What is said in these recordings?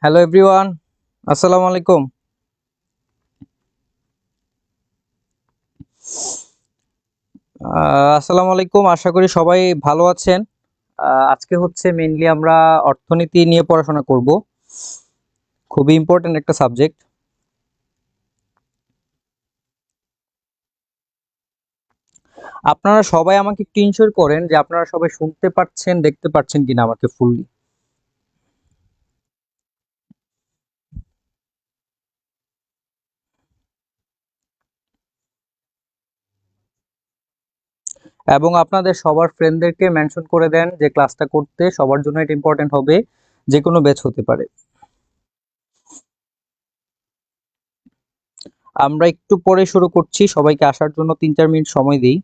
Hello everyone, আসসালামু আলাইকুম। আসসালামু আলাইকুম, আশা করি সবাই ভালো আছেন। আজকে হচ্ছে মেইনলি আমরা অর্থনীতি নিয়ে পড়াশোনা করব। খুবই ইম্পর্টেন্ট একটা সাবজেক্ট। আপনারা সবাই আমাকে একটু ইনশিওর করেন যে আপনারা সবাই শুনতে পাচ্ছেন, দেখতে পাচ্ছেন কিনা আমাকে ফুললি। এবং আপনাদের সবার ফ্রেন্ডদেরকে মেনশন করে দেন যে ক্লাসটা করতে, সবার জন্য এটা ইম্পর্টেন্ট হবে, যে কোনো ব্যাচ হতে পারে। আমরা একটু পরে শুরু করছি, সবাইকে আসার জন্য 3-4 মিনিট সময় দিই।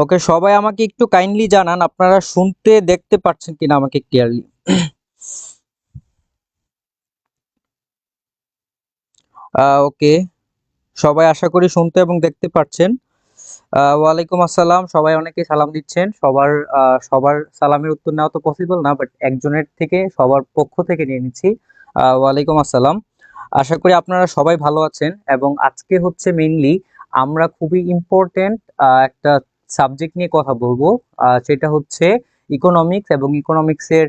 ওকে, সবাই আমাকে একটু কাইন্ডলি জানান আপনারা শুনতে দেখতে পাচ্ছেন কিনা আমাকে ক্লিয়ারলি। ওকে, সবাই আশা করি শুনতে এবং দেখতে পাচ্ছেন। ওয়ালাইকুম আসসালাম, সবাই অনেকেই সালাম দিচ্ছেন। সবার সালামের উত্তর নেওয়া তো পসিবল না, বাট একজনের থেকে সবার পক্ষ থেকে নিয়ে নিচ্ছি। ওয়ালাইকুম আসসালাম। আশা করি আপনারা সবাই ভালো আছেন এবং আজকে হচ্ছে মেইনলি আমরা খুবই ইম্পর্টেন্ট একটা সাবজেক্ট নিয়ে কথা বলবো। সেটা হচ্ছে ইকোনমিক্স, এবং ইকোনমিক্সের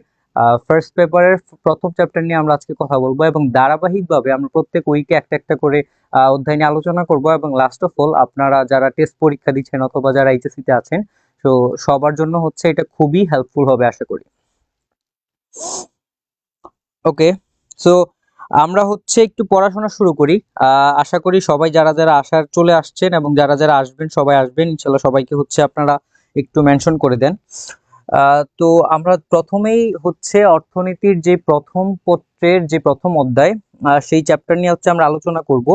ফার্স্ট পেপারের প্রথম চ্যাপ্টার নিয়ে আমরা আজকে কথা বলবো, এবং ধারাবাহিকভাবে আমরা প্রত্যেক উইকে একটা একটা করে অধ্যায় নিয়ে আলোচনা করব। এবং লাস্ট অফ অল আপনারা যারা টেস্ট পরীক্ষা দিচ্ছেন অথবা যারা এইচএসসি তে আছেন, তো সবার জন্য হচ্ছে এটা খুবই হেল্পফুল হবে আশা করি। ওকে, সো আমরা হচ্ছে একটু পড়াশোনা শুরু করি। আশা করি সবাই যারা যারা আসার চলে আসছেন এবং যারা যারা আসবেন সবাই আসবেন ইনশাল্লাহ। সবাইকে হচ্ছে আপনারা একটু মেনশন করে দেন। তো আমরা প্রথমেই হচ্ছে অর্থনীতির যে প্রথম পত্রের যে প্রথম অধ্যায়, সেই চ্যাপ্টার নিয়ে হচ্ছে আমরা আলোচনা করব।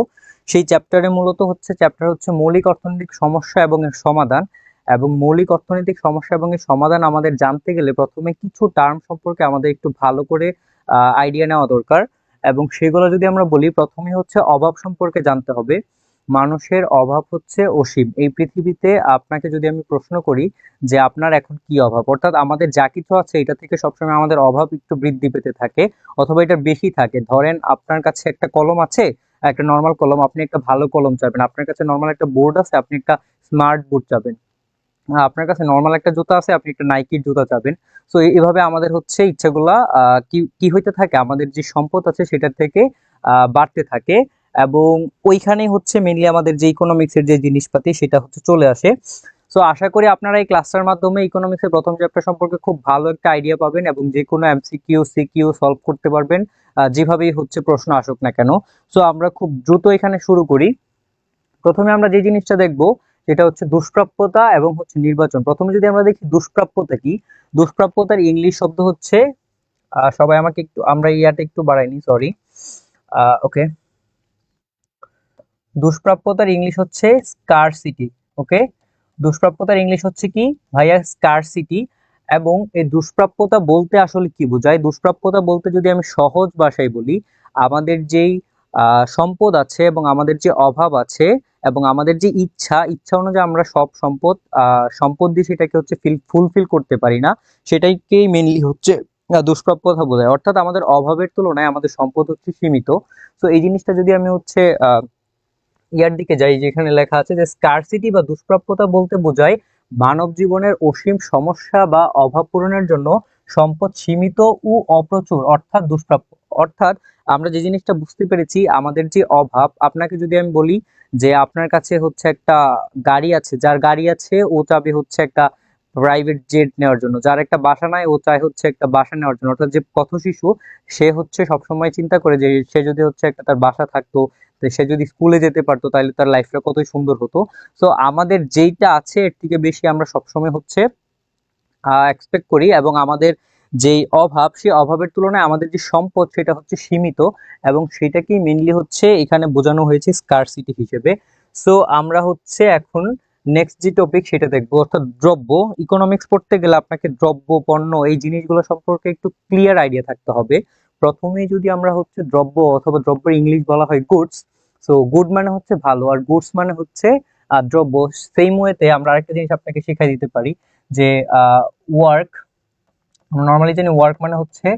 সেই চ্যাপ্টারে মূলত হচ্ছে চ্যাপ্টার হচ্ছে মৌলিক অর্থনৈতিক সমস্যা এবং এর সমাধান। এবং মৌলিক অর্থনৈতিক সমস্যা এবং এর সমাধান আমাদের জানতে গেলে প্রথমে কিছু টার্ম সম্পর্কে আমাদের একটু ভালো করে আইডিয়া নেওয়া দরকার। এবং সেগুলো যদি আমরা বলি, প্রথমে হচ্ছে অভাব সম্পর্কে জানতে হবে। মানুষের অভাব হচ্ছে অসীম এই পৃথিবীতে। আপনাকে যদি আমি প্রশ্ন করি যে আপনার এখন কি অভাব, অর্থাৎ আমাদের যা কিছু আছে এটা থেকে সবসময় আমাদের অভাব একটু বৃদ্ধি পেতে থাকে অথবা এটা বেশি থাকে। ধরেন আপনার কাছে একটা কলম আছে, একটা নর্মাল কলম, আপনি একটা ভালো কলম চাবেন। আপনার কাছে নর্মাল একটা বোর্ড আছে, আপনি একটা স্মার্ট বোর্ড চাবেন। আপনার কাছে নর্মাল একটা জুতা আছে, আপনি একটা নাইকির জুতা চাবেন। তো এইভাবে আমাদের হচ্ছে ইচ্ছাগুলা কি কি হইতে থাকে, আমাদের যে সম্পদ আছে সেটার থেকে বাড়তে থাকে। এবং ওইখানেই হচ্ছে মেনলি আমাদের যে ইকোনমিক্সের যে জিনিসপাতি সেটা হচ্ছে চলে আসে। সো আশা করি আপনারা এই ক্লাসটার মাধ্যমে ইকোনমিক্সের প্রথম চ্যাপ্টার সম্পর্কে খুব ভালো একটা আইডিয়া পাবেন এবং যে কোনো এমসিকিউ সিকিউ সলভ করতে পারবেন, যেভাবেই হচ্ছে প্রশ্ন আসুক না কেন। সো আমরা খুব দ্রুত এখানে শুরু করি। প্রথমে আমরা যে জিনিসটা দেখব সেটা হচ্ছে দুষ্প্রাপ্যতা এবং হচ্ছে নির্বাচন। প্রথমে যদি আমরা দেখি দুষ্প্রাপ্যতা কি, দুষ্প্রাপ্যতার ইংলিশ শব্দ হচ্ছে, সবাই আমাকে একটু, আমরা ইয়াটা একটু বাড়াইনি, সরি। ওকে, দুষ্প্রাপ্যতার ইংলিশ হচ্ছে স্কারসিটি। ওকে, দুষ্প্রাপ্যতার ইংলিশ হচ্ছে কি ভাইয়া? স্কারসিটি। এবং এই দুষ্প্রাপ্যতা বলতে আসলে কি বোঝায়? দুষ্প্রাপ্যতা বলতে যদি আমি সহজ ভাষায় বলি, আমাদের যেই সম্পদ আছে এবং আমাদের যে অভাব আছে এবং আমাদের যে ইচ্ছা ইচ্ছা অনুযায়ী আমরা সব সম্পদ দিয়ে সেটাকে হচ্ছে ফুলফিল করতে পারি না, সেটাইকেই মেনলি হচ্ছে দুষ্প্রাপ্যতা বোঝায়। অর্থাৎ আমাদের অভাবের তুলনায় আমাদের সম্পদ হচ্ছে সীমিত। তো এই জিনিসটা যদি আমি হচ্ছে ইয়ার দিকে যাই, যেখানে লেখা আছে যে স্কারসিটি বা দুষ্প্রাপ্যতা বলতে বোঝায় মানব জীবনের অসীম সমস্যা বা অভাব পূরণের জন্য সম্পদ সীমিত ও অপ্রচুর, অর্থাৎ দুষ্প্রাপ্য। অর্থাৎ আমরা যে জিনিসটা বুঝতে পেরেছি, আমাদের যে অভাব, আপনাকে যদি আমি বলি যে আপনার কাছে হচ্ছে একটা গাড়ি আছে, যার গাড়ি আছে ও চাবে হচ্ছে একটা প্রাইভেট জেট নেওয়ার জন্য, যার একটা বাসা নাই ও চায় হচ্ছে একটা বাসা নেওয়ার জন্য। অর্থাৎ যে পথ শিশু, সে হচ্ছে সবসময় চিন্তা করে যে সে যদি হচ্ছে একটা তার বাসা থাকতো, তো সে যদি স্কুলে যেতে পারতো তাহলে তার লাইফটা কতই সুন্দর হতো। তো আমাদের যেইটা আছে এর থেকে বেশি আমরা সবসময় হচ্ছে এক্সপেক্ট করি, এবং আমাদের যে অভাব, সেই অভাবের তুলনায় আমাদের যে সম্পদ সেটা হচ্ছে সীমিত, এবং সেটাকেই মেইনলি হচ্ছে এখানে বোঝানো হয়েছে স্কারসিটি হিসেবে। সো আমরা হচ্ছে এখন নেক্সট যে টপিক সেটা দেখবো, অর্থাৎ দ্রব্য। ইকোনমিক্স পড়তে গেলে আপনাকে দ্রব্য, পণ্য, এই জিনিসগুলো সম্পর্কে একটু ক্লিয়ার আইডিয়া থাকতে হবে। প্রথমেই যদি আমরা হচ্ছে দ্রব্য অথবা দ্রব্যের ইংলিশ বলা হয় গুডস। সো গুড মানে হচ্ছে ভালো, আর গুডস মানে হচ্ছে দ্রব্য। সেম ওয়েতে আমরা আরেকটা জিনিস আপনাকে শিখাই দিতে পারি যে ওয়ার্ক। আমরা নর্মালি জানি ওয়ার্ক মানে হচ্ছে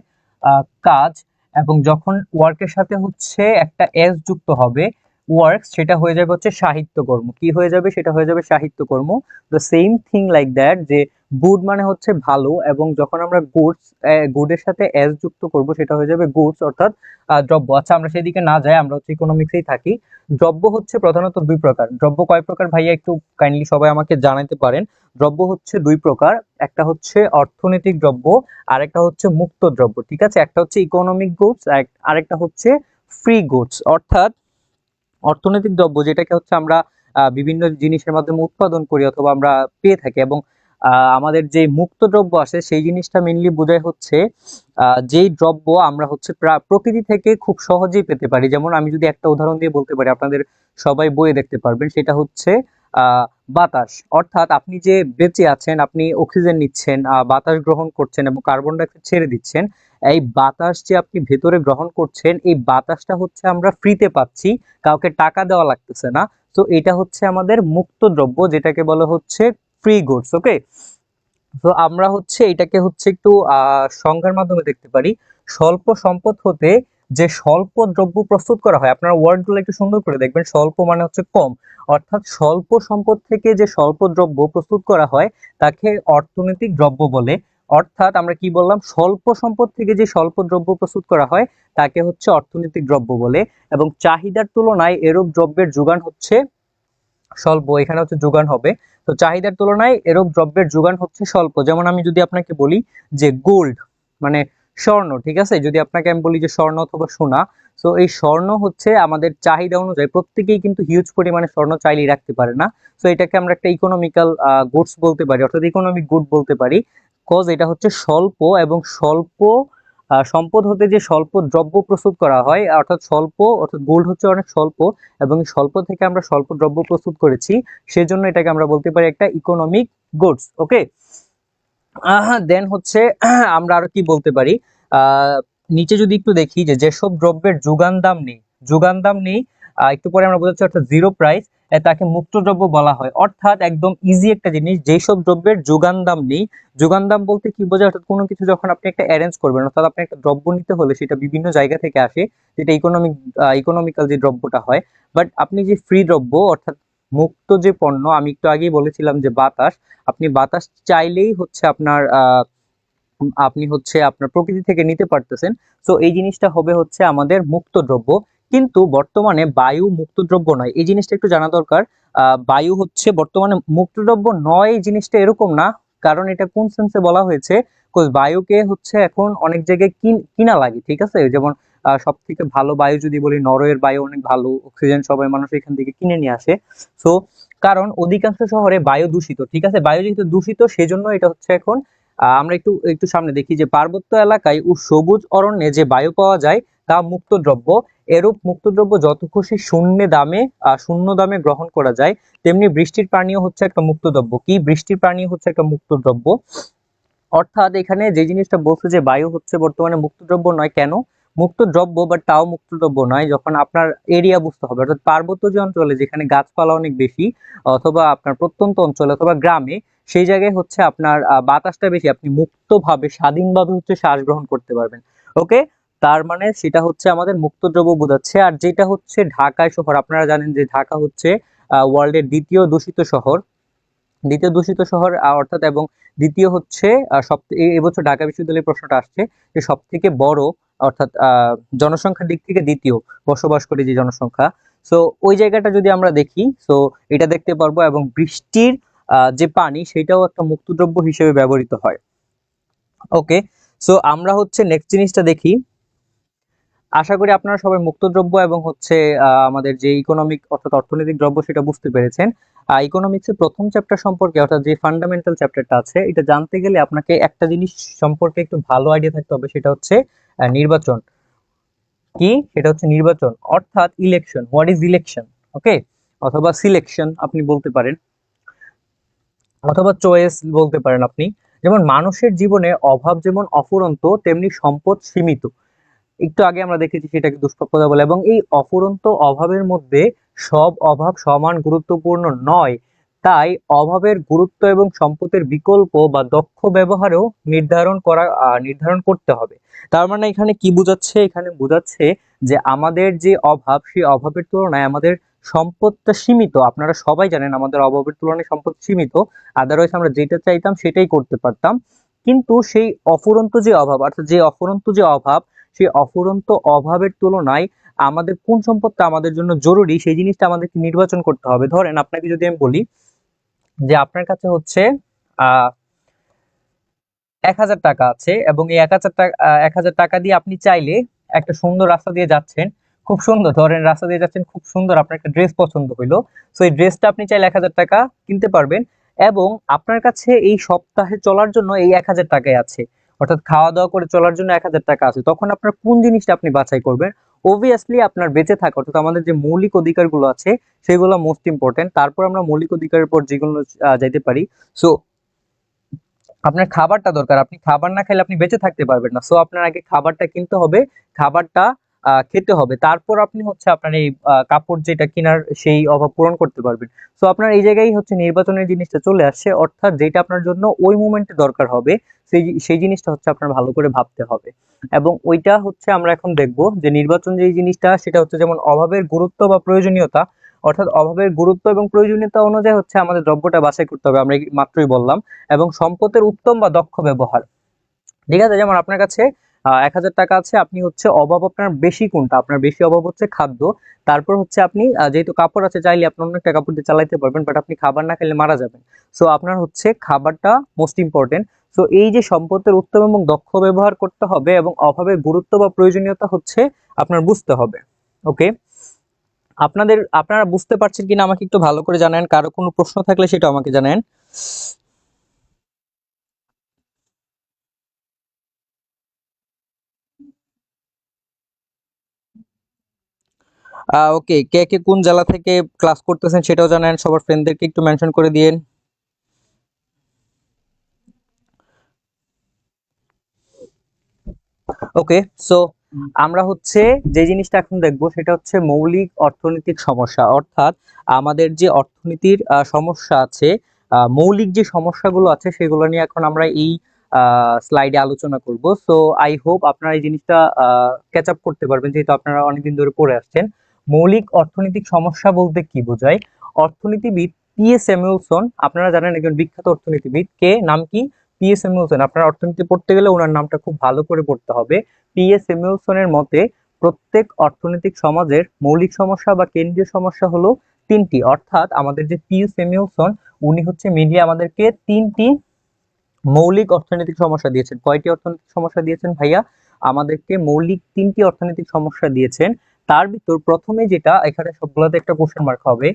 কাজ, এবং যখন ওয়ার্কের সাথে হচ্ছে একটা এস যুক্ত হবে, ওয়ার্ক, সেটা হয়ে যাবে হচ্ছে সাহিত্যকর্ম। কি হয়ে যাবে? সেটা হয়ে যাবে সাহিত্যকর্ম। The same thing like that, যে গুড মানে হচ্ছে ভালো, এবং যখন আমরা গুডস, গুডের সাথে এস যুক্ত করব সেটা হয়ে যাবে গুডস, অর্থাৎ দ্রব্য। আচ্ছা, আমরা সেদিকে না যাই, আমরা হচ্ছে ইকোনমিক্সেই থাকি। দ্রব্য হচ্ছে প্রধানত দুই প্রকার। দ্রব্য কয় প্রকার ভাইয়া, একটু কাইন্ডলি সবাই আমাকে জানাতে পারেন? দ্রব্য হচ্ছে দুই প্রকার, একটা হচ্ছে অর্থনৈতিক দ্রব্য, আরেকটা হচ্ছে মুক্ত দ্রব্য। ঠিক আছে, একটা হচ্ছে ইকোনমিক গুডস, আরেকটা হচ্ছে ফ্রি গুডস। অর্থাৎ অর্থনৈতিক দ্রব্য যেটাকে হচ্ছে আমরা বিভিন্ন জিনিসের মাধ্যমে উৎপাদন করি অথবা আমরা পেয়ে থাকি, এবং আমাদের যে মুক্ত দ্রব্য আসে সেই জিনিসটা মেইনলি বোঝায় হচ্ছে যেই দ্রব্য আমরা হচ্ছে প্রকৃতি থেকে খুব সহজেই পেতে পারি। যেমন আমি যদি একটা উদাহরণ দিয়ে বলতে পারি, আপনাদের সবাই বইয়ে দেখতে পারবেন, সেটা হচ্ছে আহ বাতাস। অর্থাৎ আপনি যে বেঁচে আছেন, আপনি অক্সিজেন নিচ্ছেন, বাতাস গ্রহণ করছেন এবং কার্বন ডাই অক্সাইড ছেড়ে দিচ্ছেন। এই বাতাস যে আপনি ভেতরে গ্রহণ করছেন, এই বাতাসটা হচ্ছে আমরা ফ্রিতে পাচ্ছি, কাউকে টাকা দেওয়া লাগতেছে না। তো এটা হচ্ছে আমাদের মুক্ত দ্রব্য, যেটাকে বলা হচ্ছে ফ্রি গুডস। ওকে, তো আমরা হচ্ছে এটাকে হচ্ছে একটু সংজ্ঞার মাধ্যমে দেখতে পারি। স্বল্প সম্পদ হতে যে স্বল্প দ্রব্য প্রস্তুত করা হয়, আপনারা ওয়ার্ডগুলো একটু সুন্দর করে দেখবেন। স্বল্প মানে হচ্ছে কম, অর্থাৎ স্বল্প সম্পদ থেকে যে স্বল্প দ্রব্য প্রস্তুত করা হয় তাকে অর্থনৈতিক দ্রব্য বলে। অর্থাৎ আমরা কি বললাম, স্বল্প সম্পদ থেকে যে স্বল্প দ্রব্য প্রস্তুত করা হয় তাকে হচ্ছে অর্থনৈতিক দ্রব্য বলে, এবং চাহিদার তুলনায় এরূপ দ্রব্যের যোগান হচ্ছে স্বল্প। এখানে হচ্ছে যোগান হবে, তো চাহিদার তুলনায় এরূপ দ্রব্যের যোগান হচ্ছে স্বল্প। যেমন আমি যদি আপনাকে বলি যে গোল্ড মানে স্বর্ণ, ঠিক আছে, যদি আপনাকে আমি বলি যে স্বর্ণ অথবা সোনা, তো এই স্বর্ণ হচ্ছে আমাদের চাহিদা অনুযায়ী, প্রত্যেকেই কিন্তু হিউজ পরিমাণে স্বর্ণ চাইলেই রাখতে পারে না। তো এটাকে আমরা একটা ইকোনমিক্যাল গুডস বলতে পারি, অর্থাৎ ইকোনমিক গুড বলতে পারি, কজ এটা হচ্ছে স্বল্প, এবং স্বল্প সম্পদ হতে যে স্বল্প দ্রব্য প্রস্তুত করা হয়, অর্থাৎ স্বল্প, অর্থাৎ গোল্ড হচ্ছে অনেক স্বল্প, এবং স্বল্প থেকে আমরা স্বল্প দ্রব্য প্রস্তুত করেছি, সেজন্য এটাকে আমরা বলতে পারি একটা ইকোনমিক গুডস। ওকে, দেন হচ্ছে আমরা আরো কি বলতে পারি, আহ নিচে যদি একটু দেখি যে যেসব দ্রব্যের যোগান দাম নেই, একটু পরে আমরা বোঝাচ্ছি, অর্থাৎ জিরো প্রাইস, তাকে মুক্ত দ্রব্য বলা হয়। অর্থাৎ একদম ইজি একটা জিনিস, যেসব দ্রব্যের যোগান দাম নেই। যোগান দাম বলতে কি বোঝায়, অর্থাৎ কোনো কিছু যখন আপনি একটা অ্যারেঞ্জ করবেন, অর্থাৎ আপনি একটা দ্রব্য নিতে হলে সেটা বিভিন্ন জায়গা থেকে আসে, যেটা ইকোনমিক্যাল যে দ্রব্যটা হয়। বাট আপনি যে ফ্রি দ্রব্য, অর্থাৎ মুক্ত যে পণ্য, আমি একটু আগেই বলেছিলাম যে বাতাস, আপনি বাতাস চাইলেই হচ্ছে আপনি হচ্ছে আপনার প্রকৃতি থেকে নিতে পারতেছেন। তো এই জিনিসটা হবে হচ্ছে আমাদের মুক্ত দ্রব্য। কিন্তু বর্তমানে বায়ু মুক্ত দ্রব্য নয়, এই জিনিসটা একটু জানা দরকার। বায়ু হচ্ছে বর্তমানে মুক্ত দ্রব্য নয়, এই জিনিসটা এরকম না। কারণ এটা কোন সেন্সে বলা হয়েছে, বায়ুকে হচ্ছে এখন অনেক জায়গায় কিনা লাগে। ঠিক আছে, যেমন সব থেকে ভালো বায়ু যদি বলি, নরওয়ের বায়ু অনেক ভালো, অক্সিজেন সবাই মানুষ এখান থেকে কিনে নিয়ে আসে। তো কারণ অধিকাংশ শহরে বায়ু দূষিত। ঠিক আছে, বায়ু যেহেতু দূষিত, সেজন্য এটা হচ্ছে এখন আমরা একটু একটু সামনে দেখি যে পার্বত্য এলাকায় ও সবুজ অরণ্যে যে বায়ু পাওয়া যায় তা মুক্ত দ্রব্য। এরূপ মুক্ত দ্রব্য যত খুশি শূন্য দামে গ্রহণ করা যায়। তেমনি বৃষ্টির পানিও হচ্ছে একটা মুক্ত দ্রব্য। কি, বৃষ্টির পানিও হচ্ছে একটা মুক্ত দ্রব্য। অর্থাৎ এখানে যে জিনিসটা বলছে যে বায়ু হচ্ছে বর্তমানে মুক্ত দ্রব্য নয়, কেন মুক্ত দ্রব্য, বাট তাও মুক্ত দ্রব্য নয় যখন আপনার এরিয়া বুঝতে হবে। অর্থাৎ পার্বত্য যে অঞ্চলে যেখানে গাছপালা অনেক বেশি, অথবা আপনার প্রত্যন্ত অঞ্চলে অথবা গ্রামে, সেই জায়গায় হচ্ছে আপনার বাতাসটা বেশি, আপনি মুক্তভাবে স্বাধীনভাবে হচ্ছে শ্বাস গ্রহণ করতে পারবেন। ওকে, তার মানে সেটা হচ্ছে আমাদের মুক্ত দ্রব্য বোঝাচ্ছে। আর যেটা হচ্ছে ঢাকায় শহর, আপনারা জানেন যে ঢাকা হচ্ছে ওয়ার্ল্ডের দ্বিতীয় দূষিত শহর। অর্থাৎ, এবং দ্বিতীয় হচ্ছে এবছর ঢাকা বিশ্ববিদ্যালয়ের প্রশ্নটা আসছে যে সব থেকে বড়, অর্থাৎ জনসংখ্যার দিক থেকে দ্বিতীয় বসবাস করে যে জনসংখ্যা। সো ওই জায়গাটা যদি আমরা দেখি, সো এটা দেখতে পারবো, এবং বৃষ্টির যে পানি সেটাও একটা মুক্তদ্রব্য হিসেবে ব্যবহৃত হয়। ওকে, সো আমরা হচ্ছে নেক্সট জিনিসটা দেখি। আশা করি আপনারা সবাই মুক্ত দ্রব্য এবং হচ্ছে আমাদের যে ইকোনমিক অর্থাৎ অর্থনৈতিক দ্রব্য সেটা বুঝতে পেরেছেন। ইকোনমিক্সের প্রথম চ্যাপ্টার সম্পর্কে অর্থাৎ যে ফান্ডামেন্টাল চ্যাপ্টারটা আছে এটা জানতে গেলে আপনাকে একটা জিনিস সম্পর্কে একটু ভালো আইডিয়া থাকতে হবে, সেটা হচ্ছে নির্বাচন কি, সেটা হচ্ছে নির্বাচন অর্থাৎ election. What is election? Okay, অথবা সিলেকশন আপনি বলতে পারেন, অথবা চয়েস বলতে পারেন আপনি। যেমন মানুষের জীবনে অভাব যেমন অফুরন্ত, তেমনি সম্পদ সীমিত। একটু আগে আমরা দেখেছি সেটাকে দুষ্প্রাপ্যতা বলে, এবং এই অফুরন্ত অভাবের মধ্যে সব অভাব সমান গুরুত্বপূর্ণ নয়। তাই অভাবের গুরুত্ব এবং সম্পদের বিকল্প বা দক্ষ ব্যবহারও নির্ধারণ করতে হবে। তার মানে এখানে কি বোঝাচ্ছে? এখানে বোঝাচ্ছে যে আমাদের যে অভাব, সেই অভাবের তুলনায় আমাদের সম্পদটা সীমিত। আপনারা সবাই জানেন আমাদের অভাবের তুলনায় সম্পদ সীমিত। আদারওয়াইজ আমরা যেটা চাইতাম সেটাই করতে পারতাম। কিন্তু সেই অফুরন্ত যে অভাব, অর্থাৎ যে অফুরন্ত যে অভাব, সেই অফুরন্ত অভাবের তুলনায় আমাদের কোন সম্পদটা আমাদের জন্য জরুরি সেই জিনিসটা আমাদেরকে নির্বাচন করতে হবে। ধরেন আপনাকে যদি আমি বলি যে আপনার কাছে হচ্ছে আহ 1,000 টাকা আছে, এবং এই 1,000 টাকা 1,000 টাকা দিয়ে আপনি চাইলে একটা সুন্দর রাস্তা দিয়ে যাচ্ছেন, খুব সুন্দর, ধরেন রাস্তা দিয়ে যাচ্ছেন খুব সুন্দর, আপনার একটা ড্রেস পছন্দ হইলো। সো এই ড্রেসটা আপনি চাইলে 1,000 টাকা কিনতে পারবেন, এবং আপনার কাছে এই সপ্তাহে চলার জন্য এই 1,000 টাকাই আছে, অর্থাৎ খাওয়া দাওয়া করে চলার জন্য 1,000 টাকা আছে। তখন আপনার কোন জিনিসটা আপনি বাছাই করবেন? অবভিয়াসলি আপনার বেঁচে থাকা, অর্থাৎ আমাদের যে মৌলিক অধিকারগুলো আছে সেগুলো মোস্ট ইম্পর্টেন্ট। তারপর আমরা মৌলিক অধিকারের পর যেগুলো যাইতে পারি। সো আপনার খাবারটা দরকার, আপনি খাবার না খেলে আপনি বেঁচে থাকতে পারবেন না। সো আপনার আগে খাবারটা কিনতে হবে, খাবারটা খেতে হবে, তারপর আপনি হচ্ছে আপনার এই কাপড় যেটা কেনার সেই অভাব পূরণ করতে পারবেন। সো আপনার এই জায়গায় হচ্ছে নির্বাচনের জিনিসটা চলে আসছে, অর্থাৎ যেটা আপনার জন্য ওই মুমেন্টে দরকার হবে সেই সেই জিনিসটা হচ্ছে আপনার ভালো করে ভাবতে হবে। এবং ওইটা হচ্ছে আমরা এখন দেখব যে নির্বাচন যে জিনিসটা সেটা হচ্ছে যেমন অভাবের গুরুত্ব বা প্রয়োজনীয়তা, অর্থাৎ অভাবের গুরুত্ব এবং প্রয়োজনীয়তা অনুযায়ী হচ্ছে আমাদের দ্রব্যটা বাছাই করতে হবে, আমরা এই মাত্রই বললাম। এবং সম্পদের উত্তম বা দক্ষ ব্যবহার, ঠিক আছে? যেমন আপনার কাছে 1,000 টাকা আছে, আপনি হচ্ছে অভাব আপনার বেশি কোনটা? আপনার বেশি অভাব হচ্ছে খাদ্য। তারপর হচ্ছে আপনি যেহেতু কাপড় আছে, চাইলে আপনি অন্য একটা কাপড় দিয়ে চালাইতে পারবেন, বাট আপনি খাবার না খেলে মারা যাবেন। সো আপনার হচ্ছে খাবারটা মোস্ট ইম্পর্টেন্ট। সো এই যে সম্পদের উত্তম এবং দক্ষ ব্যবহার করতে হবে, এবং অভাবের গুরুত্ব বা প্রয়োজনীয়তা হচ্ছে আপনার বুঝতে হবে। ওকে, আপনারা বুঝতে পারছেন কিনা আমাকে একটু ভালো করে জানেন, কারো কোনো প্রশ্ন থাকলে সেটা আমাকে জানেন। ওকে, কে কে কোন জেলা থেকে ক্লাস করতেছেন সেটাও জানেন, সবার ফ্রেন্ডদেরকে একটু মেনশন করে দিয়েন। ওকে, সো আমরা হচ্ছে যে জিনিসটা এখন দেখবো সেটা হচ্ছে মৌলিক অর্থনৈতিক সমস্যা, অর্থাৎ আমাদের যে অর্থনীতির সমস্যা আছে, মৌলিক যে সমস্যাগুলো আছে সেগুলো নিয়ে এখন আমরা এই স্লাইডে আলোচনা করব। সো আই হোপ আপনারা এই জিনিসটা ক্যাচ আপ করতে পারবেন, যেহেতু আপনারা অনেকদিন ধরে পড়ে আসছেন। মৌলিক অর্থনৈতিক সমস্যা বলতে কি বোঝায়? অর্থনীতিবিদ P.A. স্যামুয়েলসন, আপনারা জানেন একজন বিখ্যাত অর্থনীতিবিদ, কে নাম কি? P.A. স্যামুয়েলসন। আপনারা অর্থনীতি পড়তে গেলে ওনার নামটা খুব ভালো করে পড়তে হবে। P.A. স্যামুয়েলসনের মতে প্রত্যেক অর্থনৈতিক সমাজের মৌলিক সমস্যা বা কেন্দ্রীয় সমস্যা হলো তিনটি, অর্থাৎ আমাদের যে P.A. স্যামুয়েলসন উনি হচ্ছে মিডিয়া আমাদেরকে তিনটি মৌলিক অর্থনৈতিক সমস্যা দিয়েছেন। কয়টি অর্থনৈতিক সমস্যা দিয়েছেন ভাইয়া? আমাদেরকে মৌলিক তিনটি অর্থনৈতিক সমস্যা দিয়েছেন। তার ভিতর প্রথমে যেটা, এখানে সবগুলোতে একটা কোশ্চেন মার্ক হবে,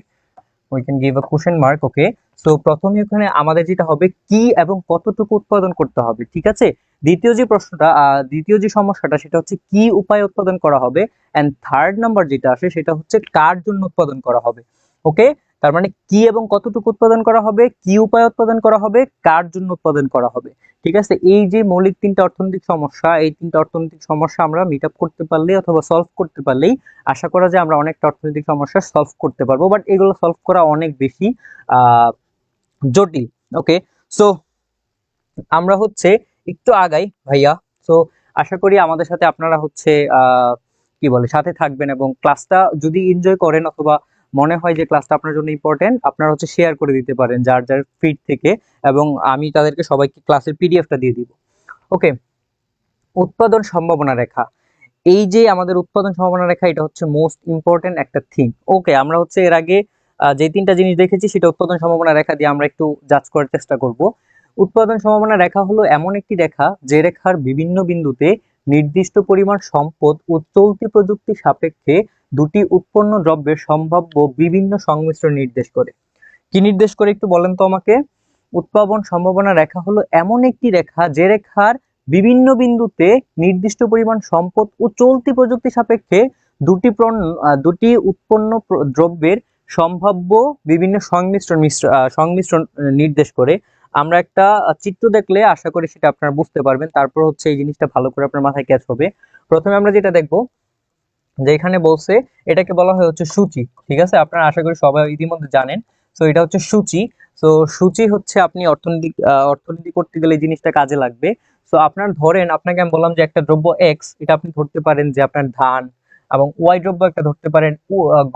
we can give a question mark, okay? So প্রথমে ওখানে আমাদের যেটা হবে কি এবং কতটুকু উৎপাদন করতে হবে, ঠিক আছে? দ্বিতীয় যে প্রশ্নটা, দ্বিতীয় যে সমস্যাটা সেটা হচ্ছে কি উপায় উৎপাদন করা হবে, এন্ড থার্ড নাম্বার যেটা আসে সেটা হচ্ছে কার জন্য উৎপাদন করা হবে। ওকে, তার মানে কি এবং কতটুকু উৎপাদন করা হবে, কি উপায় উৎপাদন করা হবে, কার জন্য উৎপাদন করা হবে, ঠিক আছে? এই যে মৌলিক তিনটা অর্থনৈতিক সমস্যা, এই তিনটা অর্থনৈতিক সমস্যা আমরা মিট আপ করতে পারলে অথবা সলভ করতে পারলেই আশা করা যায় আমরা অনেকটা অর্থনৈতিক সমস্যা সলভ করতে পারবো। বাট এগুলো সলভ করা অনেক বেশি আহ জটিল। ওকে, সো আমরা হচ্ছে একটু আগাই ভাইয়া। সো আশা করি আমাদের সাথে আপনারা হচ্ছে কি বলে সাথে থাকবেন, এবং ক্লাসটা যদি এনজয় করেন অথবা মনে হয় যে ক্লাসটা আপনার জন্য ইম্পর্টেন্ট, আপনারা হচ্ছে শেয়ার করে দিতে পারেন যার যার ফিড থেকে, এবং আমি তাদেরকে সবাইকে ক্লাসের পিডিএফটা দিয়ে দিব। ওকে, উৎপাদন সম্ভাবনা রেখা, এই যে আমাদের উৎপাদন সম্ভাবনা রেখা, এটা হচ্ছে মোস্ট ইম্পর্টেন্ট একটা থিং। ওকে, আমরা হচ্ছে এর আগে যে তিনটা জিনিস দেখেছি সেটা উৎপাদন সম্ভাবনা রেখা দিয়ে আমরা একটু জাজ করার চেষ্টা করব। উৎপাদন সম্ভাবনা রেখা হলো এমন একটি রেখা যে রেখার বিভিন্ন বিন্দুতে নির্দিষ্ট পরিমাণ সম্পদ ও চলতি প্রযুক্তি সাপেক্ষে দুটি উৎপন্ন দ্রব্যের সম্ভাব্য বিভিন্ন সংমিশ্রণ নির্দেশ করে। কি নির্দেশ করে একটু বলেন তো আমাকে? উৎপাদন সম্ভাবনা রেখা হলো এমন একটি রেখা যে রেখার বিভিন্ন বিন্দুতে নির্দিষ্ট পরিমাণ সম্পদ ও চলতি প্রযুক্তি সাপেক্ষে দুটি উৎপন্ন দ্রব্যের সম্ভাব্য বিভিন্ন সংমিশ্রণ নির্দেশ করে। আমরা একটা চিত্র দেখলে আশা করি সেটা আপনারা বুঝতে পারবেন, তারপর হচ্ছে এই জিনিসটা ভালো করে আপনার মাথায় ক্যাচ হবে। প্রথমে আমরা যেটা দেখবো যে এখানে বলছে এটাকে বলা হয় হচ্ছে সূচি, ঠিক আছে? আপনারা আশা করি সবাই ইতিমধ্যে জানেন। তো এটা হচ্ছে সূচি। তো সূচি হচ্ছে আপনি অর্থনীতি করতে গেলে এই জিনিসটা কাজে লাগবে। তো আপনার ধরেন আপনাকে আমি বললাম যে একটা দ্রব্য এক্স, এটা আপনি ধরতে পারেন যে আপনার ধান, এবং ওয়াই দ্রব্য একটা ধরতে পারেন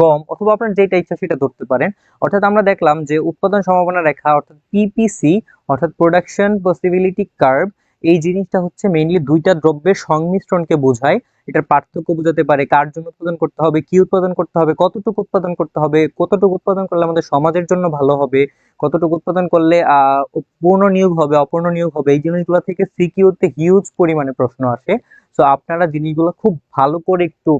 গম, অথবা আপনার যেটা ইচ্ছা সেটা ধরতে পারেন। অর্থাৎ আমরা দেখলাম যে উৎপাদন সম্ভাবনা রেখা অর্থাৎ পিপিসি অর্থাৎ প্রোডাকশন পসিবিলিটি কার্ভ, এই জিনিসটা হচ্ছে মেইনলি দুইটা দ্রব্যের সংমিশ্রণকে বোঝায়। এটার পার্থক্য বোঝাতে পারে, কার জন্য উৎপাদন করতে হবে, কি উৎপাদন করতে হবে, কতটুকু উৎপাদন করতে হবে, কতটুকু উৎপাদন করলে আমাদের সমাজের জন্য ভালো হবে, কতটুকু উৎপাদন করলে পূর্ণ নিয়োগ হবে, অপূর্ণ নিয়োগ হবে। এই জিনিসগুলো থেকে সিকিউতে হিউজ পরিমাণে প্রশ্ন আসে। তো আপনারা জিনিসগুলো খুব ভালো করে একটু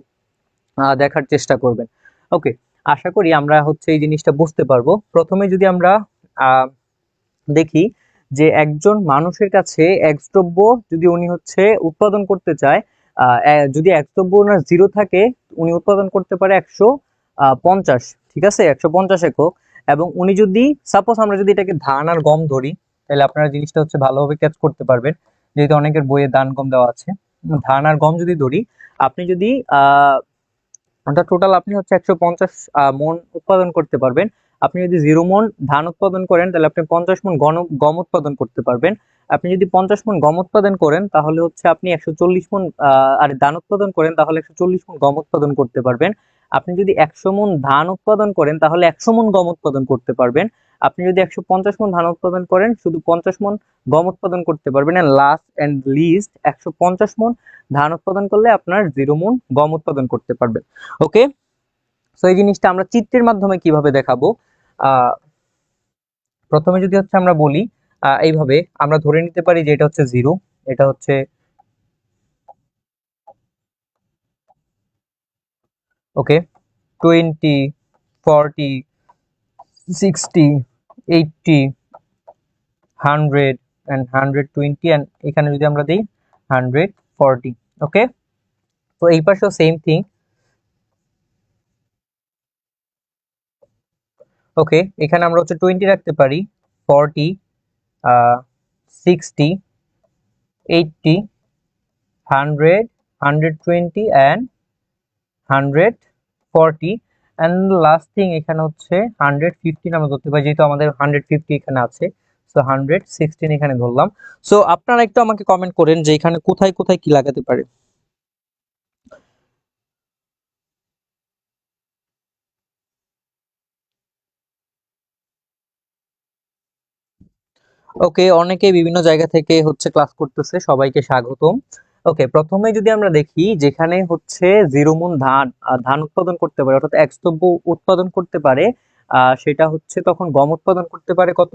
দেখার চেষ্টা করবেন। ওকে, আশা করি আমরা হচ্ছে এই জিনিসটা বুঝতে পারবো। প্রথমে যদি আমরা দেখি যে একজন মানুষের কাছে এক্স দ্রব্য যদি উনি হচ্ছে উৎপাদন করতে চায়, যদি এক্স দ্রব্য ওনার 0 থাকে, উনি উৎপাদন করতে পারে 150, ঠিক আছে, 150 একক। এবং উনি যদি সাপোজ আমরা যদি এটাকে ধান আর গম ধরি, তাহলে আপনারা জিনিসটা হচ্ছে ভালোভাবে ক্যাচ করতে পারবেন, যেহেতু অনেকের বইয়ে ধান গম দেওয়া আছে। ধান আর গম যদি ধরি, আপনি যদি অর্থাৎ টোটাল আপনি হচ্ছে 150 মন উৎপাদন করতে পারবেন। আপনি যদি 0 মন ধান উৎপাদন করেন তাহলে আপনি 50 মন গম উৎপাদন করতে পারবেন। আপনি যদি 50 মন গম উৎপাদন করেন তাহলে হচ্ছে আপনি 140 মন আর ধান উৎপাদন করেন তাহলে 140 মন গম উৎপাদন করতে পারবেন। আপনি যদি 100 মন ধান উৎপাদন করেন তাহলে 100 মন গম উৎপাদন করতে পারবেন। আপনি যদি 150 মন ধান উৎপাদন করেন শুধু 50 মন গম উৎপাদন করতে পারবেন। এন্ড লাস্ট এন্ড লিস্ট 150 মন ধান উৎপাদন করলে আপনার 0 মন গম উৎপাদন করতে পারবেন। ওকে, সো এই জিনিসটা আমরা চিত্রের মাধ্যমে কিভাবে দেখাবো? প্রথমে যদি হচ্ছে আমরা বলি এইভাবে আমরা ধরে নিতে পারি যে এটা হচ্ছে 0, এটা হচ্ছে ওকে 20, 40, 60, 80, 100 and 120, and এখানে যদি আমরা দিই 140। ওকে, তো এই পাশেও সেম থিং। ওকে, এখানে আমরা হচ্ছে 20 রাখতে পারি, 40, 60, 80, 100, 120 and 140, and লাস্ট থিং এখানে হচ্ছে 115 আমরা ধরতে পারি, যেহেতু আমাদের 150 এখানে আছে। সো 116 এখানে ধরলাম। সো আপনারা একটু আমাকে কমেন্ট করেন যে এখানে কোথায় কোথায় কি লাগাতে পারে। ওকে, অনেকে বিভিন্ন জায়গা থেকে হচ্ছে ক্লাস করতেছে, সবাইকে স্বাগতম। ওকে, প্রথমে যদি আমরা দেখি যেখানে হচ্ছে 0 মন ধান উৎপাদন করতে পারে অর্থাৎ এক দ্রব্য উৎপাদন করতে পারে, সেটা হচ্ছে তখন গম উৎপাদন করতে পারে কত?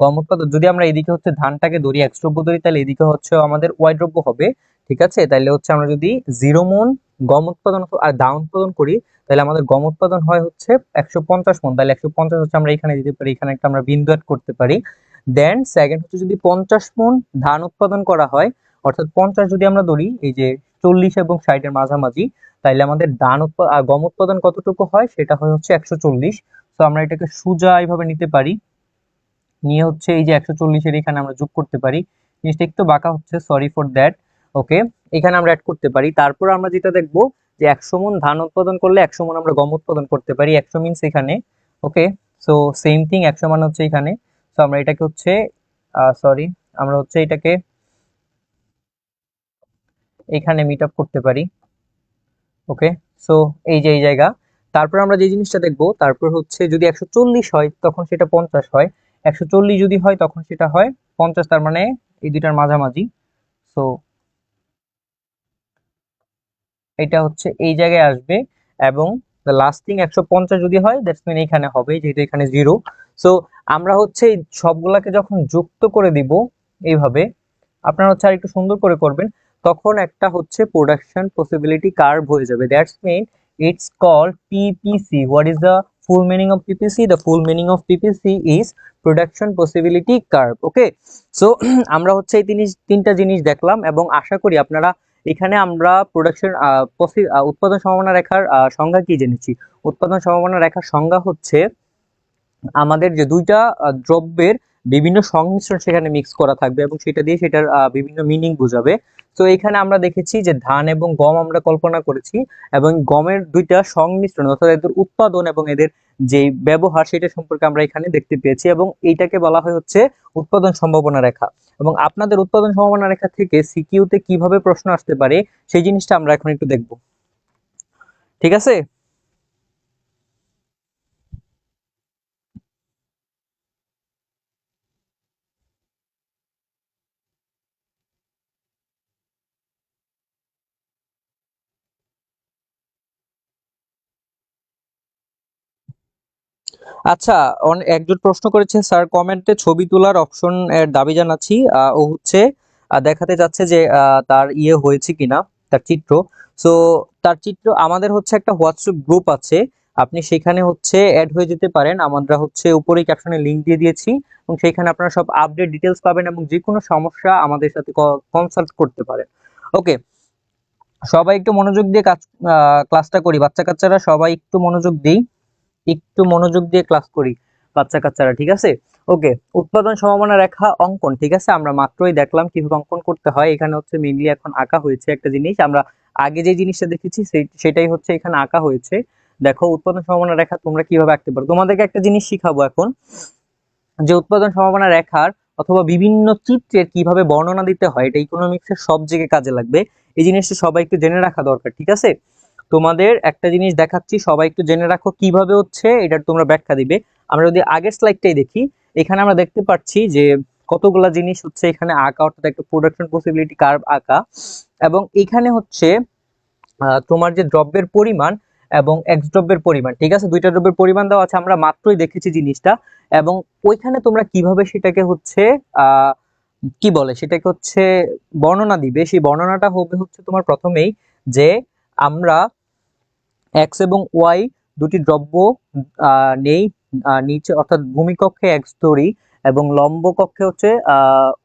গম উৎপাদন যদি আমরা এদিকে হচ্ছে ধানটাকে ধরি, এক দ্রব্য ধরি, তাহলে এদিকে হচ্ছে আমাদের ওয়াই দ্রব্য হবে, ঠিক আছে? তাহলে হচ্ছে আমরা যদি 0 মন গম উৎপাদন আর ধান উৎপাদন করি, তাহলে আমাদের গম উৎপাদন হয় হচ্ছে 150 মন। তাহলে 150 হচ্ছে আমরা এখানে দিতে পারি, এখানে একটা আমরা বিন্দু অ্যাড করতে পারি। দেন সেকেন্ড হচ্ছে যদি 50 মন ধান উৎপাদন করা হয়, অর্থাৎ 50 যদি আমরা ধরি এই যে 40 এবং 60 এর মাঝামাঝি, তাইলে আমাদের গম উৎপাদন কতটুকু হয় সেটা হয় হচ্ছে 140। তো আমরা এটাকে সোজা এইভাবে নিতে পারি, নিয়ে হচ্ছে এই যে 140 এর এখানে আমরা যোগ করতে পারি। জিনিসটা একটু বাঁকা হচ্ছে, সরি ফর দ্যাট। ওকে, এখানে আমরা অ্যাড করতে পারি। তারপর আমরা যেটা দেখবো যে 100 মন ধান উৎপাদন করলে 100 মন আমরা গম উৎপাদন করতে পারি। 100 মিনস এখানে, ওকে, সো সেম থিং 100 মান হচ্ছে এখানে। সো আমরা এটাকে হচ্ছে সরি, আমরা হচ্ছে এটাকে এখানে মিট আপ করতে পারি। ওকে, সো এই যে এই জায়গা। তারপর আমরা যে জিনিসটা দেখবো, তারপর হচ্ছে যদি 140 হয় তখন সেটা 50 হয়, 140 যদি হয় তখন সেটা হয় 50, তার মানে এই দুইটার মাঝামাঝি। সো এটা হচ্ছে এই জায়গায় আসবে, এবং দ্য লাস্টিং 150 যদি হয় দ্যাটস মিন এখানে হবে, যেহেতু এখানে 0। সো আমরা হচ্ছে সবগুলাকে যখন যুক্ত করে দিব এইভাবে, আপনারা হচ্ছে আর একটু সুন্দর করে করবেন। তখন একটা হচ্ছে প্রোডাকশন পসিবিলিটি কার্ভ হয়ে যাবে। That's mean it's called PPC. What is the full meaning of PPC? The full meaning of PPC is production possibility curve. Okay, so আমরা হচ্ছে এই তিনটা জিনিস দেখলাম, এবং আশা করি আপনারা এখানে আমরা প্রোডাকশন উৎপাদন সম্ভাবনা রেখার সংজ্ঞা কি জেনেছি। উৎপাদন সম্ভাবনা রেখার সংজ্ঞা হচ্ছে আমাদের যে দুইটা দ্রব্যের বিভিন্ন সংমিশ্রণ সেখানে মিক্স করা থাকবে, এবং সেটা দিয়ে সেটার বিভিন্ন মিনিং বোঝাবে। তো এখানে আমরা দেখেছি যে ধান এবং গম আমরা কল্পনা করেছি, এবং গমের দুইটা সংমিশ্রণ অর্থাৎ এদের উৎপাদন এবং এদের যে ব্যবহার সেটা সম্পর্কে আমরা এখানে দেখতে পেয়েছি, এবং এইটাকে বলা হয় হচ্ছে উৎপাদন সম্ভাবনা রেখা। এবং আপনাদের উৎপাদন সম্ভাবনা রেখা থেকে সিকিউতে কিভাবে প্রশ্ন আসতে পারে সেই জিনিসটা আমরা এখন একটু দেখব। ঠিক আছে? আচ্ছা, একজন প্রশ্ন করেছে, স্যার কমেন্টে ছবি তোলার অপশন এর দাবি জানাচ্ছি। ও হচ্ছে দেখাতে চাচ্ছে যে তার ইয়ে হয়েছে কিনা, তার চিত্র। সো তার চিত্র আমাদের হচ্ছে একটা হোয়াটসঅ্যাপ গ্রুপ আছে, আপনি সেখানে হচ্ছে অ্যাড হয়ে যেতে পারেন। আমরা হচ্ছে উপরেই ক্যাপশনে লিংক দিয়ে দিয়েছি, এবং সেখানে আপনারা সব আপডেট ডিটেলস পাবেন, এবং যে কোনো সমস্যা আমাদের সাথে কনসাল্ট করতে পারেন। ওকে, সবাই একটু মনোযোগ দিয়ে ক্লাসটা করি। বাচ্চা কাচ্চারা সবাই একটু মনোযোগ দিই, একটু মনোযোগ দিয়ে ক্লাস করি বাচ্চা কাচ্চারা, ঠিক আছে? ওকে, উৎপাদন সম্ভাবনা রেখা অঙ্কন, ঠিক আছে? আমরা মাত্রই দেখলাম কিভাবে অঙ্কন করতে হয়। এখানে হচ্ছে মেইনলি এখন আঁকা হয়েছে একটা জিনিস, আমরা আগে যে জিনিসটা দেখেছি সেটাই হচ্ছে এখানে আঁকা হয়েছে। দেখো উৎপাদন সম্ভাবনা রেখা তোমরা কিভাবে আঁকতে পারো। তোমাদেরকে একটা জিনিস শিখাবো এখন, যে উৎপাদন সম্ভাবনা রেখার অথবা বিভিন্ন চিত্রের কিভাবে বর্ণনা দিতে হয়। এটা ইকোনমিক্সের সব জায়গায় কাজে লাগবে। এই জিনিসটা সবাই একটু জেনে রাখা দরকার, ঠিক আছে? তোমাদের একটা জিনিস দেখাচ্ছি, সবাই একটু জেনে রাখো কিভাবে হচ্ছে এটার তোমরা ব্যাখ্যা দিবে। আমরা যদি আগের স্লাইডটাই দেখি, এখানে আমরা দেখতে পাচ্ছি যে কতগুলা জিনিস হচ্ছে এখানে আঁকা, অর্থাৎ একটা প্রোডাকশন পসিবিলিটি কার্ভ আঁকা, এবং এখানে হচ্ছে তোমার যে দ্রব্যের পরিমাণ এবং এক্স দ্রব্যের পরিমাণ, ঠিক আছে? দুইটা দ্রব্যের পরিমাণ দেওয়া আছে, আমরা মাত্রই দেখেছি জিনিসটা। এবং ওইখানে তোমরা কিভাবে সেটাকে হচ্ছে কি বলে সেটাকে হচ্ছে বর্ণনা দিবে, সেই বর্ণনাটা হবে হচ্ছে তোমার প্রথমেই যে আমরা এক্স এবং ওয়াই দুটি দ্রব্য নেই নিচে, অর্থাৎ ভূমিকক্ষে এক্স ধরি এবং লম্ব কক্ষে হচ্ছে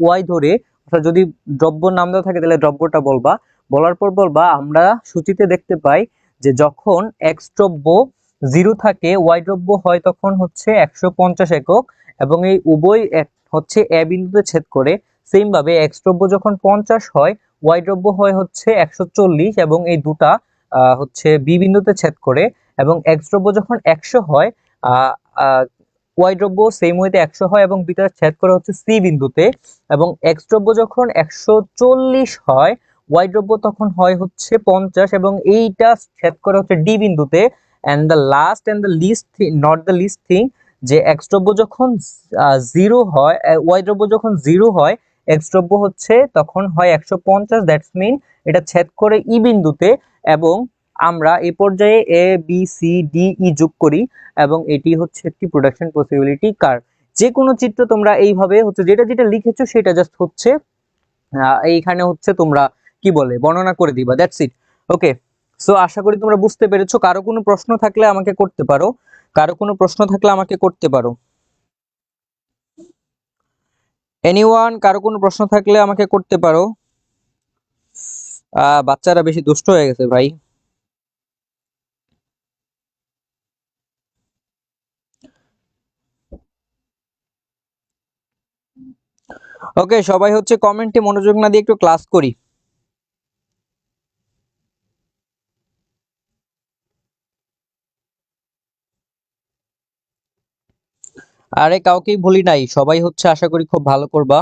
ওয়াই ধরে। অর্থাৎ যদি দ্রব্যর নাম দেওয়া থাকে তাহলে দ্রব্যটা বলবা, বলার পর বলবা আমরা সূচিতে দেখতে পাই যে যখন এক্স দ্রব্য 0 থাকে ওয়াই দ্রব্য হয় তখন হচ্ছে 150 একক, এবং এই উভয় হচ্ছে এ বিন্দুতে ছেদ করে। সেম ভাবে এক্স দ্রব্য যখন 50 হয় ওয়াই দ্রব্য হয় হচ্ছে 140, এবং এই দুটা হচ্ছে বি বিন্দুতে ছেদ করে। এবং এক্স দ্রব্য যখন 100 হয় ওয়াই দ্রব্য সেম ওয়েতে 100 হয় এবং বিটা ছেদ করে হচ্ছে সি বিন্দুতে। এবং এক্স দ্রব্য যখন 140 হয় ওয়াই দ্রব্য তখন হয় হচ্ছে 50, এবং এইটা ছেদ করে হচ্ছে ডি বিন্দুতে। And the last and the least thing, not the least thing, যে এক্স দ্রব্য যখন 0 হয়, ওয়াই দ্রব্য যখন 0 হয় এক্স দ্রব্য হচ্ছে তখন হয় 150। দ্যাটস মিন এটা ছেদ করে ই বিন্দুতে, এবং আমরা এই পর্যায়ে A B C D E যোগ করি, এবং এটি হচ্ছে একটি প্রোডাকশন পসিবিলিটি কার্ভ। যে কোনো চিত্র তোমরা এইভাবে হচ্ছে যেটা যেটা লিখেছো সেটা জাস্ট হচ্ছে এইখানে হচ্ছে তোমরা কি বলে বর্ণনা করে দিবা। That's it. ওকে, সো আশা করি তোমরা বুঝতে পেরেছো। কারো কোনো প্রশ্ন থাকলে আমাকে করতে পারো, কারো কোনো প্রশ্ন থাকলে আমাকে করতে পারো। এনিওয়ান, কারো কোনো প্রশ্ন থাকলে আমাকে করতে পারো। বাচ্চারা বেশি দুষ্ট হয়ে গেছে ভাই। ওকে, সবাই হচ্ছে কমেন্টে মনোযোগ না দিয়ে একটু ক্লাস করি। আরে কাউকেই ভুলি নাই, সবাই হচ্ছে আশা করি খুব ভালো করবা।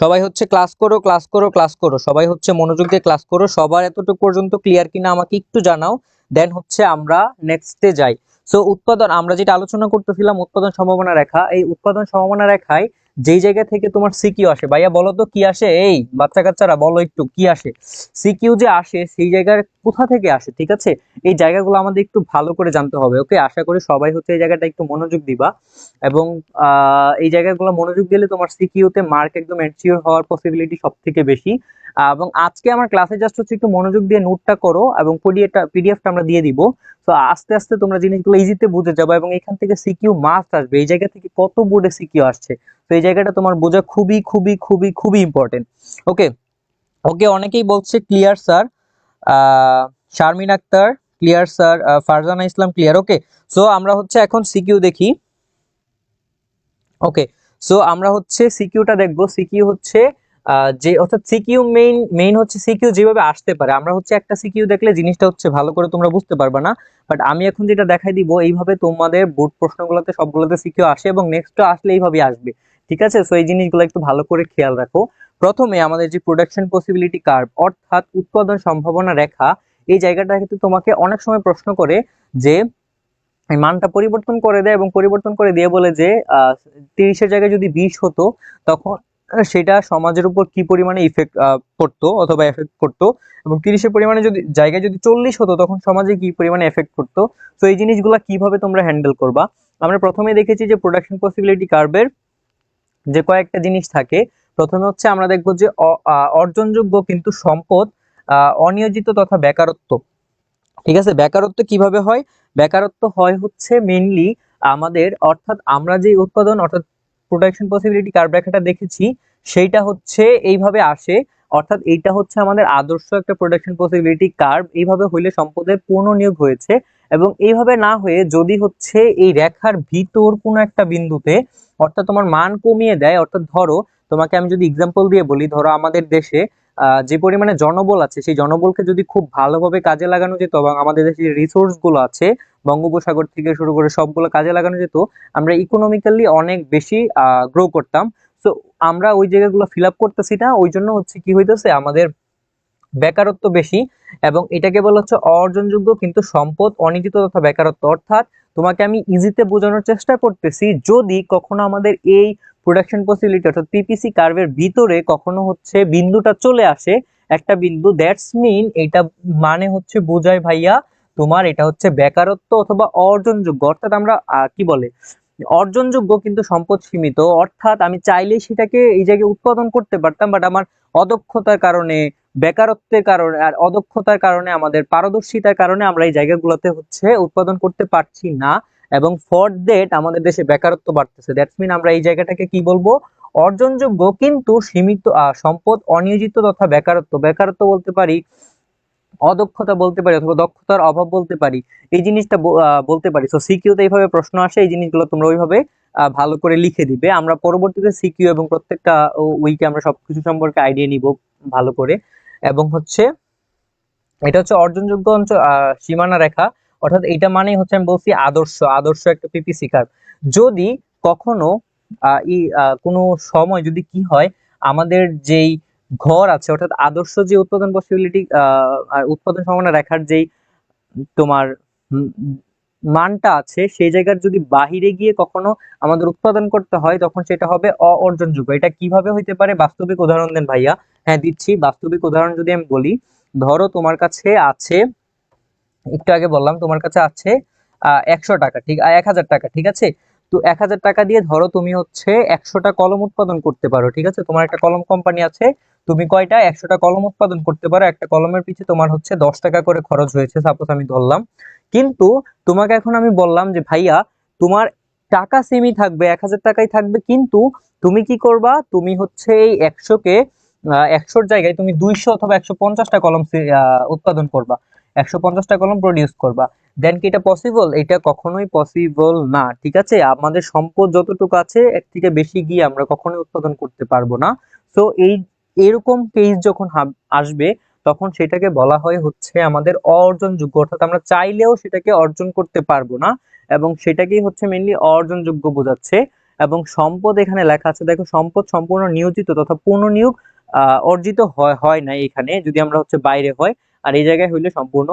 সবাই হচ্ছে ক্লাস করো, ক্লাস করো, ক্লাস করো, সবাই হচ্ছে মনোযোগ দিয়ে ক্লাস করো। সবার এতটুকু পর্যন্ত ক্লিয়ার কিনা আমাকে একটু জানাও, দেন হচ্ছে আমরা নেক্সটে যাই। সো উৎপাদন আমরা যেটা আলোচনা করতেছিলাম উৎপাদন সম্ভাবনা রেখা, এই উৎপাদন সম্ভাবনা রেখায় যেই জায়গা থেকে তোমার সিকিউ আসে, ভাইয়া বলো তো কি আসে, এই বাচ্চা কাচ্চারা বলো একটু কি আসে, সিকিউ যে আসে সেই জায়গার কোথা থেকে আসে, ঠিক আছে? এই জায়গাগুলো আমাদের একটু ভালো করে জানতে হবে। ওকে, আশা করি সবাই হচ্ছে এই জায়গাটা একটু মনোযোগ দিবা, এবং এই জায়গাগুলো মনোযোগ দিলে তোমার সিকিউতে মার্ক একদম এনশিওর হওয়ার পসিবিলিটি সব থেকে বেশি। এবং আজকে আমার ক্লাসে জাস্ট হচ্ছে একটু মনোযোগ দিয়ে নোটটা করো, এবং পিডিএফটা আমরা দিয়ে দিব। তো আস্তে আস্তে তোমরা জিনিসগুলো ইজিতে বুঝে যাবে, এবং এখান থেকে সিকিউ মাস্ট আসবে। এই জায়গা থেকে কত বোর্ডে সিকিউ আসছে, তো এই জায়গাটা তোমার বোঝা খুবই খুবই খুবই খুবই ইম্পর্টেন্ট। ওকে, ওকে, অনেকেই বলছে clear sir, Sharmin Akter clear sir, Farzana Islam clear. Okay, so আমরা হচ্ছে এখন সিকিউ দেখি। ওকে, সো আমরা হচ্ছে সিকিউটা দেখবো। সিকিউ হচ্ছে যে অর্থাৎ সিকিউ মেইন হচ্ছে সিকিউ যেভাবে আসতে পারে। আমরা হচ্ছে একটা সিকিউ দেখলে জিনিসটা হচ্ছে ভালো করে তোমরা বুঝতে পারবে না, বাট আমি এখন যেটা দেখাই দিব এইভাবে তোমাদের বোর্ড প্রশ্নগুলোতে সবগুলোতে সিকিউ আসে, এবং নেক্সটটা আসলে এইভাবেই আসবে, ঠিক আছে? সো এই জিনিসগুলো একটু ভালো করে খেয়াল রাখো। প্রথমে আমাদের যে প্রোডাকশন পসিবিলিটি কার্ভ অর্থাৎ উৎপাদন সম্ভাবনা রেখা, এই জায়গাটা কিন্তু তোমাকে অনেক সময় প্রশ্ন করে যে এই মানটা পরিবর্তন করে দেয়, এবং পরিবর্তন করে দিয়ে বলে যে 30-এর জায়গায় যদি 20 হতো, তখন সেটা সমাজের উপর কি পরিমাণে ইফেক্ট পড়তো অথবা এফেক্ট করতো, এবং 30-এর পরিমাণে যদি জায়গায় যদি 40 হতো, তখন সমাজে কি পরিমাণে এফেক্ট করতো। তো এই জিনিসগুলো কিভাবে তোমরা হ্যান্ডেল করবা। আমরা প্রথমে দেখেছি যে প্রোডাকশন পসিবিলিটি কার্ভের যে কয়েকটা জিনিস থাকে। প্রথমে হচ্ছে আমরা দেখবো যে অর্জনযোগ্য কিন্তু সম্পদ, অনিয়োজিত তথা বেকারত্ব। ঠিক আছে, বেকারত্ব কিভাবে হয়? বেকারত্ব হয় হচ্ছে মেইনলি আমাদের, অর্থাৎ আমরা যে উৎপাদন অর্থাৎ প্রোডাকশন পসিবিলিটি কার্ভ রেখাটা দেখেছি, সেইটা হচ্ছে এইভাবে আসে। অর্থাৎ এইটা হচ্ছে আমাদের আদর্শ একটা প্রোডাকশন পসিবিলিটি কার্ভ। এইভাবে হইলে সম্পদের পূর্ণ নিয়োগ হয়েছে, এবং এইভাবে না হয়ে যদি হচ্ছে এই রেখার ভিতর কোনো একটা বিন্দুতে অর্থাৎ তোমার মান কমিয়ে দেয়। অর্থাৎ ধরো, তোমাকে আমি যদি এক্সাম্পল দিয়ে বলি, ধরো আমাদের দেশে যে পরিমাণে জনবল আছে, সেই জনবলকে যদি খুব ভালোভাবে কাজে লাগানো যেত, এবং আমাদের দেশে যে রিসোর্স গুলো আছে বঙ্গোপসাগর থেকে শুরু করে সবগুলো কাজে লাগানো যেত, আমরা ইকোনমিক্যালি অনেক বেশি গ্রো করতাম। তো আমরা ওই জায়গাগুলো ফিল আপ করতেছি না, ওই জন্য হচ্ছে কি হইতেছে, আমাদের বেকারত্ব বেশি। এবং এটাকে বলা হচ্ছে অর্জনযোগ্য কিন্তু সম্পদ অনিয়োজিত তথা বেকারত্ব। অর্থাৎ তোমাকে আমি ইজিতে বোঝানোর চেষ্টা করতেছি, যদি কখনো আমাদের এই প্রোডাকশন পসিবিলিটি অর্থাৎ পিপিসি কার্ভের ভিতরে কখনো হচ্ছে বিন্দুটা চলে আসে, একটা বিন্দু, দ্যাটস মিন এটা মানে হচ্ছে বোঝায় ভাইয়া তোমার এটা হচ্ছে বেকারত্ব অথবা অর্জনযোগ্য। অর্থাৎ আমরা কি বলে অর্জনযোগ্য কিন্তু সম্পদ সীমিত, অর্থাৎ আমি চাইলেই সেটাকে এই জায়গায় উৎপাদন করতে পারতাম, বাট আমার অদক্ষতার কারণে, বেকারত্বের কারণে আর অদক্ষতার কারণে, আমাদের পারদর্শিতার কারণে আমরা এই জায়গাগুলোতে হচ্ছে উৎপাদন করতে পারছি না, এবং ফর দ্যাট আমাদের দেশে বেকারত্ব বাড়তেছে। দ্যাটস মিন আমরা এই জায়গাটাকে কি বলবো, অর্জনযোগ্য কিন্তু সীমিত সম্পদ অনিয়োজিত তথা বেকারত্ব। বেকারত্ব বলতে পারি, অদক্ষতা বলতে পারি, অথবা দক্ষতার অভাব বলতে পারি, এই জিনিসটা বলতে পারি। সো সিকিউতে এইভাবে প্রশ্ন আসে, এই জিনিসগুলো তোমরা ওইভাবে ভালো করে লিখে দিবে। আমরা পরবর্তীতে সিকিউ এবং প্রত্যেকটা উইকে আমরা সবকিছু সম্পর্কে আইডিয়া নিব ভালো করে। এবং হচ্ছে এটা হচ্ছে অর্জনযোগ্য অঞ্চল সীমানা রেখা, অর্থাৎ এটা মানেই হচ্ছে আমি বলছি আদর্শ, আদর্শ একটা পিপিসি কার্ভ। যদি কখনো কোনো সময় যদি কি হয়, আমাদের যেই ঘর আছে অর্থাৎ আদর্শ যে উৎপাদন পসিবিলিটি আর উৎপাদন সম্ভাবনা রেখার যেই তোমার উম, মানটা আছে, সেই জায়গার যদি বাহিরে গিয়ে কখনো আমাদের উৎপাদন করতে হয়, তখন সেটা হবে অর্জনযোগ্য। এটা কিভাবে হইতে পারে, বাস্তবিক উদাহরণ দেন ভাইয়া। হ্যাঁ দিচ্ছি, বাস্তবিক উদাহরণ যদি আমি বলি, ধরো তোমার কাছে আছে, একটু আগে বললাম তোমার কাছে আছে 100 টাকা, ঠিক 1000 টাকা, ঠিক আছে? তো 1000 টাকা দিয়ে ধরো তুমি হচ্ছে 100টা কলম উৎপাদন করতে পারো, ঠিক আছে? তোমার একটা কলম কোম্পানি আছে, তুমি কয়টা 100টা কলম উৎপাদন করতে পারো, একটা কলমের পিছে তোমার হচ্ছে 10 টাকা করে খরচ হয়েছে, সাপোজ আমি ধরলাম। কিন্তু তোমাকে এখন আমি বললাম যে ভাইয়া, তোমার টাকা সেমই থাকবে, 1000 টাকাই থাকবে, কিন্তু তুমি কি করবা, তুমি হচ্ছে এই 100কে 100-র জায়গায় তুমি 200 অথবা 150টা কলম উৎপাদন করবা, 150টা কলম প্রডিউস করবা। দেন কি এটা পসিবল? এটা কখনোই পসিবল না, ঠিক আছে? আমাদের সম্পদ যতটুকু আছে এর থেকে বেশি গিয়ে আমরা কখনোই উৎপাদন করতে পারবো না। তো এরকম কেস যখন আসবে, তখন সেটাকে বলা হয় হচ্ছে আমাদের অর্জনযোগ্য, অর্থাৎ আমরা চাইলেও সেটাকে অর্জন করতে পারবো না, এবং সেটাকেই হচ্ছে মেইনলি অর্জনযোগ্য বোঝাচ্ছে। এবং সম্পদ এখানে লেখা আছে, দেখো সম্পদ সম্পূর্ণ নিয়োজিত তথা পূর্ণ নিয়োগ অর্জিত হয় হয় না এখানে, যদি আমরা হচ্ছে বাইরে হয়, আর এই জায়গায় হইলে সম্পূর্ণ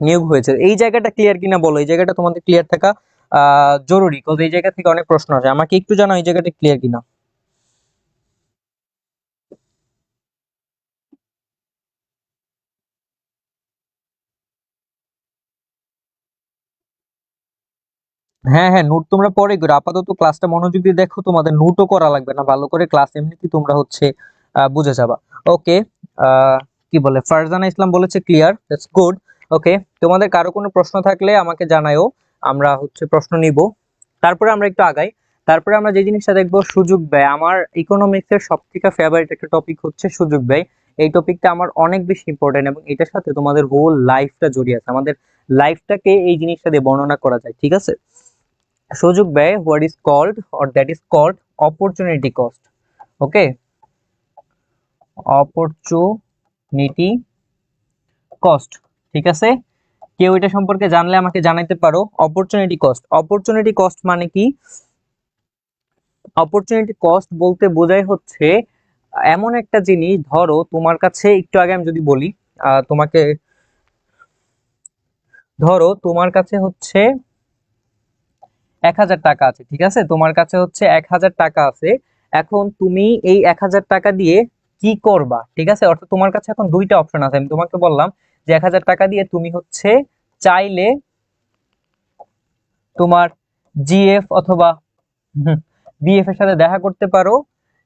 নিয়োগ হয়েছে। এই জায়গাটা ক্লিয়ার কিনা বলো, এই জায়গাটা তোমাদের ক্লিয়ার থাকা জরুরি, কারণ এই জায়গা থেকে অনেক প্রশ্ন আসে। আমাকে একটু জানাও এই জায়গাটা ক্লিয়ার কিনা। হ্যাঁ হ্যাঁ, নোট তোমরা পরে করো, আপাতত ক্লাসটা মনোযোগ দিয়ে দেখো, তোমাদের নোটও করা লাগবে না, ভালো করে ক্লাস এমনিতেই তোমরা হচ্ছে বুঝে যাবা। ওকে, কি বলে ফারজানা ইসলাম বলেছে ক্লিয়ার, দ্যাটস গুড। ওকে, তোমাদের কারো কোনো প্রশ্ন থাকলে আমাকে জানায়ও, আমরা হচ্ছে প্রশ্ন নিব। তারপরে আমরা একটু আগাই। তারপরে আমরা যে জিনিসটা দেখবো সুযোগ ব্যয়। আমার ইকোনমিক্স এর সবথেকে ফেভারিট একটা টপিক হচ্ছে সুযোগ ব্যয়। এই টপিকটা আমার অনেক বেশি ইম্পর্টেন্ট এবং এটার সাথে তোমাদের হোল লাইফটা জড়িয়ে আছে, আমাদের লাইফটাকে এই জিনিসটা দিয়ে বর্ণনা করা যায়, ঠিক আছে। সুযোগ ব্যয়, what is called or that is called opportunity cost. Okay, opportunity cost, ঠিক আছে। কেউ এটা সম্পর্কে জানলে আমাকে জানাইতে পারো। অপরচুনিটি কস্ট, অপরচুনিটি কস্ট মানে কি? অপরচুনিটি কস্ট বলতে বোঝায় হচ্ছে এমন একটা জিনিস, ধরো তোমার কাছে একটু আগে আমি যদি বলি, তোমাকে ধরো তোমার কাছে হচ্ছে 1000 টাকা আছে, ঠিক আছে, তোমার কাছে হচ্ছে 1000 টাকা আছে। এখন তুমি এই 1000 টাকা দিয়ে কি করবা, ঠিক আছে। অর্থাৎ তোমার কাছে এখন দুইটা অপশন আছে, আমি তোমাকে বললাম যে 1000 টাকা দিয়ে তুমি হচ্ছে চাইলে তোমার জিএফ অথবা বিএফ এর সাথে দেখা করতে পারো,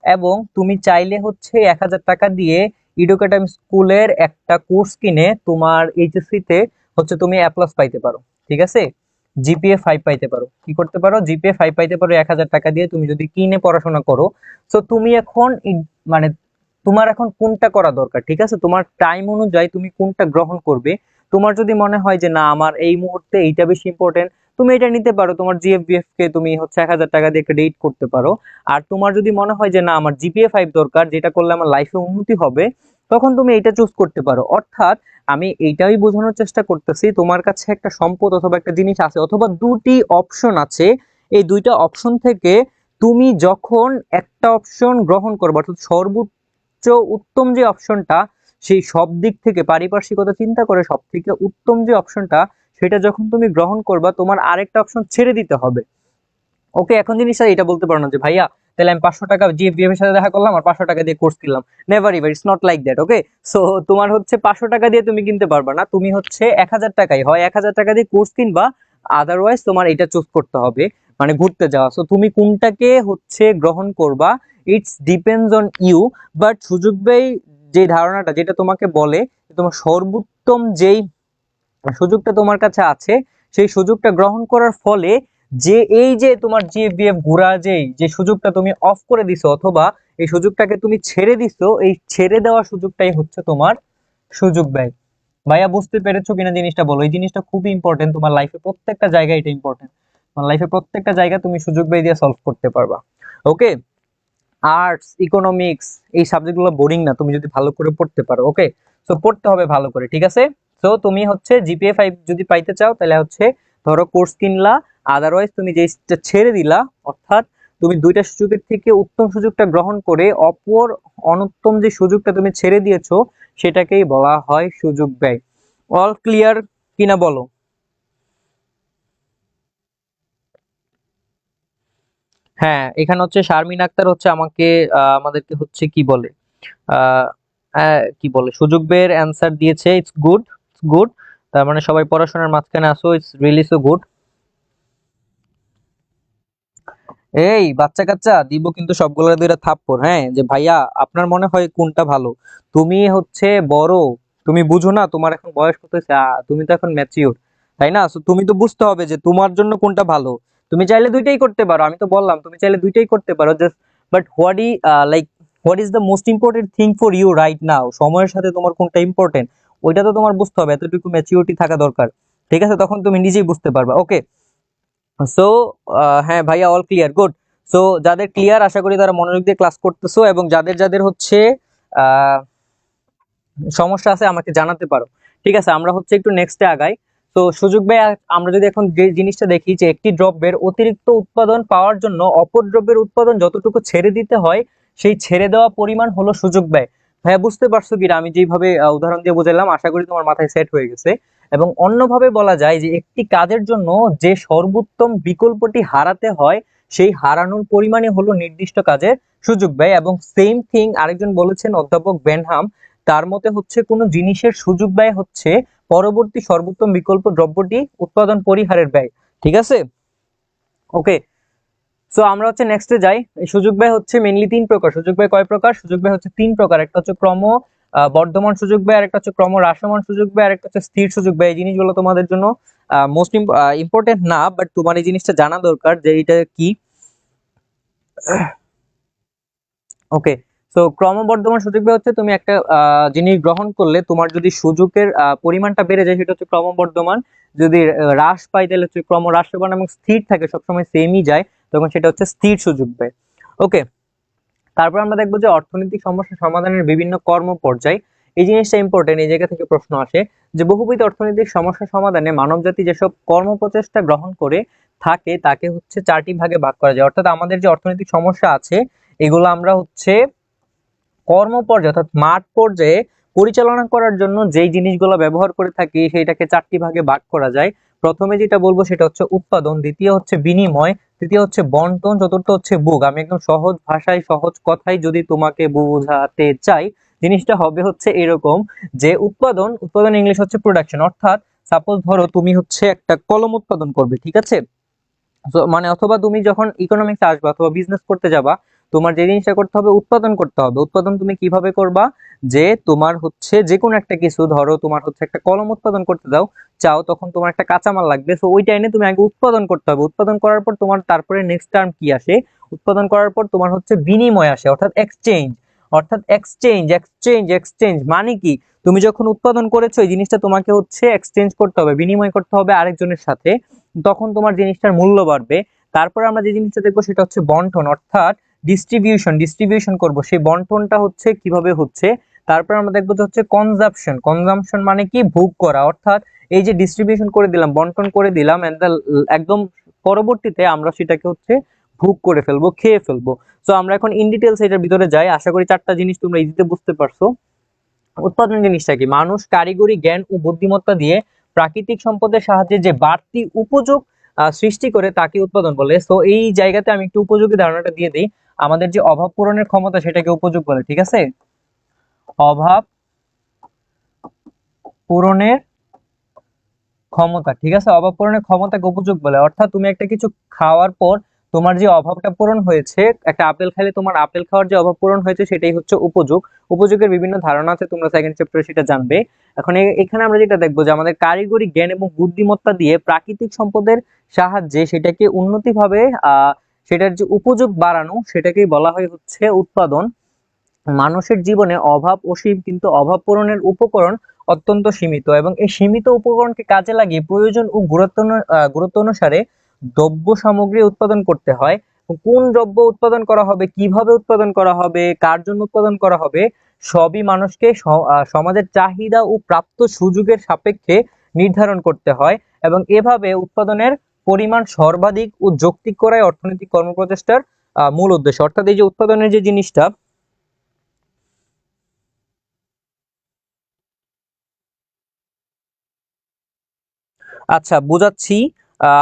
এবং তুমি চাইলে হচ্ছে 1000 টাকা দিয়ে ইডুকেটাম স্কুলের একটা কোর্স কিনে তোমার এইচএসসি তে হচ্ছে তুমি এ প্লাস পাইতে পারো, ঠিক আছে। জিপিএ 5 পাইতে পারো, কি করতে পারো, জিপিএ 5 পাইতে পারো 1000 টাকা দিয়ে তুমি যদি কিনে পড়াশোনা করো। তো তুমি এখন মানে তোমার এখন কোনটা করা দরকার, ঠিক আছে, তোমার টাইম অনুযায়ী তুমি কোনটা গ্রহণ করবে। তোমার যদি মনে হয় যে না আমার এই মুহূর্তে এইটা বেশি ইম্পর্টেন্ট, তুমি এটা নিতে পারো, তোমার জিএফবিএফ কে তুমি হচ্ছে 1000 টাকা দিয়ে একটা ডেট করতে পারো। আর তোমার যদি মনে হয় যে না আমার জিপিএ 5 দরকার, যেটা করলে আমার লাইফে উন্নতি হবে, তখন তুমি এটা চুজ করতে পারো। অর্থাৎ আমি এইটাই বোঝানোর চেষ্টা করতেছি, তোমার কাছে একটা সম্পদ অথবা একটা জিনিস আছে অথবা দুটি অপশন আছে, এই দুইটা অপশন থেকে তুমি যখন একটা অপশন গ্রহণ করবে, অর্থাৎ সর্বোচ্চ উত্তম যে অপশনটা, সেই সব দিক থেকে পারিপার্শ্বিকতা চিন্তা করে সব থেকে উত্তম যে অপশনটা, সেটা যখন তুমি গ্রহণ করবা তোমার আরেকটা অপশন ছেড়ে দিতে হবে। ওকে, এখন জিনিসটা এটা বলতে পারো না যে ভাইয়া তাহলে আমি 500 টাকা জিএফবিএফ এর সাথে দেখা করলাম আর 500 টাকা দিয়ে কোর্স কিনলাম, never ever, it's not like that. Okay, so তোমার হচ্ছে 500 টাকা দিয়ে তুমি কিনতে পারবা না, তুমি হচ্ছে 1000 টাকাই হয় 1000 টাকা দিয়ে কোর্স কিনবা, আদারওয়াইজ তোমার এটা চুজ করতে হবে, মানে ঘুরতে যাওয়া। সো তুমি কোনটাকে হচ্ছে গ্রহণ করবা, it's depends on you. But সুযোগ ব্যয় যে ধারণাটা যেটা তোমাকে বলে যে তোমার সর্বোত্তম যেই সুযোগটা তোমার কাছে আছে, সেই সুযোগটা গ্রহণ করার ফলে যে এই যে তোমার জিএফবিএফ ঘোরা যেই যে সুযোগটা তুমি অফ করে দিছো অথবা এই সুযোগটাকে তুমি ছেড়ে দিছো, এই ছেড়ে দেওয়া সুযোগটাই হচ্ছে তোমার সুযোগ ব্যয়। ভাইয়া বুঝতে পেরেছো কিনা জিনিসটা বলো, এই জিনিসটা খুবই ইম্পর্টেন্ট, তোমার লাইফে প্রত্যেকটা জায়গায় এটা ইম্পর্টেন্ট, তোমার লাইফে প্রত্যেকটা জায়গা তুমি সুযোগ ব্যয় দিয়ে সলভ করতে পারবা। ওকে, আর্টস ইকোনমিক্স এই সাবজেক্টগুলো বোরিং না তুমি যদি ভালো করে পড়তে পারো। ওকে, সো পড়তে হবে ভালো করে, ঠিক আছে। সো তুমি হচ্ছে জিপিএ 5 যদি পাইতে চাও তাহলে হচ্ছে ধরো কোর্স কিনলা, আদারওয়াইজ তুমি যেটা ছেড়ে দিলা, অর্থাৎ তুমি দুইটা সুযোগের থেকে উত্তম সুযোগটা গ্রহণ করে অপর অনুত্তম যে সুযোগটা তুমি ছেড়ে দিয়েছো, সেটাকেই বলা হয় সুযোগ ব্যয়। অল ক্লিয়ার কিনা বলো। হ্যাঁ, এখানে হচ্ছে শারমিন আক্তার হচ্ছে আমাকে আমাদেরকে হচ্ছে কি বলে আহ কি বলে সুযোগ ব্যয়ের অ্যান্সার দিয়েছে, ইটস গুড, ইটস গুড। তার মানে সবাই পড়াশোনার মাঝখানে আসো, ইটস রিয়েলি সো গুড। এই বাচ্চা কাচ্চা দিব কিন্তু সবগুলোর দুইটা থাপ্পড়, হ্যাঁ, যে ভাইয়া আপনার মনে হয় কোনটা ভালো, তুমি হচ্ছে বড়, তুমি বুঝো না তোমার এখন বয়স কত হয়েছে, তুমি তো এখন ম্যাচিওর, তাই না? So তুমি তো বুঝতে হবে যে তোমার জন্য কোনটা ভালো। তুমি চাইলে দুইটাই করতে পারো, আমি তো বললাম তুমি চাইলে দুইটাই করতে পারো, just but like what is the most important thing for you right now, সময়ের সাথে তোমার কোনটা ইম্পর্টেন্ট ওইটা তো তোমার বুঝতে হবে, এতটুকু ম্যাচিউরিটি থাকা দরকার, ঠিক আছে, তখন তুমি নিজেই বুঝতে পারবা। ওকে, সো হ্যাঁ ভাইয়া অল ক্লিয়ার, গুড। সো যাদের ক্লিয়ার আশা করি তারা মনোযোগ দিয়ে ক্লাস করতেছো, এবং যাদের যাদের হচ্ছে আহ সমস্যা আছে আমাকে জানাতে পারো, ঠিক আছে। আমরা হচ্ছে একটু নেক্সটে আগাই। তো সুযোগ ব্যয়, আমরা যদি এখন যে জিনিসটা দেখি যে একটি দ্রব্যের অতিরিক্ত উৎপাদন পাওয়ার জন্য অপর দ্রব্যের উৎপাদন যতটুকু ছেড়ে দিতে হয়, সেই ছেড়ে দেওয়া পরিমাণ হলো সুযোগ ব্যয়। ভাইয়া বুঝতে পারছো কি আমি যেভাবে উদাহরণ দিয়ে বুঝালাম, আশা করি তোমার মাথায় সেট হয়ে গেছে। এবং অন্যভাবে বলা যায় যে একটি কাজের জন্য যে সর্বোত্তম বিকল্পটি হারাতে হয়, সেই হারানোর পরিমাণই হলো নির্দিষ্ট কাজের সুযোগ ব্যয়। এবং সেম থিং আরেকজন বলেছেন অধ্যাপক বেনহাম, তার মতে হচ্ছে কোনো জিনিসের সুযোগ ব্যয় হচ্ছে পরবর্তী সর্বোত্তম বিকল্প দ্রব্যটি উৎপাদন পরিহারের ব্যয়, ঠিক আছে। ওকে, সো আমরা হচ্ছে নেক্সটে যাই। সুযোগ ব্যয় হচ্ছে মেইনলি তিন প্রকার। সুযোগ ব্যয় কয় প্রকার? সুযোগ ব্যয় হচ্ছে তিন প্রকার। একটা হচ্ছে ক্রম বর্ধমান সুযোগ ব্যয়, আরেকটা হচ্ছে ক্রম হ্রাসমান সুযোগ ব্যয়, আরেকটা হচ্ছে স্থির সুযোগ ব্যয়। এই জিনিসগুলো তোমাদের জন্য মোস্ট ইম্পর্টেন্ট না, বাট তোমার এই জিনিসটা জানা দরকার যে এটা কি। ওকে, তো ক্রমবর্ধমান সুযোগ ব্যয় হচ্ছে তুমি একটা জিনিস গ্রহণ করলে তোমার যদি সুযোগের পরিমাণটা বেড়ে যায় সেটা হচ্ছে ক্রমবর্ধমান, যদি হ্রাস পায় তাহলে হচ্ছে ক্রমহ্রাসমান, এবং স্থির থাকে সবসময় সেমই যায় তখন সেটা হচ্ছে স্থির সুযোগ ব্যয়। ওকে, তারপর আমরা দেখবো যে অর্থনৈতিক সমস্যা সমাধানের বিভিন্ন কর্ম পর্যায়। এই জিনিসটা ইম্পর্টেন্ট, এই জায়গা থেকে প্রশ্ন আসে যে বহুবিধ অর্থনৈতিক সমস্যা সমাধানে মানবজাতি যেসব কর্ম প্রচেষ্টা গ্রহণ করে থাকে তাকে হচ্ছে চারটি ভাগে ভাগ করা যায়। অর্থাৎ আমাদের যে অর্থনৈতিক সমস্যা আছে এগুলো আমরা হচ্ছে কর্ম পর্যায়ে অর্থাৎ মাঠ পর্যায়ে পরিচালনা করার জন্য যেই জিনিসগুলো ব্যবহার করে থাকি সেইটাকে চারটি ভাগে ভাগ করা যায়। প্রথমে যেটা বলবো সেটা হচ্ছে উৎপাদন, দ্বিতীয় হচ্ছে বিনিময়, তৃতীয় হচ্ছে বন্টন, চতুর্থ হচ্ছে ভোগ। আমি একদম সহজ ভাষায় সহজ কথাই যদি তোমাকে বোঝাতে চাই, জিনিসটা হবে হচ্ছে এরকম যে উৎপাদন, উৎপাদন ইংলিশ হচ্ছে প্রোডাকশন। অর্থাৎ সাপোজ ধরো তুমি হচ্ছে একটা কলম উৎপাদন করবে, ঠিক আছে? মানে অথবা তুমি যখন ইকোনমিক্স আসবে অথবা বিজনেস করতে যাবা, তোমার যে জিনিসটা করতে হবে উৎপাদন করতে হবে। উৎপাদন তুমি কিভাবে করবা? যে তোমার হচ্ছে যে কোনো একটা কিছু, ধরো তোমার হচ্ছে একটা কলম উৎপাদন করতে দাও চাও, তখন তোমার একটা কাঁচামাল লাগবে, সো ওইটা এনে তুমি আগে উৎপাদন করতে হবে। উৎপাদন করার পর তোমার তারপরে নেক্সট টার্ম কি আসে? উৎপাদন করার পর তোমার হচ্ছে বিনিময় আসে, অর্থাৎ এক্সচেঞ্জ। অর্থাৎ এক্সচেঞ্জ এক্সচেঞ্জ এক্সচেঞ্জ মানে কি? তুমি যখন উৎপাদন করেছো এই জিনিসটা তোমাকে হচ্ছে এক্সচেঞ্জ করতে হবে, বিনিময় করতে হবে আরেকজনের সাথে, তখন তোমার জিনিসটার মূল্য বাড়বে। তারপর আমরা যে জিনিসটা দেখবো সেটা হচ্ছে বন্টন, অর্থাৎ ডিস্ট্রিবিউশন, ডিস্ট্রিবিউশন করব, সেই বন্টনটা হচ্ছে কিভাবে হচ্ছে। তারপর আমরা দেখবো যে হচ্ছে কনজাম্পশন, কনজাম্পশন মানে কি? ভোগ করা। অর্থাৎ এই যে ডিস্ট্রিবিউশন করে দিলাম, বন্টন করে দিলাম, একদম পরবর্তীতে আমরা সেটাকে হচ্ছে ভোগ করে ফেলবো, খেয়ে ফেলবো। তো আমরা এখন ইন ডিটেলস এটার ভিতরে যাই। আশা করি চারটা জিনিস তোমরা ইজিতে বুঝতে পারছো। উৎপাদন জিনিসটা কি? মানুষ কারিগরি জ্ঞান ও বুদ্ধিমত্তা দিয়ে প্রাকৃতিক সম্পদের সাহায্যে যে বাড়তি উপযোগ সৃষ্টি করে তাকে উৎপাদন বলে। তো এই জায়গাতে আমি একটু উপযোগী ধারণাটা দিয়ে দিই। আমাদের যে অভাব পূরণের ক্ষমতা সেটাকে উপযোগ বলে, ঠিক আছে? অভাব পূরণের ক্ষমতা, ঠিক আছে? অভাব পূরণের ক্ষমতাকে উপযোগ বলে। অর্থাৎ তুমি একটা কিছু খাওয়ার পর তোমার যে অভাবটা পূরণ হয়েছে, একটা আপেল খাইলে তোমার আপেল খাওয়ার যে অভাব পূরণ হয়েছে সেটাই হচ্ছে উপযোগ। উপযোগের বিভিন্ন ধারণা আছে, তোমরা সেকেন্ড চ্যাপ্টারে সেটা জানবে। এখন এখানে আমরা যেটা দেখবো যে আমাদের কারিগরি জ্ঞান এবং বুদ্ধিমত্তা দিয়ে প্রাকৃতিক সম্পদের সাহায্যে সেটাকে উন্নতিভাবে সেটার যে উপযোগ বাড়ানো সেটাকেই বলা হয় হচ্ছে উৎপাদন। মানুষের জীবনে অভাব অসীম, কিন্তু অভাব পূরণের উপকরণ অত্যন্ত সীমিত, এবং এই সীমিত উপকরণকে কাজে লাগিয়ে প্রয়োজন ও গুরুত্ব অনুসারে দ্রব্য সামগ্রী উৎপাদন করতে হয়। কোন দ্রব্য উৎপাদন করা হবে, কিভাবে উৎপাদন করা হবে, কার জন্য উৎপাদন করা হবে, সবই মানুষকে সমাজের চাহিদা ও প্রাপ্ত সুযোগের সাপেক্ষে নির্ধারণ করতে হয়, এবং এভাবে উৎপাদনের পরিমাণ সর্বাধিক ও যৌক্তিক করাই অর্থনৈতিক কর্মপ্রচেষ্টার মূল উদ্দেশ্য। অর্থাৎ এই যে উৎপাদনের যে জিনিসটা, আচ্ছা বুঝাচ্ছি।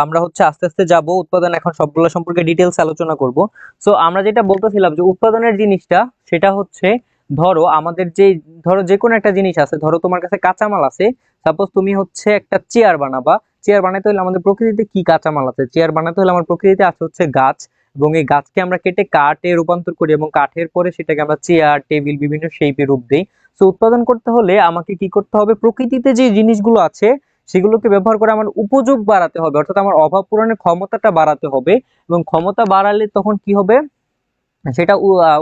আমরা হচ্ছে আস্তে আস্তে যাব উৎপাদন, এখন সবগুলো সম্পর্কে ডিটেলস আলোচনা করব। সো আমরা যেটা বলতেছিলাম যে উৎপাদনের জিনিসটা সেটা হচ্ছে, ধরো আমাদের যে, ধরো যে কোনো একটা জিনিস আছে, ধরো তোমার কাছে কাঁচামাল আছে। সাপোজ তুমি হচ্ছে একটা চেয়ার বানাবা। চেয়ার বানাতে হলে আমাদের প্রকৃতিতে কি কাঁচামাল আছে? চেয়ার বানাতে হলে আমার প্রকৃতিতে আছে হচ্ছে গাছ, এবং এই গাছকে আমরা কেটে কাঠে রূপান্তর করি, এবং কাঠের পরে সেটাকে আমরা চেয়ার টেবিল বিভিন্ন শেপে রূপ দেই। সো উৎপাদন করতে হলে আমাকে কি করতে হবে? প্রকৃতিতে যে জিনিসগুলো আছে সেগুলোকে ব্যবহার করে আমার উপযোগ বাড়াতে হবে, অর্থাৎ আমার অভাব পূরণের ক্ষমতাটা বাড়াতে হবে। এবং ক্ষমতা বাড়ালে তখন কি হবে? সেটা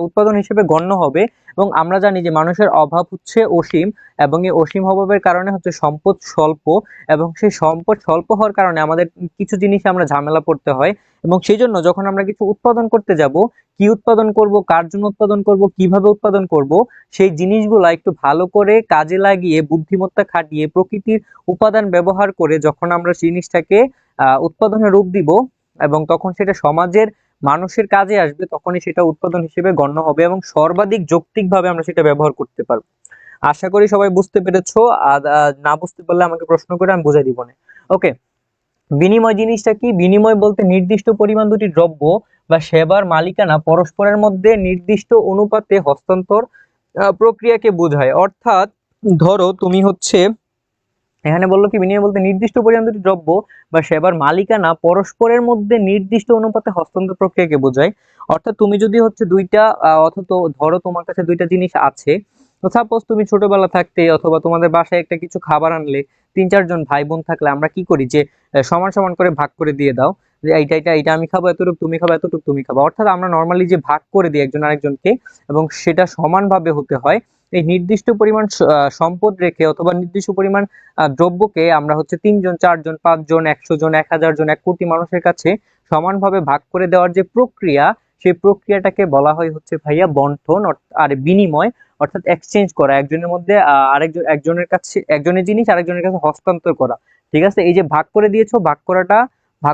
উৎপাদন হিসেবে গণ্য হবে। এবং আমরা জানি যে মানুষের অভাব হচ্ছে অসীম, এবং এই অসীম অভাবের কারণে হচ্ছে সম্পদ স্বল্প, এবং সেই সম্পদ স্বল্প হওয়ার কারণে আমাদের কিছু জিনিসে আমরা ঝামেলা পড়তে হয়। এবং সেই জন্য যখন আমরা কিছু উৎপাদন করতে যাব, কি উৎপাদন করব, কার জন্য উৎপাদন করব, কিভাবে উৎপাদন করব, সেই জিনিসগুলা একটু ভালো করে কাজে লাগিয়ে বুদ্ধিমত্তা খাটিয়ে প্রকৃতির উপাদান ব্যবহার করে যখন আমরা জিনিসটাকে উৎপাদনের রূপ দিব, এবং তখন সেটা সমাজের মানুষের কাজে আসবে, তখনই সেটা উৎপাদন হিসেবে গণ্য হবে, এবং সর্বাধিক যৌক্তিকভাবে আমরা সেটা ব্যবহার করতে পারবো। আশা করি সবাই বুঝতে পেরেছো। আর না বুঝতে পারলে আমাকে প্রশ্ন করে আমি বুঝাই দিব না। ওকে, বিনিময় জিনিসটা কি? বিনিময় বলতে নির্দিষ্ট পরিমাণ দুটি দ্রব্য বা সেবার মালিকানা পরস্পরের মধ্যে নির্দিষ্ট অনুপাতে হস্তান্তর প্রক্রিয়াকে বোঝায়। অর্থাৎ ধরো তুমি হচ্ছে এখানে বললো কি বিনিময় বলতে নির্দিষ্ট পরিমাণ দুটি দ্রব্য বা সেবার মালিকানা পরস্পরের মধ্যে নির্দিষ্ট অনুপাতে হস্তান্তর প্রক্রিয়াকে বোঝায়। অর্থাৎ তুমি যদি হচ্ছে দুইটা অথবা ধরো তোমার কাছে দুইটা জিনিস আছে, তো সাপোজ তুমি ছোটবেলা থাকতে অথবা তোমাদের বাসায় একটা কিছু খাবার আনলে, 3-4 জন ভাই বোন থাকলে আমরা কি করি যে সমান সমান করে ভাগ করে দিয়ে দাও, যে এইটা এটা এটা আমি খাবো এতটুকু, তুমি খাবো এতটুকু তুমি খাবো। অর্থাৎ আমরা নর্মালি যে ভাগ করে দিই একজন আরেকজনকে এবং সেটা সমানভাবে হতে হয়, এই নির্দিষ্ট পরিমাণ সম্পদ রেখে অথবা নির্দিষ্ট পরিমাণ দ্রব্যকে আমরা হচ্ছে 3 জন 4 জন 5 জন 100 জন 1000 জন 1 কোটি মানুষের কাছে সমানভাবে ভাগ করে দেওয়ার যে প্রক্রিয়া, সেই প্রক্রিয়াটাকে বলা হয় হচ্ছে ভাইয়া বন্টন আর বিনিময়, অর্থাৎ এক্সচেঞ্জ করা, একজনের মধ্যে একজনের কাছে একজনের জিনিস আরেকজনের কাছে হস্তান্তর করা। ঠিক আছে, এই যে ভাগ করে দিয়েছো, ভাগ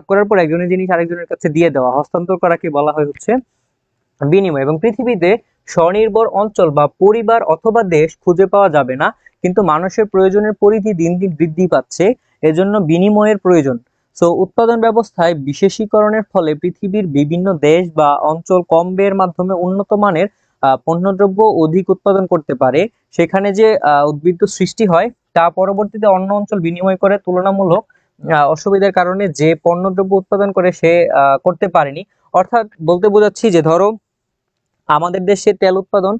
করার পর একজনের জিনিস আরেকজনের কাছে দিয়ে দেওয়া, হস্তান্তর করাকে বলা হয় হচ্ছে বিনিময়। এবং পৃথিবীতে স্বনির্ভর অঞ্চল বা পরিবার অথবা দেশ খুঁজে পাওয়া যাবে না, কিন্তু মানুষের প্রয়োজনের পরিধি দিন দিন বৃদ্ধি পাচ্ছে, এজন্য বিনিময়ের প্রয়োজন। সো উৎপাদন ব্যবস্থায় বিশেষীকরণের ফলে পৃথিবীর বিভিন্ন দেশ বা অঞ্চল কম ব্যয়ের মাধ্যমে উন্নত মানের পণ্যদ্রব্য অধিক উৎপাদন করতে পারে। সেখানে যে উদ্বৃত্ত সৃষ্টি হয় তা পরবর্তীতে অন্য অঞ্চল বিনিময় করে তুলনামূলক অসুবিধার কারণে যে পণ্যদ্রব্য উৎপাদন করে সে করতে পারেনি। অর্থাৎ বলতে বোঝাচ্ছি যে ধরো আমাদের দেশে তেল উৎপাদন,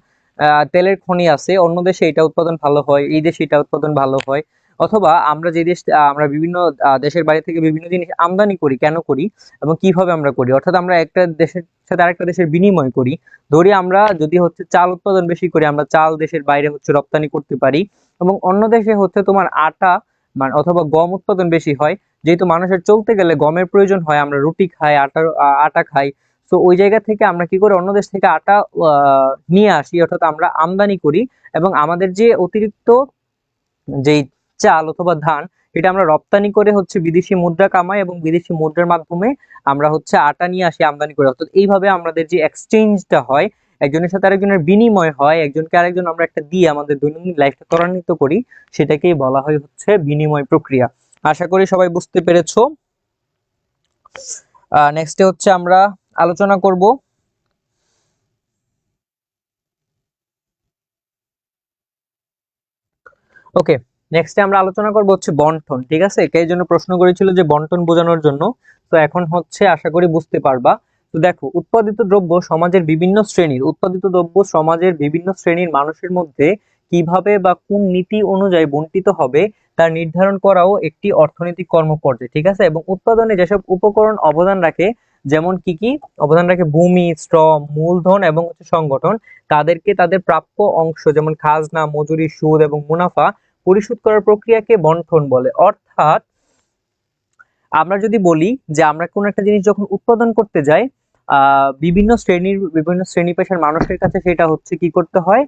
তেলের খনি আছে, অন্য দেশে এটা উৎপাদন ভালো হয়, এই দেশে এটা উৎপাদন ভালো হয়। অথবা আমরা যে দেশ আমরা বিভিন্ন দেশের বাইরে থেকে বিভিন্ন জিনিস আমদানি করি, কেন করি এবং কিভাবে আমরা করি, অর্থাৎ আমরা একটা দেশের সাথে আরেকটা দেশের বিনিময় করি। ধরি আমরা যদি হচ্ছে চাল উৎপাদন বেশি করি, আমরা চাল দেশের বাইরে হচ্ছে রপ্তানি করতে পারি। এবং অন্য দেশে হচ্ছে তোমার আটা মানে অথবা গম উৎপাদন বেশি হয়, যেহেতু মানুষের চলতে গেলে গমের প্রয়োজন হয়, আমরা রুটি খাই, আটা খাই। তো ওই জায়গা থেকে আমরা কি করি, অন্য দেশ থেকে আটা নিয়ে আসি, অর্থাৎ আমরা আমদানি করি। এবং আমাদের যে অতিরিক্ত যেই চাল অথবা ধান, এটা আমরা রপ্তানি করে হচ্ছে বিদেশি মুদ্রা কামাই এবং বিদেশি মুদ্রার মাধ্যমে আমরা হচ্ছে আটা নিয়ে আসি আমদানি করে। অর্থাৎ এইভাবে আমাদের যে এক্সচেঞ্জটা হয়, একজনের সাথে আরেকজনের বিনিময় হয়, একজনকে আরেকজন আমরা একটা দিয়ে আমাদের দৈনন্দিন লাইফটা ত্বরান্বিত করি, সেটাকেই বলা হয় হচ্ছে বিনিময় প্রক্রিয়া। আশা করি সবাই বুঝতে পেরেছো। নেক্সটে হচ্ছে আমরা আলোচনা করব ওকে, নেক্সটে আমরা আলোচনা করব হচ্ছে বন্টন। ঠিক আছে, এই জন্য প্রশ্ন করেছিল যে বন্টন বোঝানোর জন্য। তো এখন হচ্ছে আশা করি বুঝতে পারবা। তো দেখো, উৎপাদিত দ্রব্য সমাজের বিভিন্ন শ্রেণীর মানুষের মধ্যে কিভাবে বা কোন নীতি অনুযায়ী বন্টিত হবে তার নির্ধারণ করাও একটি অর্থনৈতিক কর্মপর্যায়। ঠিক আছে, এবং উৎপাদনে যেসব উপকরণ অবদান রাখে, যেমন কি কি অবদান রাখে, ভূমি, শ্রম, মূলধন এবং হচ্ছে সংগঠন, তাদেরকে তাদের প্রাপ্য অংশ যেমন খাজনা, মজুরি, সুদ এবং মুনাফা পরিশোধ করার প্রক্রিয়াকে বন্টন বলে। অর্থাৎ আমরা যদি বলি যে আমরা কোন একটা জিনিস যখন উৎপাদন করতে যাই, বিভিন্ন শ্রেণী পেশার মানুষের কাছে সেটা হচ্ছে কি করতে হয়,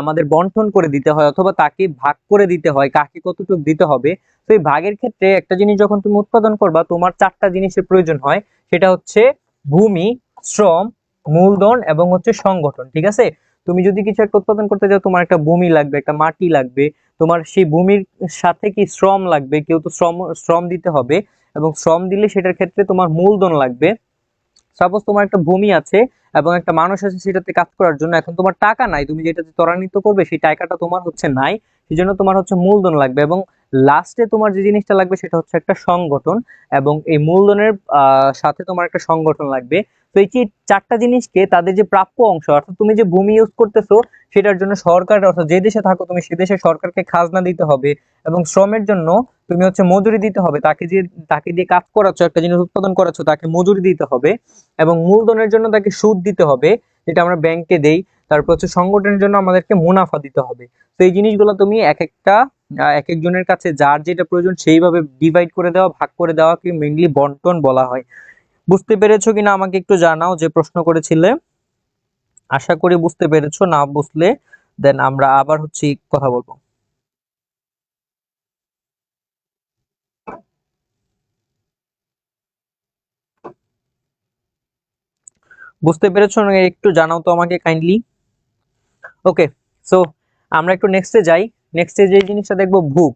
আমাদের বন্টন করে দিতে হয় অথবা তাকে ভাগ করে দিতে হয় কাকে কতটুকু দিতে হবে। তো এই ভাগের ক্ষেত্রে একটা জিনিস যখন তুমি উৎপাদন করবা, তোমার 4টা জিনিসের প্রয়োজন হয়, সেটা হচ্ছে ভূমি, শ্রম, মূলধন এবং হচ্ছে সংগঠন। ঠিক আছে, তুমি যদি কিছু একটা উৎপাদন করতে যাও, তোমার একটা ভূমি লাগবে, একটা মাটি লাগবে, তোমার সেই ভূমির সাথে কি শ্রম লাগবে, কেউ তো শ্রম শ্রম দিতে হবে, এবং শ্রম দিলে সেটার ক্ষেত্রে তোমার মূলধন লাগবে। সাপোজ তোমার একটা ভূমি আছে এবং একটা মানুষ আছে সেটাতে কাজ করার জন্য, এখন তোমার টাকা নাই, তুমি যেটাতে ত্বরান্বিত করবে সেই টাকাটা তোমার হচ্ছে নাই, সেই জন্য তোমার হচ্ছে মূলধন লাগবে। এবং লাস্টে তোমার যে জিনিসটা লাগবে সেটা হচ্ছে একটা সংগঠন, এবং এই মূলধনের সাথে তোমার একটা সংগঠন লাগবে। তো এই যে 4টা জিনিসকে তাদের যে প্রাপ্য অংশ, অর্থাৎ তুমি যে ভূমি ইউজ করতেছো সেটার জন্য সরকার, অর্থাৎ যে দেশে থাকো তুমি সে দেশে সরকারকে খাজনা দিতে হবে, এবং শ্রমের জন্য তুমি হচ্ছে মজুরি দিতে হবে, তাকে দিয়ে কাজ করাচ্ছ, একটা জিনিস উৎপাদন করাচ্ছ, তাকে মজুরি দিতে হবে। এবং মূলধনের জন্য তাকে সুদ দিতে হবে, যেটা আমরা ব্যাংকে দেই। তারপর হচ্ছে সংগঠনের জন্য আমাদেরকে মুনাফা দিতে হবে। তো এই জিনিসগুলো তুমি এক একজনের কাছে যার যেটা প্রয়োজন সেইভাবে ডিভাইড করে দেওয়া, ভাগ করে দেওয়াকে মেইনলি বন্টন বলা হয়। বুঝতে পেরেছো কিনা আমাকে একটু জানাও, যে প্রশ্ন করেছিলে। আশা করি বুঝতে পেরেছো, না বুঝলে দেন আমরা আবার হচ্ছে কথা বলবো। বুঝতে পেরেছো না, একটু জানাও তো আমাকে কাইন্ডলি। ওকে, সো আমরা একটু নেক্সটে যাই। নেক্সটে যে জিনিসটা দেখবো ভোগ।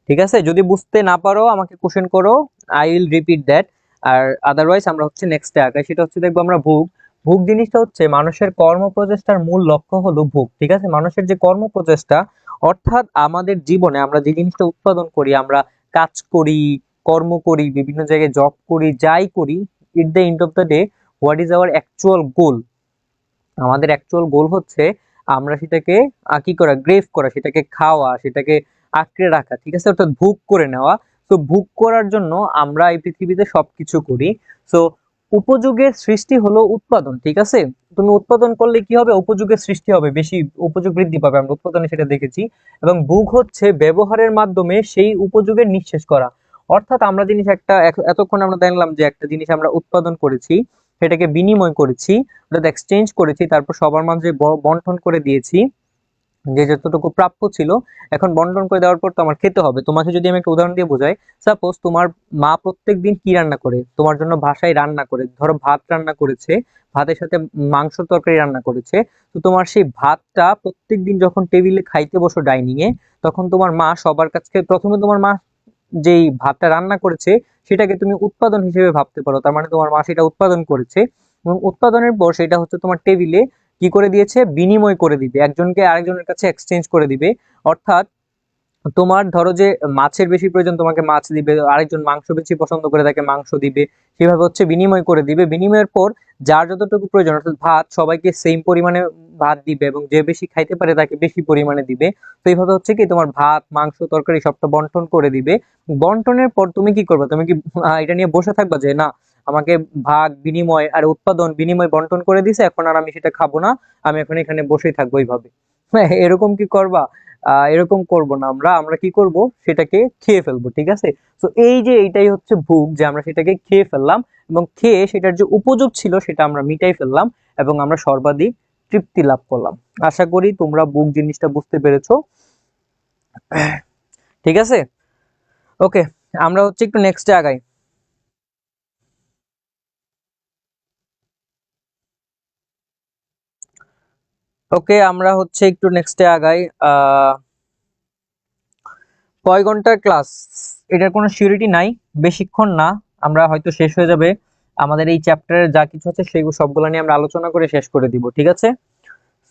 ঠিক আছে, যদি বুঝতে না পারো আমাকে কোশ্চেন করো, আই উইল রিপিট দ্যাট। আর আদারওয়াইজ আমরা হচ্ছে নেক্সটে আগাই, সেটা হচ্ছে দেখবো আমরা ভোগ। ভোগ জিনিসটা হচ্ছে মানুষের কর্ম প্রচেষ্টার মূল লক্ষ্য হলো ভোগ, ঠিক আছে? মানুষের যে কর্ম প্রচেষ্টা, অর্থাৎ আমাদের জীবনে আমরা যে জিনিসটা উৎপাদন করি, আমরা কাজ করি, কর্ম করি, বিভিন্ন জায়গায় জব করি, যাই করি, at the end of the day what is our actual goal? আমাদের অ্যাকচুয়াল গোল হচ্ছে আমরা সেটাকে কি করা, গ্রেভ করা, সেটাকে খাওয়া, সেটাকে আঁকড়ে রাখা, ঠিক আছে? অর্থাৎ ভোগ করে নেওয়া। তো ভোগ করার জন্য আমরা এই পৃথিবীতে সবকিছু করি। সো উপযোগের সৃষ্টি হলো উৎপাদন, ঠিক আছে? তুমি উৎপাদন করলে কি হবে? উপযোগের সৃষ্টি হবে, বেশি উপযোগ বৃদ্ধি পাবে, আমরা উৎপাদনে সেটা দেখেছি। এবং ভোগ হচ্ছে ব্যবহারের মাধ্যমে সেই উপযোগের নিঃশেষ করা। অর্থাৎ আমরা জিনিস একটা এতক্ষণ আমরা দেখলাম যে একটা জিনিস আমরা উৎপাদন করেছি, সেটাকে বিনিময় করেছি, অর্থাৎ এক্সচেঞ্জ করেছি, তারপর সবার মাঝে বন্টন করে দিয়েছি যে যতটুকু প্রাপ্য ছিল। এখন বন্টন করে দেওয়ার পর তো আমার খেতে হবে। তোমাকে যদি আমি একটা উদাহরণ দিয়ে বোঝাই, সাপোজ তোমার মা প্রত্যেকদিন কি রান্না করে, তোমার জন্য বাসায় রান্না করে, ধরো ভাত রান্না করেছে, ভাতের সাথে মাংস তরকারি রান্না করেছে। তো তোমার সেই ভাতটা প্রত্যেকদিন যখন টেবিলে খাইতে বসো ডাইনিং এ, তখন তোমার মা সবার কাছে প্রথমে তোমার মা যেই ভাতটা রান্না করেছে সেটাকে তুমি উৎপাদন হিসেবে ভাবতে পারো। তার মানে তোমার মা সেটা উৎপাদন করেছে, এবং উৎপাদনের পর সেটা হচ্ছে তোমার টেবিলে কি করে দিয়েছে, বিনিময় করে দিবে, একজনকে আরেকজনের কাছে এক্সচেঞ্জ করে দিবে। অর্থাৎ তোমার ধরো যে মাছের বেশি প্রয়োজন, তোমাকে মাছ দিবে, আরেকজন মাংস বেশি পছন্দ করে তাকে মাংস দিবে, সেভাবে হচ্ছে বিনিময় করে দিবে। বিনিময়ের পর যার যতটুকু প্রয়োজন, অর্থাৎ ভাত সবাইকে সেম পরিমাণে ভাত দিবে, এবং যে বেশি খাইতে পারে তাকে বেশি পরিমাণে দিবে। তো এইভাবে হচ্ছে কি তোমার ভাত মাংস তরকারি সবটা বন্টন করে দিবে। বন্টনের পর তুমি কি করবে? তুমি কি এটা নিয়ে বসে থাকবা যে না, আমাকে ভাগ বিনিময় আর উৎপাদন বিনিময় বন্টন করে দিছে, এখন আর আমি সেটা খাবো না, আমি এখন এখানে বসেই থাকবো এইভাবে? হ্যাঁ, এরকম কি করবা? এরকম করব না। আমরা আমরা কি করব, সেটাকে খেয়ে ফেলবো, ঠিক আছে? তো এই যে এইটাই হচ্ছে ভোগ, যে আমরা সেটাকে খেয়ে ফেললাম, এবং খেয়ে সেটার যে উপযোগ ছিল সেটা আমরা মিটাই ফেললাম, এবং আমরা সর্বাধিক তৃপ্তি লাভ করলাম। আশা করি তোমরা ভোগ জিনিসটা বুঝতে পেরেছো, ঠিক আছে? ওকে, আমরা হচ্ছে একটু নেক্সটে আগাই। ওকে, আমরা হচ্ছে একটু নেক্সটে আগাই। আহ কয় ঘন্টার ক্লাস, এটার কোনো সিউরিটি নাই, বেশিক্ষণ না, আমরা হয়তো শেষ হয়ে যাবে। আমাদের এই চ্যাপ্টারের যা কিছু আছে সেগুলো সবগুলো নিয়ে আমরা আলোচনা করে শেষ করে দিব, ঠিক আছে?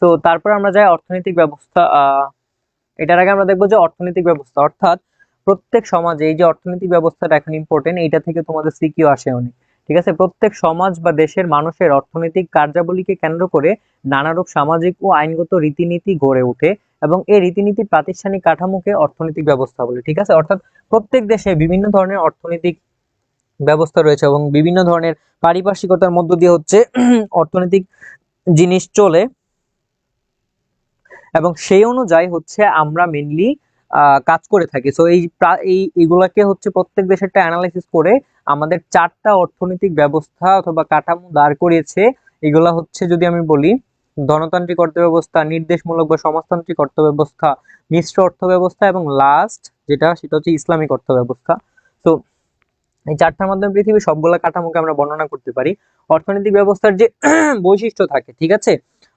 তো তারপর আমরা যাই অর্থনৈতিক ব্যবস্থা। এটার আগে আমরা দেখবো যে অর্থনৈতিক ব্যবস্থা, অর্থাৎ প্রত্যেক সমাজে এই যে অর্থনৈতিক ব্যবস্থাটা এখন ইম্পর্টেন্ট, এইটা থেকে তোমাদের সিকিউ আসে অনেক, ঠিক আছে? প্রত্যেক সমাজ বা দেশের মানুষের অর্থনৈতিক কার্যাবলীকে কেন্দ্র করে নানারূপ সামাজিক ও আইনগত রীতিনীতি গড়ে ওঠে, এবং এই রীতিনীতি প্রাতিষ্ঠানিক কাঠামোকে অর্থনৈতিক ব্যবস্থা বলে, ঠিক আছে? অর্থাৎ প্রত্যেক দেশে বিভিন্ন ধরনের অর্থনৈতিক ব্যবস্থা রয়েছে, এবং বিভিন্ন ধরনের পারিপার্শ্বিকতার মধ্য দিয়ে হচ্ছে অর্থনৈতিক জিনিস চলে, এবং সেই অনুযায়ী হচ্ছে আমরা মেনলি কাজ করে থাকি। সো এইগুলাকে হচ্ছে প্রত্যেক দেশেরটা অ্যানালাইসিস করে আমাদের চারটা অর্থনৈতিক ব্যবস্থা অথবা কাঠামো দাঁড় করিয়েছে। এগুলা হচ্ছে যদি আমি বলি, ধনতান্ত্রিক অর্থ ব্যবস্থা, নির্দেশমূলক বা সমাজতান্ত্রিক অর্থ ব্যবস্থা, মিশ্র অর্থ ব্যবস্থা, এবং লাস্ট যেটা সেটা হচ্ছে ইসলামিক অর্থ ব্যবস্থা। তো এই চারটার মাধ্যমে পৃথিবীর সবগুলা কাঠামোকে আমরা বর্ণনা করতে পারি। অর্থনৈতিক ব্যবস্থার যে বৈশিষ্ট্য থাকে, ঠিক আছে?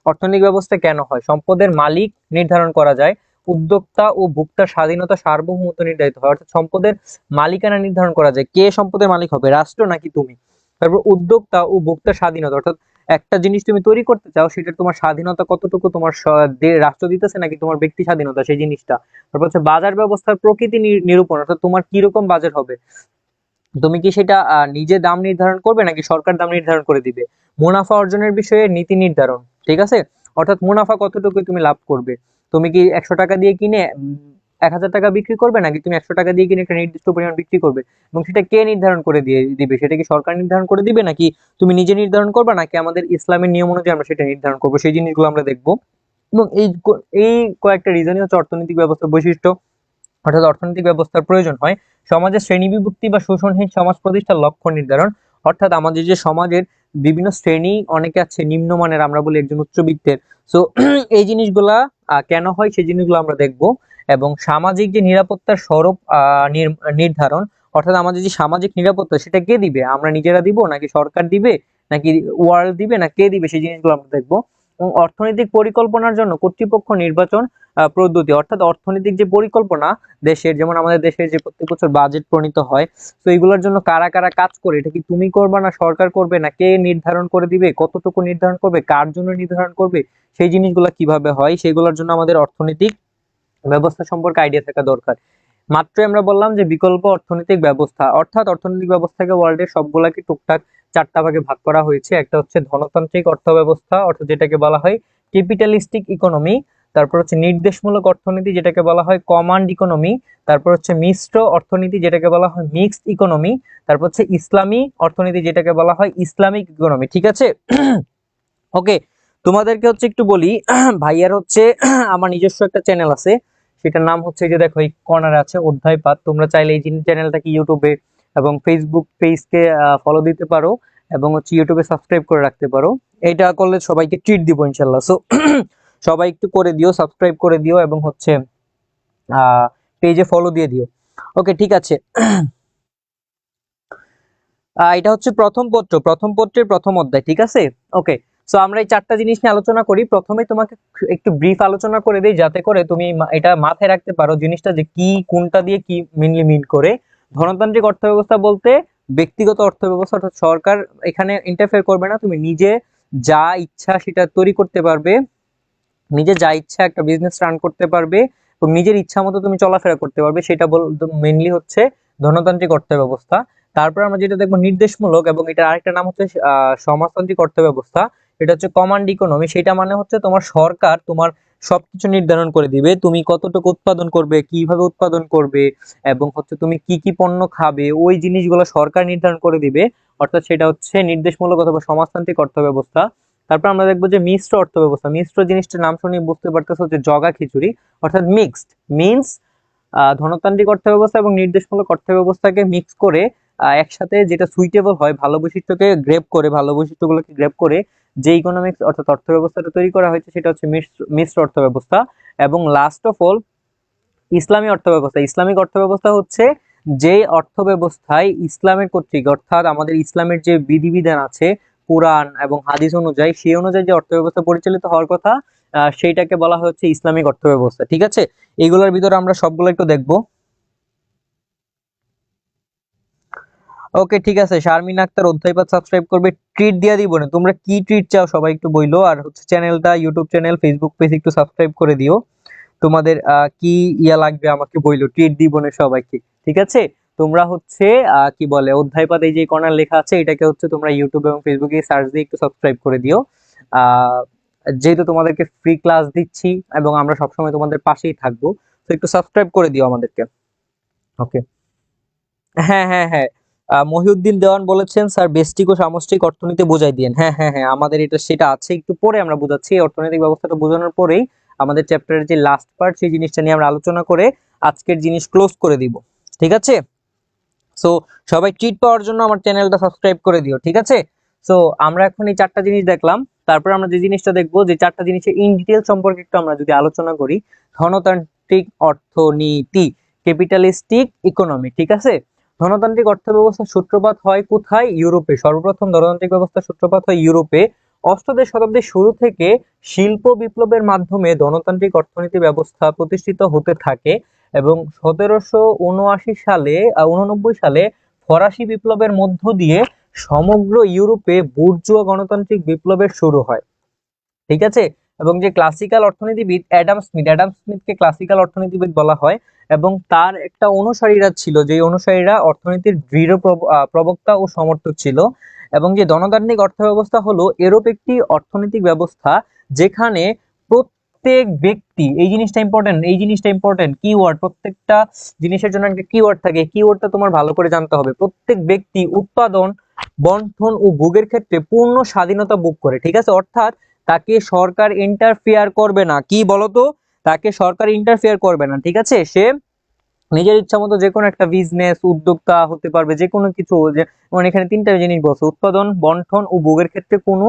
অর্থনৈতিক ব্যবস্থা কেন হয়? সম্পদের মালিক নির্ধারণ করা যায়, উদ্যোক্তা ও ভোক্তার স্বাধীনতা সার্বভৌমত্ব নির্ধারিত হয়, অর্থাৎ সম্পদের মালিকানা নির্ধারণ করা যায়, কে সম্পদের মালিক হবে, রাষ্ট্র নাকি তুমি। তারপর উদ্যোক্তা ও ভোক্তার স্বাধীনতা, অর্থাৎ একটা জিনিস তুমি তৈরি করতে চাও, সেটা তোমার স্বাধীনতা কতটুকু, তোমার রাষ্ট্র দিতেছে নাকি তোমার ব্যক্তি স্বাধীনতা সেই জিনিসটা। তারপর হচ্ছে বাজার ব্যবস্থার প্রকৃতি নিরূপণ, অর্থাৎ তোমার কিরকম বাজার হবে, তুমি কি সেটা নিজে দাম নির্ধারণ করবে নাকি সরকার দাম নির্ধারণ করে দিবে। মুনাফা অর্জনের বিষয়ে নীতি নির্ধারণ, ঠিক আছে? অর্থাৎ মুনাফা কতটুকু তুমি লাভ করবে, তুমি কি 100 টাকা দিয়ে কিনে 1000 টাকা বিক্রি করবে, নাকি তুমি 100 টাকা দিয়ে কিনে একটা নির্দিষ্ট পরিমাণ বিক্রি করবে, এবং সেটা কে নির্ধারণ করে দিয়ে দিবে, সেটা কি সরকার নির্ধারণ করে দিবে, নাকি তুমি নিজে নির্ধারণ করবে, নাকি আমাদের ইসলামের নিয়ম অনুযায়ী আমরা সেটা নির্ধারণ করবো, সেই জিনিসগুলো আমরা দেখবো। এবং এই কয়েকটা রিজনই হচ্ছে অর্থনৈতিক ব্যবস্থার বৈশিষ্ট্য। অর্থাৎ অর্থনৈতিক ব্যবস্থার প্রয়োজন হয় সমাজের শ্রেণীবিভক্তি বা শোষণহীন সমাজ প্রতিষ্ঠার লক্ষ্য নির্ধারণ, অর্থাৎ আমাদের যে সমাজের বিভিন্ন শ্রেণী অনেকে আছে নিম্নমানের, আমরা বলি একজন উচ্চবিত্তের। সো এই জিনিসগুলা কেন হয় সেই জিনিসগুলো আমরা দেখব। এবং সামাজিক যে নিরাপত্তার স্বরূপ নির্ধারণ, অর্থাৎ আমাদের যে সামাজিক নিরাপত্তা সেটা কে দিবে, আমরা নিজেরা দিব নাকি সরকার দিবে, নাকি ওয়ার্ল্ড দিবে, না কে দিবে, সেই জিনিসগুলো আমরা দেখবো। এবং অর্থনৈতিক পরিকল্পনার জন্য কর্তৃপক্ষ নির্বাচন পদ্ধতি, অর্থাৎ অর্থনৈতিক যে পরিকল্পনা দেশের, যেমন আমাদের দেশের যে প্রত্যেক বছর বাজেট প্রণীত হয়, তো এগুলোর জন্য কারা কারা কাজ করে, এটা কি তুমি করবে না সরকার করবে, না কে নির্ধারণ করে দিবে, কতটুকু নির্ধারণ করবে, কার জন্য নির্ধারণ করবে, সেই জিনিসগুলো কিভাবে হয়, সেগুলোর জন্য আমাদের অর্থনৈতিক ব্যবস্থা সম্পর্কে আইডিয়া থাকা দরকার। মাত্রই আমরা বললাম যে বিকল্প অর্থনৈতিক ব্যবস্থা, অর্থাৎ অর্থনৈতিক ব্যবস্থাকে ওয়ার্ল্ডের সবগুলাকে টুকটাক 4টা ভাগে ভাগ করা হয়েছে। একটা হচ্ছে ধনতান্ত্রিক অর্থ ব্যবস্থা, অর্থাৎ যেটাকে বলা হয় ক্যাপিটালিস্টিক ইকোনমি। তারপর হচ্ছে নির্দেশমূলক অর্থনীতি, যেটাকে বলা হয় কমান্ড ইকোনমি। তারপর হচ্ছে মিশ্র অর্থনীতি, যেটাকে বলা হয় মিক্সড ইকোনমি। তারপর হচ্ছে ইসলামী অর্থনীতি, যেটাকে বলা হয় ইসলামিক ইকোনমি। ঠিক আছে? ওকে, তোমাদেরকে হচ্ছে একটু বলি, ভাইয়ার হচ্ছে আমার নিজস্ব একটা চ্যানেল আছে, সেটার নাম হচ্ছে, যে দেখো এই কর্নারে আছে অধ্যায়পাত। তোমরা চাইলে এই চ্যানেলটাকে ইউটিউবে এবং ফেসবুক পেজকে ফলো দিতে পারো, এবং হচ্ছে ইউটিউবে সাবস্ক্রাইব করে রাখতে পারো। এইটা করলে সবাইকে ট্রিট দিব ইনশাল্লাহ। সো সবাই একটু করে দিও, সাবস্ক্রাইব করে দিও, এবং হচ্ছে পেজে ফলো দিয়ে দিও। ওকে, ঠিক আছে। এটা হচ্ছে প্রথম পত্রের প্রথম অধ্যায়। ঠিক আছে? ওকে, সো আমরা এই 4টা জিনিস নিয়ে আলোচনা করি। প্রথমে তোমাকে একটু ব্রিফ আলোচনা করে দেই, যাতে করে তুমি এটা মাথায় রাখতে পারো জিনিসটা, যে কি কোনটা দিয়ে কি মেইনলি মিন করে। ধনতান্ত্রিক অর্থ ব্যবস্থা বলতে ব্যক্তিগত অর্থ ব্যবস্থা, অর্থাৎ সরকার এখানে ইন্টারফেয়ার করবে না, তুমি নিজে যা ইচ্ছা সেটা তৈরি করতে পারবে, নিজে যা ইচ্ছা একটা বিজনেস রান করতে পারবে, এবং নিজের ইচ্ছা মতো তুমি চলাফেরা করতে পারবে, সেটা মেইনলি হচ্ছে ধনতান্ত্রিক অর্থ ব্যবস্থা। তারপর আমরা যেটা দেখবো নির্দেশমূলক, এবং এটা আরেকটা নাম হচ্ছে সমাজতান্ত্রিক অর্থ ব্যবস্থা। এটা হচ্ছে কমান্ড ইকোনমি। সেটা মানে হচ্ছে তোমার সরকার তোমার সবকিছু নির্ধারণ করে দিবে, তুমি কতটুকু উৎপাদন করবে, কিভাবে উৎপাদন করবে, এবং হচ্ছে তুমি কি কি পণ্য খাবে, ওই জিনিসগুলো সরকার নির্ধারণ করে দিবে। অর্থাৎ সেটা হচ্ছে নির্দেশমূলক অথবা সমাজতান্ত্রিক অর্থ ব্যবস্থা। তারপর আমরা দেখবো যে মিশ্র অর্থ ব্যবস্থা। মিশ্র জিনিসটার নাম শুনে বুঝতে পারতেছো যে জগা খিচুড়ি, অর্থাৎ মিক্সড মিন্স ধনতান্ত্রিক অর্থ ব্যবস্থা এবং নির্দেশমূলক অর্থ ব্যবস্থাকে মিক্স করে একসাথে যেটা সুইটেবল হয়, ভালো বৈশিষ্ট্যকে গ্রেপ করে, ভালো বৈশিষ্ট্যগুলোকে গ্রেপ করে যে ইকোনমিক্স অর্থাৎ অর্থ ব্যবস্থাটা তৈরি করা হয়েছে, সেটা হচ্ছে মিশ্র অর্থ ব্যবস্থা। এবং লাস্ট অফ অল ইসলামী অর্থ ব্যবস্থা। ইসলামিক অর্থ ব্যবস্থা হচ্ছে যে অর্থ ব্যবস্থায় ইসলামের কর্তৃক, অর্থাৎ আমাদের ইসলামের যে বিধিবিধান আছে কোরআন এবং হাদিস অনুযায়ী, সেই অনুযায়ী যে অর্থ ব্যবস্থা পরিচালিত হওয়ার কথা, সেইটাকে বলা হচ্ছে ইসলামিক অর্থ ব্যবস্থা। ঠিক আছে? এইগুলোর ভিতরে আমরা সবগুলো একটু দেখবো। ওকে, ঠিক আছে। শারমিন আক্তার অধ্যায়পাত সাবস্ক্রাইব করবে। ট্রিট দিয়া দিব না, তোমরা কি ট্রিট চাও সবাই একটু বইলো। আর হচ্ছে চ্যানেলটা, ইউটিউব চ্যানেল, ফেসবুক পেজ একটু সাবস্ক্রাইব করে দিও। তোমাদের কি ইয়া লাগবে আমাকে বইলো, ট্রিট দিব না সবাইকে। ঠিক আছে? তোমরা হচ্ছে কি বলে অধ্যায়পাত, এই যে কর্নার লেখা আছে, এটাকে হচ্ছে তোমরা ইউটিউব এবং ফেসবুকে সার্চ দিয়ে একটু সাবস্ক্রাইব করে দিও। আহ যেহেতু তোমাদেরকে ফ্রি ক্লাস দিচ্ছি এবং আমরা সবসময় তোমাদের পাশেই থাকবো, তো একটু সাবস্ক্রাইব করে দিও আমাদেরকে। ওকে, হ্যাঁ হ্যাঁ হ্যাঁ, মহিউদ্দিন দেওয়ান বলেছেন স্যার ব্যষ্টিক ও সামষ্টিক অর্থনীতি বোঝাই দিয়েন। হ্যাঁ হ্যাঁ হ্যাঁ, আমাদের এটা সেটা আছে, একটু পরে আমরা বুঝাচ্ছি। এই অর্থনৈতিক ব্যবস্থাটা বোঝানোর পরেই আমাদের চ্যাপ্টারের যে লাস্ট পার্ট, সেই জিনিসটা নিয়ে আমরা আলোচনা করে আজকের জিনিস ক্লোজ করে দিব। ঠিক আছে? সো সবাই ট্রিট পাওয়ার জন্য আমার চ্যানেলটা সাবস্ক্রাইব করে দিও। ঠিক আছে? সো আমরা এখন এই 4টা জিনিস দেখলাম। তারপর আমরা যে জিনিসটা দেখবো, যে 4টা জিনিসের ইন ডিটেল সম্পর্কে একটু আমরা যদি আলোচনা করি। ধনতান্ত্রিক অর্থনীতি, ক্যাপিটালিস্টিক ইকোনমি। ঠিক আছে? ধনতান্ত্রিক অর্থ ব্যবস্থার সূত্রপাত হয় কোথায়? ইউরোপে। সর্বপ্রথম ধনতান্ত্রিক ব্যবস্থার সূত্রপাত হয় ইউরোপে। অষ্টাদশ শতাব্দীর শুরু থেকে শিল্প বিপ্লবের মাধ্যমে ধনতান্ত্রিক অর্থনীতি ব্যবস্থা প্রতিষ্ঠিত হতে থাকে, এবং 1789 সালে ফরাসি বিপ্লবের মধ্য দিয়ে সমগ্র ইউরোপে বুর্জোয়া গণতান্ত্রিক বিপ্লবের শুরু হয়। ঠিক আছে? এবং যে ক্লাসিক্যাল অর্থনীতিবিদ অ্যাডাম স্মিথকে ক্লাসিক্যাল অর্থনীতিবিদ বলা হয়, এবং তার একটা অনুসারীরা ছিল, যে অনুসারীরা অর্থনীতির দৃঢ় প্রবক্তা ও সমর্থক ছিল। এবং যে ধনতান্ত্রিক অর্থ ব্যবস্থা হলো এরূপ একটি অর্থনৈতিক ব্যবস্থা যেখানে প্রত্যেক ব্যক্তি, এই জিনিসটা ইম্পর্টেন্ট, এই জিনিসটা ইম্পর্টেন্ট, কিওয়ার্ড, প্রত্যেকটা জিনিসের জন্য একটা কিওয়ার্ড থাকে, কিওয়ার্ডটা তোমার ভালো করে জানতে হবে। প্রত্যেক ব্যক্তি উৎপাদন, বন্টন ও ভোগের ক্ষেত্রে পূর্ণ স্বাধীনতা ভোগ করে। ঠিক আছে? অর্থাৎ তাকে সরকার ইন্টারফেয়ার করবে না। কি বলতো? তাকে সরকার ইন্টারফেয়ার করবে না। ঠিক আছে? সে নিজের ইচ্ছা মতো যে কোনো একটা বিজনেস উদ্যোক্তা হতে পারবে, যে কোনো কিছু, যে মানে এখানে 3টা জিনিস বলছে, উৎপাদন, বন্টন ও ভোগের ক্ষেত্রে কোনো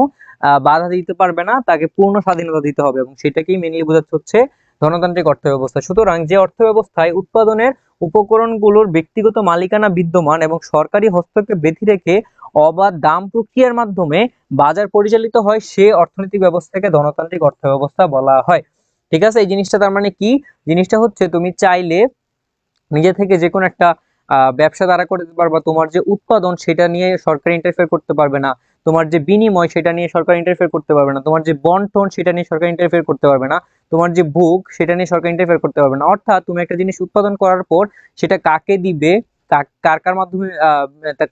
বাধা দিতে পারবে না, তাকে পূর্ণ স্বাধীনতা দিতে হবে, এবং সেটাকেই মেনলি বোঝাচ্ছে হচ্ছে ধনতান্ত্রিক অর্থ ব্যবস্থা। সুতরাং যে অর্থ ব্যবস্থায় উৎপাদনের উপকরণগুলোর ব্যক্তিগত মালিকানা বিদ্যমান এবং সরকারি হস্তক্ষেপ ব্যতি রেখে অবাধ দাম প্রক্রিয়ার মাধ্যমে বাজার পরিচালিত হয়, সে অর্থনৈতিক ব্যবস্থাকে ধনতান্ত্রিক অর্থ ব্যবস্থা বলা হয়। ঠিক আছে, এই জিনিসটা তার মানে কি? জিনিসটা হচ্ছে তুমি চাইলে নিজে থেকে যে কোনো একটা ব্যবসা দাঁড়া করতে পারবা, তোমার যে উৎপাদন সেটা নিয়ে সরকার ইন্টারফেয়ার করতে পারবে না, তোমার যে বিনিময় সেটা নিয়ে সরকার ইন্টারফেয়ার করতে পারবে না, তোমার যে বন্টন সেটা নিয়ে সরকার ইন্টারফেয়ার করতে পারবে না, তোমার যে ভোগ সেটা নিয়ে সরকার ইন্টারফেয়ার করতে পারবে না। অর্থাৎ তুমি একটা জিনিস উৎপাদন করার পর সেটা কাকে দিবে, কার কার মাধ্যমে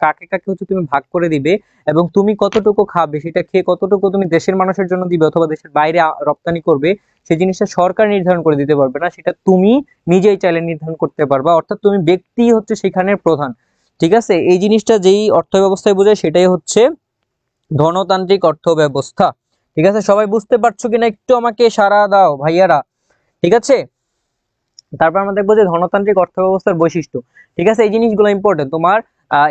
কাকে কাকে হচ্ছে তুমি ভাগ করে দিবে, এবং তুমি কতটুকু খাবে, সেটা খেয়ে কতটুকু তুমি দেশের মানুষের জন্য দিবে অথবা দেশের বাইরে রপ্তানি করবে, সেই জিনিসটা সরকার নির্ধারণ করে দিতে পারবে না, সেটা তুমি নিজেই চাইলে নির্ধারণ করতে পারবা। অর্থাৎ তুমি ব্যক্তি হচ্ছে সেখানের প্রধান। ঠিক আছে, এই জিনিসটা যেই অর্থ ব্যবস্থায় বোঝায় সেটাই হচ্ছে ধনতান্ত্রিক অর্থ ব্যবস্থা। ঠিক আছে, সবাই বুঝতে পারছো কিনা একটু আমাকে সাড়া দাও ভাইয়ারা। ঠিক আছে, তারপর আমরা দেখবো যে ধনতান্ত্রিক অর্থ ব্যবস্থার বৈশিষ্ট্য। ঠিক আছে, এই জিনিসগুলো ইম্পর্টেন্ট। তোমার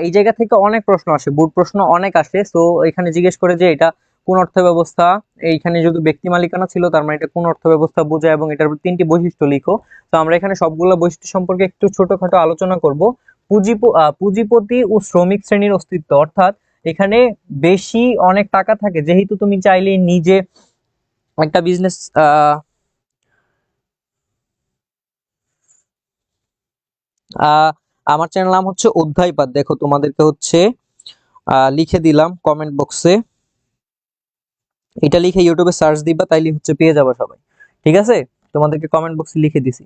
এই জায়গা থেকে অনেক প্রশ্ন আসে, বোর্ড প্রশ্ন অনেক আসে। তো এখানে জিজ্ঞেস করে যে এটা কোন অর্থ ব্যবস্থা, এইখানে যদি ব্যক্তি মালিকানা ছিল তার মানে এটা কোন অর্থ ব্যবস্থা বোঝায়, এবং এটার তিনটি বৈশিষ্ট্য লিখো। তো আমরা এখানে সবগুলো বৈশিষ্ট্য সম্পর্কে একটু ছোটখাটো আলোচনা করব। পুঁজিপতি ও শ্রমিক শ্রেণীর অস্তিত্ব, অর্থাৎ এখানে বেশি অনেক টাকা থাকে, যেহেতু তুমি চাইলে নিজে একটা বিজনেস আমার চ্যানেল নাম হচ্ছে অধ্যায়পাত, দেখো তোমাদেরকে হচ্ছে লিখে দিলাম কমেন্ট বক্সে, এটা লিখে ইউটিউবে সার্চ দিবা, তাইলে হচ্ছে পেয়ে যাবে সবাই। ঠিক আছে, তোমাদেরকে কমেন্ট বক্সে লিখে দিছি।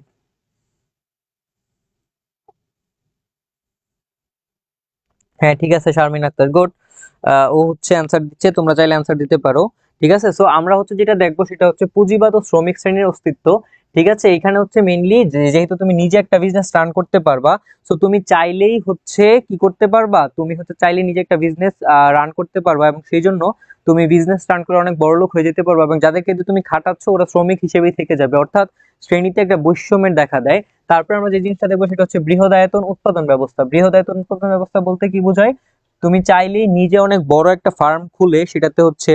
হ্যাঁ ঠিক আছে, শারমিন আক্তার, গুড। ও হচ্ছে অ্যান্সার দিচ্ছে, তোমরা চাইলে অ্যান্সার দিতে পারো। ঠিক আছে, সো আমরা হচ্ছে যেটা দেখবো সেটা হচ্ছে পুঁজিবাদ ও শ্রমিক শ্রেণীর অস্তিত্ব। ঠিক আছে, এখানে হচ্ছে মেইনলি যেহেতু তুমি নিজে একটা বিজনেস রান করতে পারবা, সো তুমি চাইলেই হচ্ছে কি করতে পারবা, তুমি হচ্ছে চাইলে নিজে একটা বিজনেস রান করতে পারবা, এবং সেই জন্য তুমি বিজনেস রান করে অনেক বড় লোক হয়ে যেতে পারবা, এবং যাদেরকে তুমি খাটাচ্ছ ওরা শ্রমিক হিসেবেই থেকে যাবে, অর্থাৎ শ্রেণীতে একটা বৈষম্যের দেখা দেয়। তারপর আমরা যে জিনিসটা দেখবো সেটা হচ্ছে বৃহদায়তন উৎপাদন ব্যবস্থা। বৃহদায়তন উৎপাদন ব্যবস্থা বলতে কি বোঝায়? তুমি চাইলে নিজে অনেক বড় একটা ফার্ম খুলে সেটাতে হচ্ছে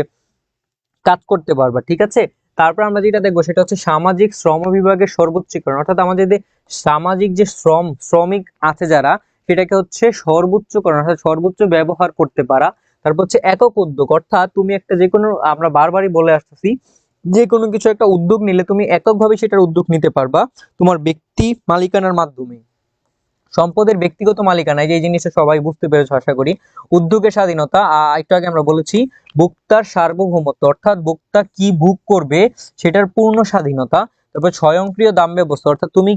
কাজ করতে পারবা। ঠিক আছে, তারপর আমরা যেটা দেখবো সেটা হচ্ছে সামাজিক শ্রম বিভাগের সর্বোচ্চীকরণ, অর্থাৎ আমাদের যে সামাজিক যে শ্রমিক আছে যারা, সেটাকে হচ্ছে সর্বোচ্চকরণ, অর্থাৎ সর্বোচ্চ ব্যবহার করতে পারা। তারপর হচ্ছে একক উদ্যোগ, অর্থাৎ তুমি একটা যে কোনো, আমরা বারবারই বলে আসতেছি, যে কোনো কিছু একটা উদ্যোগ নিলে তুমি এককভাবে সেটার উদ্যোগ নিতে পারবা তোমার ব্যক্তি মালিকানার মাধ্যমে। সম্পদের ব্যক্তিগত মালিকানা, এই যে জিনিসটা সবাই বুঝতে পেরেছো আশা করি। উদ্যোগের স্বাধীনতা, একটু আগে আমরা বলেছি। ভোক্তার সার্বভৌমত্ব, অর্থাৎ ভোক্তা কি ভোগ করবে সেটার পূর্ণ স্বাধীনতা। তারপর স্বয়ংক্রিয় দাম ব্যবস্থা, অর্থাৎ তুমি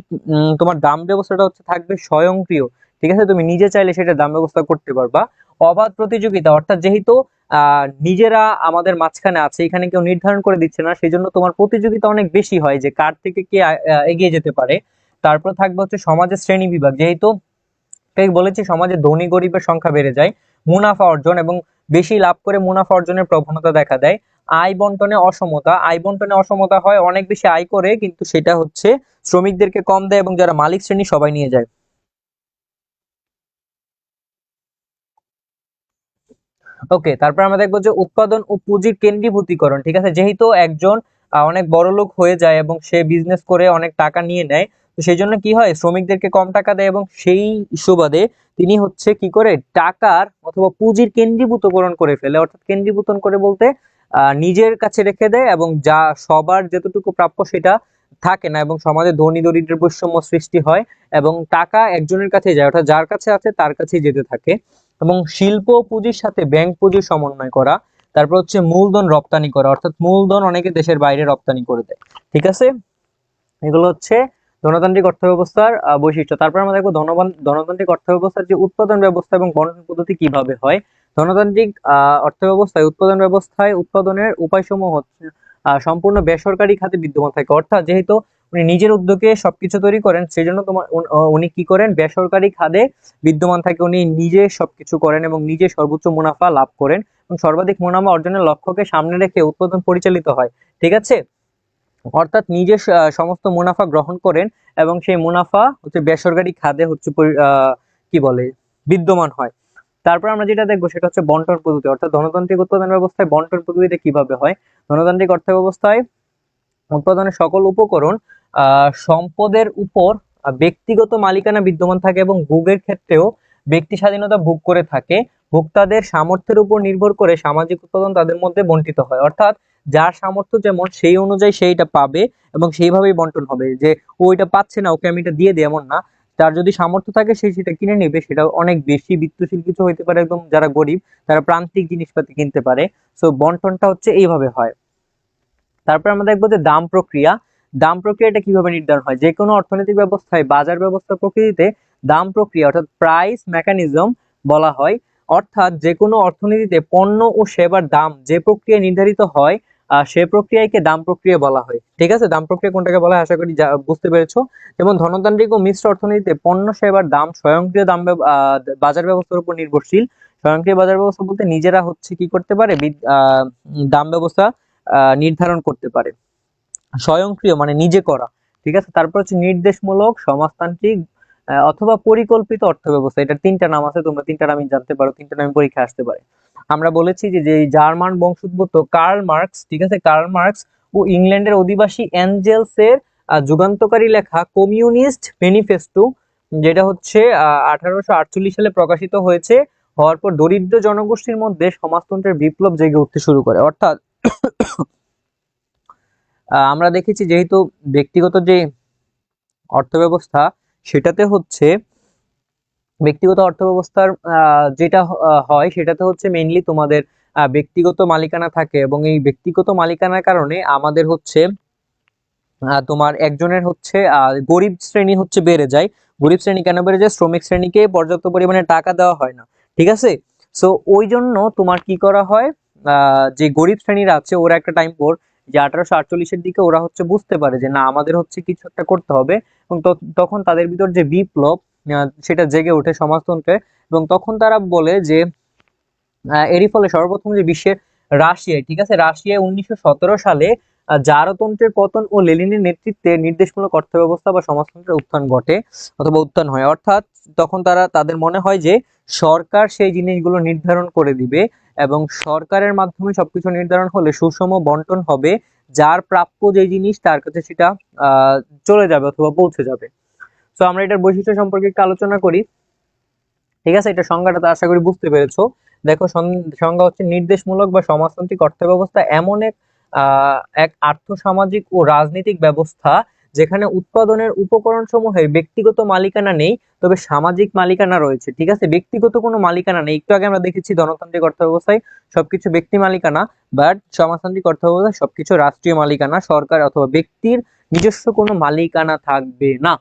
তোমার দাম ব্যবস্থাটা হচ্ছে থাকবে স্বয়ংক্রিয়। ঠিক আছে, তুমি নিজে চাইলে সেটা দাম ব্যবস্থা করতে পারবা। অবাধ প্রতিযোগিতা, অর্থাৎ যেহেতু নিজেরা আমাদের মাঝখানে আছে, এখানে কেউ নির্ধারণ করে দিচ্ছে না, সেই জন্য তোমার প্রতিযোগিতা অনেক বেশি হয় যে কার থেকে কে এগিয়ে যেতে পারে। তারপর থাকবে হচ্ছে সমাজের শ্রেণী বিভাগ, যেহেতু বলেছি সমাজে ধনী গরিবের সংখ্যা বেড়ে যায়, মুনাফা অর্জন এবং বেশি লাভ করে মুনাফা অর্জনের প্রবণতা দেখা দেয়। আয় বন্টনে অসমতা, আয় বন্টনে অসমতা হয়, অনেক বেশি আয় করে কিন্তু সেটা হচ্ছে শ্রমিকদেরকে কম দেয় এবং যারা মালিক শ্রেণী সবাই নিয়ে যায়। ওকে, তারপর আমরা দেখবো যে উৎপাদন ও পুঁজির কেন্দ্রীভূতিকরণ। ঠিক আছে, যেহেতু একজন অনেক বড় লোক হয়ে যায় এবং সে বিজনেস করে অনেক টাকা নিয়ে নেয়, তো সেই জন্য কি হয়, শ্রমিকদেরকে কম টাকা দেয় এবং সেই সুবাদে তিনি হচ্ছে কি করে টাকার অথবা পুঁজির কেন্দ্রীভূতকরণ করে ফেলে। অর্থাৎ কেন্দ্রীভূতন করে বলতে নিজের কাছে রেখে দেয়, এবং যা সবার যতটুকু প্রাপ্য সেটা থাকে না, এবং সমাজে ধনী দরিদ্রের বৈষম্য সৃষ্টি হয়, এবং টাকা একজনের কাছে যায়, অর্থাৎ যার কাছে আছে তার কাছেই যেতে থাকে। এবং শিল্প পুঁজির সাথে ব্যাংক পুঁজির সমন্বয় করা। তারপর হচ্ছে মূলধন রপ্তানি করা, অর্থাৎ মূলধন অনেকে দেশের বাইরে রপ্তানি করে দেয়। ঠিক আছে, এগুলো হচ্ছে ধনতান্ত্রিক অর্থ ব্যবস্থার বৈশিষ্ট্য। তারপর আমরা দেখবো ধনতান্ত্রিক অর্থ ব্যবস্থার যে উৎপাদন ব্যবস্থা এবং বন্টন পদ্ধতি কিভাবে হয়। ধনতান্ত্রিক অর্থ ব্যবস্থায় উৎপাদন ব্যবস্থায় উৎপাদনের উপায়সমূহ হচ্ছে সম্পূর্ণ বেসরকারি খাতে বিদ্যমান থাকে, অর্থাৎ যেহেতু উনি নিজের উদ্যোগে সবকিছু তৈরি করেন, সেই জন্য উনি কি করেন, বেসরকারি খাতে বিদ্যমান থাকে, উনি নিজে সবকিছু করেন এবং নিজে সর্বোচ্চ মুনাফা লাভ করেন, এবং সর্বাধিক মুনাফা অর্জনের লক্ষ্যকে সামনে রেখে উৎপাদন পরিচালিত হয়। ঠিক আছে, অর্থাৎ নিজে সমস্ত মুনাফা গ্রহণ করেন এবং সেই মুনাফা হচ্ছে বেসরকারি খাতে হচ্ছে কি বলে বিদ্যমান হয়। তারপর আমরা যেটা দেখবো সেটা হচ্ছে বন্টন পদ্ধতি, অর্থাৎ ধনতান্ত্রিক উৎপাদন ব্যবস্থায় বন্টন পদ্ধতিতে কিভাবে হয়। ধনতান্ত্রিক অর্থ ব্যবস্থায় উৎপাদনের সকল উপকরণ সম্পদের উপর ব্যক্তিগত মালিকানা বিদ্যমান থাকে এবং ভোগের ক্ষেত্রেও ব্যক্তি স্বাধীনতা ভোগ করে থাকে। ভোক্তাদের সামর্থ্যের উপর নির্ভর করে সামাজিক উৎপাদন তাদের মধ্যে বণ্টিত হয়। অর্থাৎ যার সামর্থ্য যেমন সেই অনুযায়ী সেইটা পাবে এবং সেইভাবেই বন্টন হবে। যে ওইটা পাচ্ছে না, ওকে আমি এটা দিয়ে দিই এমন না। তার যদি সামর্থ্য থাকে সে সেটা কিনে নেবে, সেটা অনেক বেশি বিত্তশীল কিছু হইতে পারে, একদম যারা গরিব তারা প্রান্তিক জিনিসপাতি কিনতে পারে। সো বন্টনটা হচ্ছে এইভাবে হয়। তারপর আমরা দেখবো যে দাম প্রক্রিয়া। দাম প্রক্রিয়াটা কিভাবে নির্ধারণ হয়? যে কোনো অর্থনৈতিক ব্যবস্থায় বাজার ব্যবস্থার প্রকৃতিতে দাম প্রক্রিয়া অর্থাৎ প্রাইস মেকানিজম বলা হয়। অর্থাৎ যে কোনো অর্থনীতিতে পণ্য ও সেবার দাম যে প্রক্রিয়া নির্ধারিত হয় সে প্রক্রিয়াকে দাম প্রক্রিয়া বলা হয়। ঠিক আছে, দাম প্রক্রিয়া কোনটাকে বলা হয় আশা করি বুঝতে পেরেছো। যেমন ধনতান্ত্রিক ও মিশ্র অর্থনীতিতে পণ্য সেবার দাম স্বয়ংক্রিয় বাজার ব্যবস্থার উপর নির্ভরশীল। স্বয়ংক্রিয় বাজার ব্যবস্থা বলতে নিজেরা হচ্ছে কি করতে পারে, দাম ব্যবস্থা নির্ধারণ করতে পারে। স্বয়ংক্রিয় মানে নিজে করা। ঠিক আছে, তারপর হচ্ছে নির্দেশমূলক, সমাজতান্ত্রিক অথবা পরিকল্পিত অর্থব্যবস্থা। এটার তিনটা নাম আছে, তোমরা তিনটা নামই জানতে পারো, তিনটা নামই পরীক্ষা আসতে পারে। আমরা বলেছি যে যে জার্মান বংশোদ্ভূত কার্ল মার্কস, ঠিক আছে, কার্ল মার্কস ও ইংল্যান্ডের অধিবাসী অ্যাঞ্জেলস এর যুগান্তকারী লেখা কমিউনিস্ট ম্যানিফেস্টো, যেটা হচ্ছে 1848 সালে প্রকাশিত হয়েছে, হওয়ার পর দরিদ্র জনগোষ্ঠীর মধ্যে সমাজতন্ত্রের বিপ্লব জেগে উঠতে শুরু করে। অর্থাৎ আমরা দেখেছি যেহেতু ব্যক্তিগত যে অর্থব্যবস্থা সেটাতে হচ্ছে ব্যক্তিগত অর্থব্যবস্থার যেটা হয় সেটাতে হচ্ছে মেইনলি তোমাদের ব্যক্তিগত মালিকানা থাকে, এবং এই ব্যক্তিগত মালিকানার কারণে আমাদের হচ্ছে তোমার একজনের হচ্ছে গরিব শ্রেণী হচ্ছে বেড়ে যায়। গরিব শ্রেণী কেন বেড়ে যায়? শ্রমিক শ্রেণীকে পর্যাপ্ত পরিমাণে টাকা দেওয়া হয় না। ঠিক আছে, সো ওই জন্য তোমার কি করা হয়, যে গরিব শ্রেণীরা আছে ওরা একটা টাইম পর যে 1848-এর দিকে ওরা হচ্ছে বুঝতে পারে যে না আমাদের হচ্ছে কিছু একটা করতে হবে, এবং তখন তাদের ভিতর যে বিপ্লব সেটা জেগে ওঠে সমাজতন্ত্রে। এবং তখন তারা বলে যে এরই ফলে সর্বপ্রথম যে বিশ্বের রাশিয়ায়, ঠিক আছে, রাশিয়ায় 1917 সালে জারতন্ত্রের পতন ও লেনিনের নেতৃত্বে নির্দেশমূলক অর্থব্যবস্থা বা সমাজতন্ত্রের উত্থান ঘটে অথবা উত্থান হয়। অর্থাৎ তখন তাদের মনে হয় যে সরকার সেই জিনিসগুলো নির্ধারণ করে দিবে, এবং সরকারের মাধ্যমে সবকিছু নির্ধারণ হলে সুষম বন্টন হবে, যার প্রাপ্য যে জিনিস তার কাছে সেটা চলে যাবে অথবা পৌঁছে যাবে। তো আমরা এটার বৈশিষ্ট্য সম্পর্কে একটু আলোচনা করি। ঠিক আছে, এটা সংজ্ঞাটা তো আশা করি বুঝতে পেরেছো। দেখো, সংজ্ঞা হচ্ছে নির্দেশমূলক বা সমাজতান্ত্রিক অর্থব্যবস্থা এমন এক আর্থসামাজিক ও রাজনৈতিক ব্যবস্থা যেখানে উৎপাদনের উপকরণ সমূহের ব্যক্তিগত মালিকানা নেই, তবে সামাজিক মালিকানা রয়েছে। ঠিক আছে, ব্যক্তিগত কোনো মালিকানা নেই। একটু আগে আমরা দেখেছি ধনতান্ত্রিক অর্থব্যবস্থায় সবকিছু ব্যক্তি মালিকানা, বাট সমাজতান্ত্রিক অর্থব্যবস্থায় সবকিছু রাষ্ট্রীয় মালিকানা, সরকার অথবা ব্যক্তির নিজস্ব কোনো মালিকানা থাকবে না।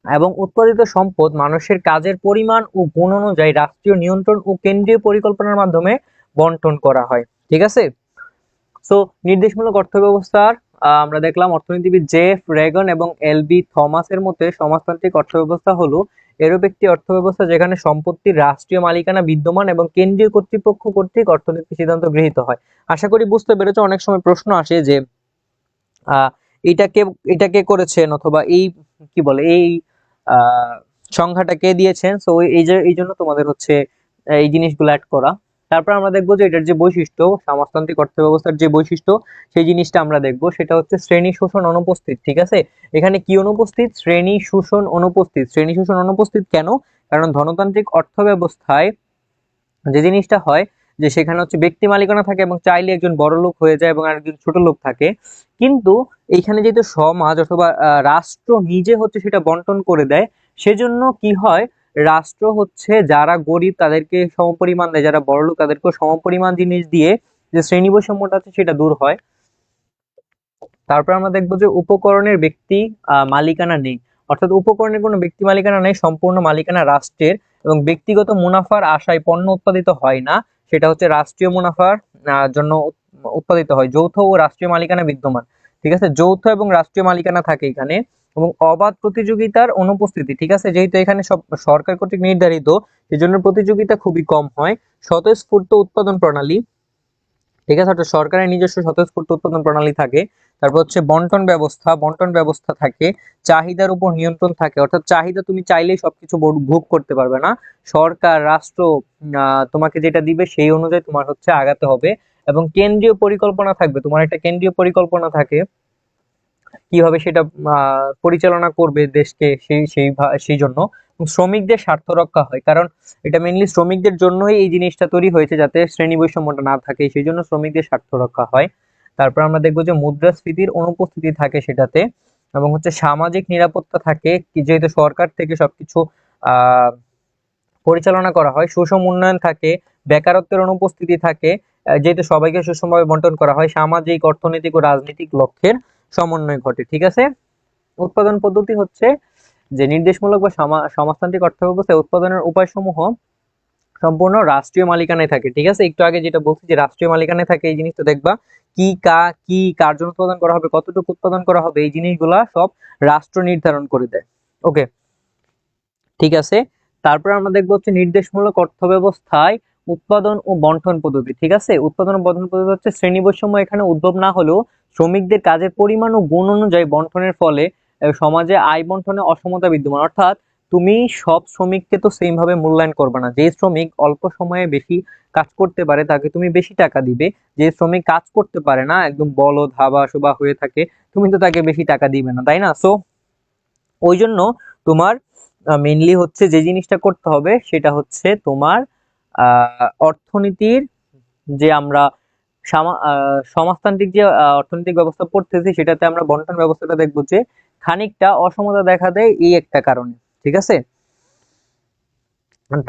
এবং উৎপাদিত সম্পদ মানুষের কাজের পরিমাণ ও গুণ অনুযায়ী রাষ্ট্রীয় নিয়ন্ত্রণ ও কেন্দ্রীয় পরিকল্পনার মাধ্যমে বন্টন করা হয়। ঠিক আছে, সো নির্দেশমূলক অর্থব্যবস্থার আমরা দেখলাম অর্থনীতিবিদ জেফ রেগন এবং এল.বি. থমাসের মতে সমাজতান্ত্রিক অর্থব্যবস্থা হলো এরূপ একটি অর্থব্যবস্থা যেখানে সম্পত্তির রাষ্ট্রীয় মালিকানা বিদ্যমান এবং কেন্দ্রীয় কর্তৃপক্ষ কর্তৃক অর্থনৈতিক সিদ্ধান্ত গৃহীত হয়। আশা করি বুঝতে পেরেছো। অনেক সময় প্রশ্ন আসে যে আহ এটাকে এটাকে করেছেন অথবা এই কি বলে এই আহ সংখ্যাটা কে দিয়েছেন। সো এই জন্য তোমাদের হচ্ছে এই জিনিসগুলো অ্যাড করা। তারপর আমরা দেখবো যে এটার যে বৈশিষ্ট্য, সমাজতান্ত্রিক অর্থব্যবস্থার যে বৈশিষ্ট্য সেই জিনিসটা আমরা দেখবো, সেটা হচ্ছে শ্রেণী শোষণ অনুপস্থিত। ঠিক আছে, এখানে কি অনুপস্থিত? শ্রেণী শোষণ অনুপস্থিত। শ্রেণী শোষণ অনুপস্থিত কেন? কারণ ধনতান্ত্রিক অর্থব্যবস্থায় যে জিনিসটা হয় যে সেখানে হচ্ছে ব্যক্তি মালিকানা থাকে এবং চাইলে একজন বড় লোক হয়ে যায় এবং আরেকজন ছোট লোক থাকে। কিন্তু এইখানে যেহেতু সমাজ অথবা রাষ্ট্র নিজে হচ্ছে সেটা বন্টন করে দেয়, সেজন্য কি হয়, রাষ্ট্র হচ্ছে যারা গরিব তাদেরকে সমপরিমাণ দেয়, যারা বড় লোক তাদেরকেও সমপরিমাণ জিনিস দিয়ে যে শ্রেণী বৈষম্যটা আছে সেটা দূর হয়। তারপর আমরা দেখবো যে উপকরণের ব্যক্তি মালিকানা নেই। অর্থাৎ উপকরণের কোনো ব্যক্তি মালিকানা নেই, সম্পূর্ণ মালিকানা রাষ্ট্রের। এবং ব্যক্তিগত মুনাফার আশায় পণ্য উৎপাদিত হয় না, সেটা হচ্ছে রাষ্ট্রীয় মুনাফার জন্য উৎপাদিত হয়। যৌথ ও রাষ্ট্রীয় মালিকানা বিদ্যমান। ঠিক আছে, যৌথ এবং রাষ্ট্রীয় মালিকানা থাকে এখানে। এবং অবাধ প্রতিযোগিতার অনুপস্থিতি। ঠিক আছে, যেহেতু এখানে সব সরকার কর্তৃক নির্ধারিত, সেজন্য প্রতিযোগিতা খুবই কম হয়। স্বতঃস্ফূর্ত উৎপাদন প্রণালী। ঠিক আছে, অর্থাৎ সরকারের নিজস্ব স্বতঃস্ফূর্ত উৎপাদন প্রণালী থাকে। তারপর হচ্ছে বন্টন ব্যবস্থা। বন্টন ব্যবস্থা থাকে। চাহিদার উপর নিয়ন্ত্রণ থাকে, অর্থাৎ চাহিদা তুমি চাইলেই সবকিছু ভোগ করতে পারবে না। সরকার রাষ্ট্র তোমাকে যেটা দিবে সেই অনুযায়ী তোমার হচ্ছে আগাতে হবে। এবং কেন্দ্রীয় পরিকল্পনা থাকবে, তোমার একটা কেন্দ্রীয় পরিকল্পনা থাকে। কিভাবে সেটা পরিচালনা করবে দেশকে, সেই জন্য শ্রমিকদের স্বার্থ রক্ষা হয়। কারণ এটা মেইনলি শ্রমিকদের জন্যই এই জিনিসটা তৈরি হয়েছে, যাতে শ্রেণী বৈষম্যটা না থাকে, সেই জন্য শ্রমিকদের স্বার্থ রক্ষা হয়। তারপর আমরা দেখবো যে মুদ্রাস্ফীতির অনুপস্থিতি থাকে সেটাতে, এবং হচ্ছে সামাজিক নিরাপত্তা থাকে, যেহেতু সরকার থেকে সবকিছু আহ পরিচালনা করা হয়। সুষম উন্নয়ন থাকে, বেকারত্বের অনুপস্থিতি থাকে, যেহেতু সবাইকে সুষমভাবে বন্টন করা হয়। সামাজিক, অর্থনৈতিক ও রাজনৈতিক লক্ষ্যের সমন্বয় ঘটে। ঠিক আছে। উৎপাদন পদ্ধতি হচ্ছে যে নির্দেশমূলক বা সমাজতান্ত্রিক অর্থব্যবস্থায় উৎপাদনের উপায়সমূহ সম্পূর্ণ রাষ্ট্রীয় মালিকানায় থাকে। ঠিক আছে, একটু আগে যেটা বলছি যে রাষ্ট্রীয় মালিকানায় থাকে, এই জিনিসটা দেখবা। কি কার জন্য উৎপাদন করা হবে, কতটুকু উৎপাদন করা হবে, এই জিনিসগুলা সব রাষ্ট্র নির্ধারণ করে দেয়। ওকে, ঠিক আছে। তারপর আমরা দেখবো হচ্ছে নির্দেশমূলক অর্থব্যবস্থায় উৎপাদন ও বন্টন পদ্ধতি। ঠিক আছে, উৎপাদন ও বন্টন পদ্ধতি হচ্ছে শ্রেণী বৈষম্য এখানে উদ্ভব না হলেও শ্রমিকদের কাজের পরিমাণ ও গুণ অনুযায়ী বন্টনের ফলে সমাজে আয় বন্টনে অসমতা বিদ্যমান। অর্থাৎ তুমি সব শ্রমিককে তো সেম ভাবে মূল্যায়ন করবে না। যে শ্রমিক অল্প সময়ে বেশি কাজ করতে পারে তাকে তুমি বেশি টাকা দিবে। যে শ্রমিক কাজ করতে পারে না, একদম বলদ হাবাসোবা হয়ে থাকে, তুমি তো তাকে বেশি টাকা দিবে না, তাই না? সো ওই জন্য তোমার মেইনলি হচ্ছে যে জিনিসটা করতে হবে সেটা হচ্ছে তোমার অর্থনীতির যে আমরা সমাজতান্ত্রিক যে অর্থনৈতিক ব্যবস্থা পড়তেছি সেটাতে আমরা বন্টন ব্যবস্থাটা দেখবো যে খানিকটা অসমতা দেখা দেয় এই একটা কারণে। ঠিক আছে।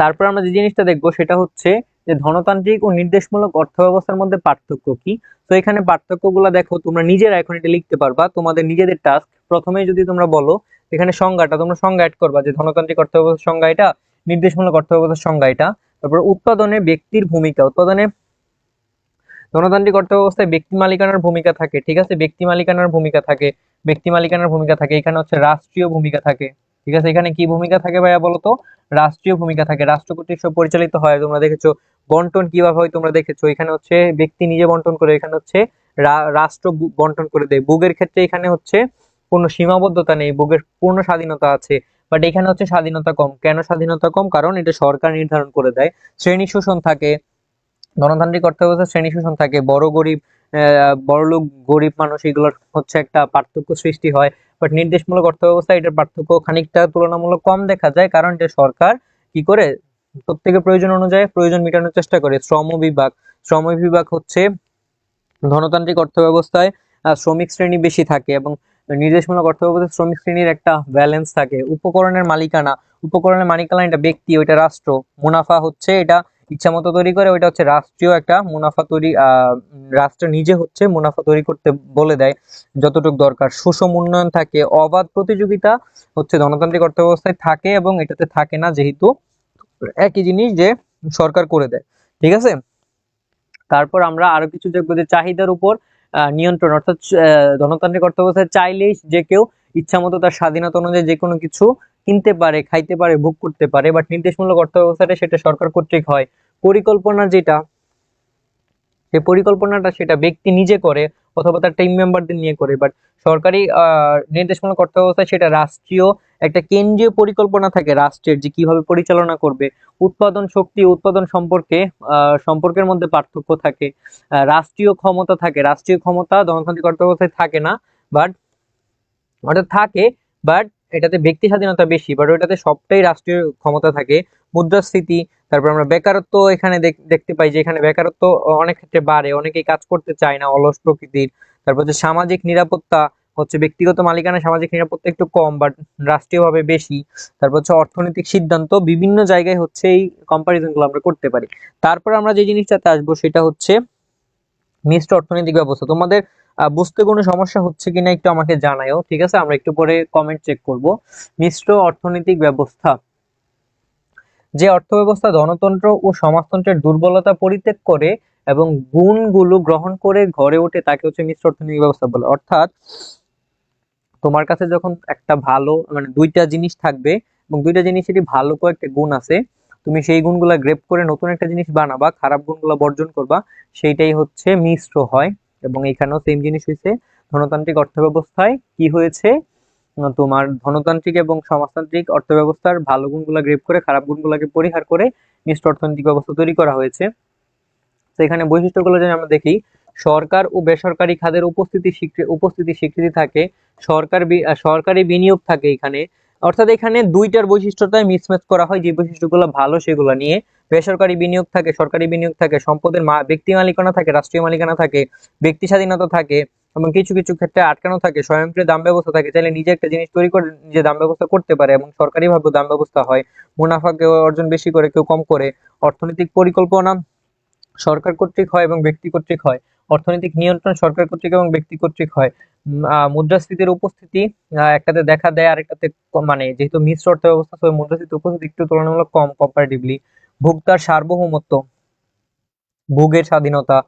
তারপর আমরা যে জিনিসটা দেখবো সেটা হচ্ছে যে ধনতান্ত্রিক ও নির্দেশমূলক অর্থ ব্যবস্থার মধ্যে পার্থক্য কি। তো এখানে পার্থক্যগুলো দেখো, তোমরা নিজেরা এখন এটা লিখতে পারবা, তোমাদের নিজেদের টাস্ক। প্রথমেই যদি তোমরা বলো এখানে সংজ্ঞাটা, তোমরা সংজ্ঞা অ্যাড করবা যে ধনতান্ত্রিক অর্থ ব্যবস্থার সংজ্ঞা এটা, নির্দেশমূলক অর্থ ব্যবস্থার সংজ্ঞা এটা। তারপর উৎপাদনে ব্যক্তির ভূমিকা, উৎপাদনে গণতান্ত্রিক অর্থ ব্যবস্থায় ব্যক্তি মালিকানার ভূমিকা থাকে। ঠিক আছে, ব্যক্তি মালিকানার ভূমিকা থাকে, ব্যক্তি মালিকানার ভূমিকা থাকে। এখানে হচ্ছে রাষ্ট্রীয় ভূমিকা থাকে। ঠিক আছে, এখানে কি ভূমিকা থাকে ভাইয়া বলতো? রাষ্ট্রীয় ভূমিকা থাকে, রাষ্ট্র কর্তৃক সব পরিচালিত হয়। তোমরা দেখেছো বন্টন কিভাবে হয়, তোমরা দেখেছো এখানে হচ্ছে ব্যক্তি নিজে বন্টন করে, এখানে হচ্ছে রাষ্ট্র বন্টন করে দেয়। বুগের ক্ষেত্রে এখানে হচ্ছে কোনো সীমাবদ্ধতা নেই, বুগের পূর্ণ স্বাধীনতা আছে। বাট এখানে হচ্ছে স্বাধীনতা কম। কেন স্বাধীনতা কম? কারণ এটা সরকার নির্ধারণ করে দেয়। শ্রেণী শোষণ থাকে, গণতান্ত্রিক অর্থব্যবস্থায় শ্রেণী শোষণ থাকে, বড় গরিব বড় লোক গরিব মানুষ, এগুলোর হচ্ছে একটা পার্থক্য সৃষ্টি হয়। বাট নির্দেশমূলক অর্থব্যবস্থা এটার পার্থক্য খানিকটা তুলনামূলক কম দেখা যায়, কারণ এটা সরকার কি করে প্রত্যেকের প্রয়োজন অনুযায়ী প্রয়োজন মেটানোর চেষ্টা করে। শ্রম বিভাগ হচ্ছে ধনতান্ত্রিক অর্থব্যবস্থায় শ্রমিক শ্রেণী বেশি থাকে, এবং নির্দেশমূলক অর্থব্যবস্থায় শ্রমিক শ্রেণীর একটা ব্যালেন্স থাকে। উপকরণের মালিকানা এটা ব্যক্তি, ওইটা রাষ্ট্র। মুনাফা হচ্ছে এটা ইচ্ছা মতো তৈরি করে, ওইটা হচ্ছে রাষ্ট্রীয় একটা মুনাফা তৈরি। রাষ্ট্র নিজে হচ্ছে মুনাফা তৈরি করতে বলে দেয় যতটুকু দরকার। সুষম উন্নয়ন থাকে, অবাধ প্রতিযোগিতা হচ্ছে ধনতান্ত্রিক অর্থব্যবস্থায় থাকে এবং এটাতে থাকে না, যেহেতু একই জিনিস যে সরকার করে দেয়। ঠিক আছে। তারপর আমরা আরো কিছু দেখবো যে চাহিদার উপর নিয়ন্ত্রণ, অর্থাৎ ধনতান্ত্রিক অর্থব্যবস্থায় চাইলেই যে কেউ ইচ্ছা মতো তার স্বাধীনতা অনুযায়ী যে কোনো কিছু কিনতে পারে, খাইতে পারে, ভোগ করতে পারে। বাট নির্দেশমূলক অর্থব্যবস্থাটা সেটা সরকার কর্তৃক হয়। পরিকল্পনা যেটা, সেই পরিকল্পনাটা সেটা ব্যক্তি নিজে করে অথবা তার টিম মেম্বারদের নিয়ে করে। বাট সরকারি নির্দেশমূলক অর্থব্যবস্থায় সেটা রাষ্ট্রীয় একটা কেন্দ্রীয় পরিকল্পনা থাকে রাষ্ট্রের, যে কিভাবে পরিচালনা করবে। উৎপাদন শক্তি, উৎপাদন সম্পর্কের মধ্যে পার্থক্য থাকে। রাষ্ট্রীয় ক্ষমতা থাকে, রাষ্ট্রীয় ক্ষমতা গণতান্ত্রিক অর্থব্যবস্থায় থাকে না। বাট ওটা থাকে, বাট এটাতে ব্যক্তি স্বাধীনতা বেশি, বাট ওটাতে সবটাই রাষ্ট্রীয় ক্ষমতা থাকে। মুদ্রাস্ফীতি, তারপর আমরা বেকারত্ব এখানে দেখতে পাই যে এখানে বেকারত্ব অনেক ক্ষেত্রে বাড়ে, অনেকেই কাজ করতে চায় না, অলস প্রকৃতির। তারপর হচ্ছে সামাজিক নিরাপত্তা, হচ্ছে ব্যক্তিগত মালিকানা সামাজিক নিরাপত্তা একটু কম, বাট রাষ্ট্রীয়ভাবে বেশি। তারপর হচ্ছে অর্থনৈতিক সিদ্ধান্ত, বিভিন্ন জায়গায় হচ্ছে এই কম্পারিজন গুলো আমরা করতে পারি। তারপর আমরা যে জিনিসটাতে আসবো সেটা হচ্ছে মিশ্র অর্থনৈতিক ব্যবস্থা। তোমাদের বুঝতে কোনো সমস্যা হচ্ছে কিনা একটু আমাকে জানাও। ঠিক আছে, আমরা একটু পরে কমেন্ট চেক করব। মিশ্র অর্থনৈতিক ব্যবস্থা, যে অর্থব্যবস্থা ধনতন্ত্র ও সমাজতন্ত্রের দুর্বলতা পরিত্যাগ করে এবং গুণগুলো গ্রহণ করে গড়ে ওঠে, তাকে হচ্ছে মিশ্র অর্থনৈতিক ব্যবস্থা বলে। অর্থাৎ তোমার কাছে যখন একটা ভালো মানে দুইটা জিনিস থাকবে এবং দুইটা জিনিসেরই ভালো কয়েকটা গুণ আছে, তুমি সেই গুণগুলা গ্রেপ করে নতুন একটা জিনিস বানাবা, খারাপ গুণগুলা বর্জন করবা, সেইটাই হচ্ছে মিশ্র হয়। এবং এখানেও সেম জিনিস হয়েছে। ধনতান্ত্রিক অর্থব্যবস্থায় কি হয়েছে, তোমার ধনতান্ত্রিক এবং সমাজতান্ত্রিক অর্থব্যবস্থার ভালো গুণগুলা গ্রেপ করে খারাপ গুণগুলাকে পরিহার করে মিশ্র অর্থনৈতিক ব্যবস্থা তৈরি করা হয়েছে। তো এখানে বৈশিষ্ট্যগুলো যদি আমরা দেখি, সরকার ও বেসরকারি খাতের উপস্থিতি স্বীকৃতি থাকে, সরকারি বিনিয়োগ থাকে এখানে। অর্থাৎ এখানে দুইটার বৈশিষ্ট্যটাই মিসম্যাচ করা হয়, যে বৈশিষ্ট্যগুলো ভালো সেগুলো নিয়ে। বেসরকারি বিনিয়োগ থাকে, সরকারি বিনিয়োগ থাকে, সম্পদের ব্যক্তি মালিকানা থাকে, রাষ্ট্রীয় মালিকানা থাকে, ব্যক্তি স্বাধীনতা থাকে, এবং কিছু কিছু ক্ষেত্রে আটকানো থাকে, স্বয়ংক্রিয় দাম ব্যবস্থা থাকে, চাইলে নিজে একটা জিনিস তৈরি করে নিজে দাম ব্যবস্থা করতে পারে, এবং সরকারিভাবে দাম ব্যবস্থা হয়। মুনাফা কেউ অর্জন বেশি করে, কেউ কম করে। অর্থনৈতিক পরিকল্পনা সরকার কর্তৃক হয় এবং ব্যক্তি কর্তৃক হয়। অর্থনৈতিক নিয়ন্ত্রণ সরকার কর্তৃক এবং ব্যক্তি কর্তৃক হয়। মুদ্রাস্ফীতির উপস্থিতি একটাতে দেখা দেয়, আরেকটাতে মানে যেহেতু মিশ্র অর্থ ব্যবস্থা, তো মুদ্রাস্ফীতির উপস্থিতি একটু তুলনামূলক কম কম্পারেটিভলি। ভোক্তার সার্বভৌমত্ব, ভোগের স্বাধীনতা,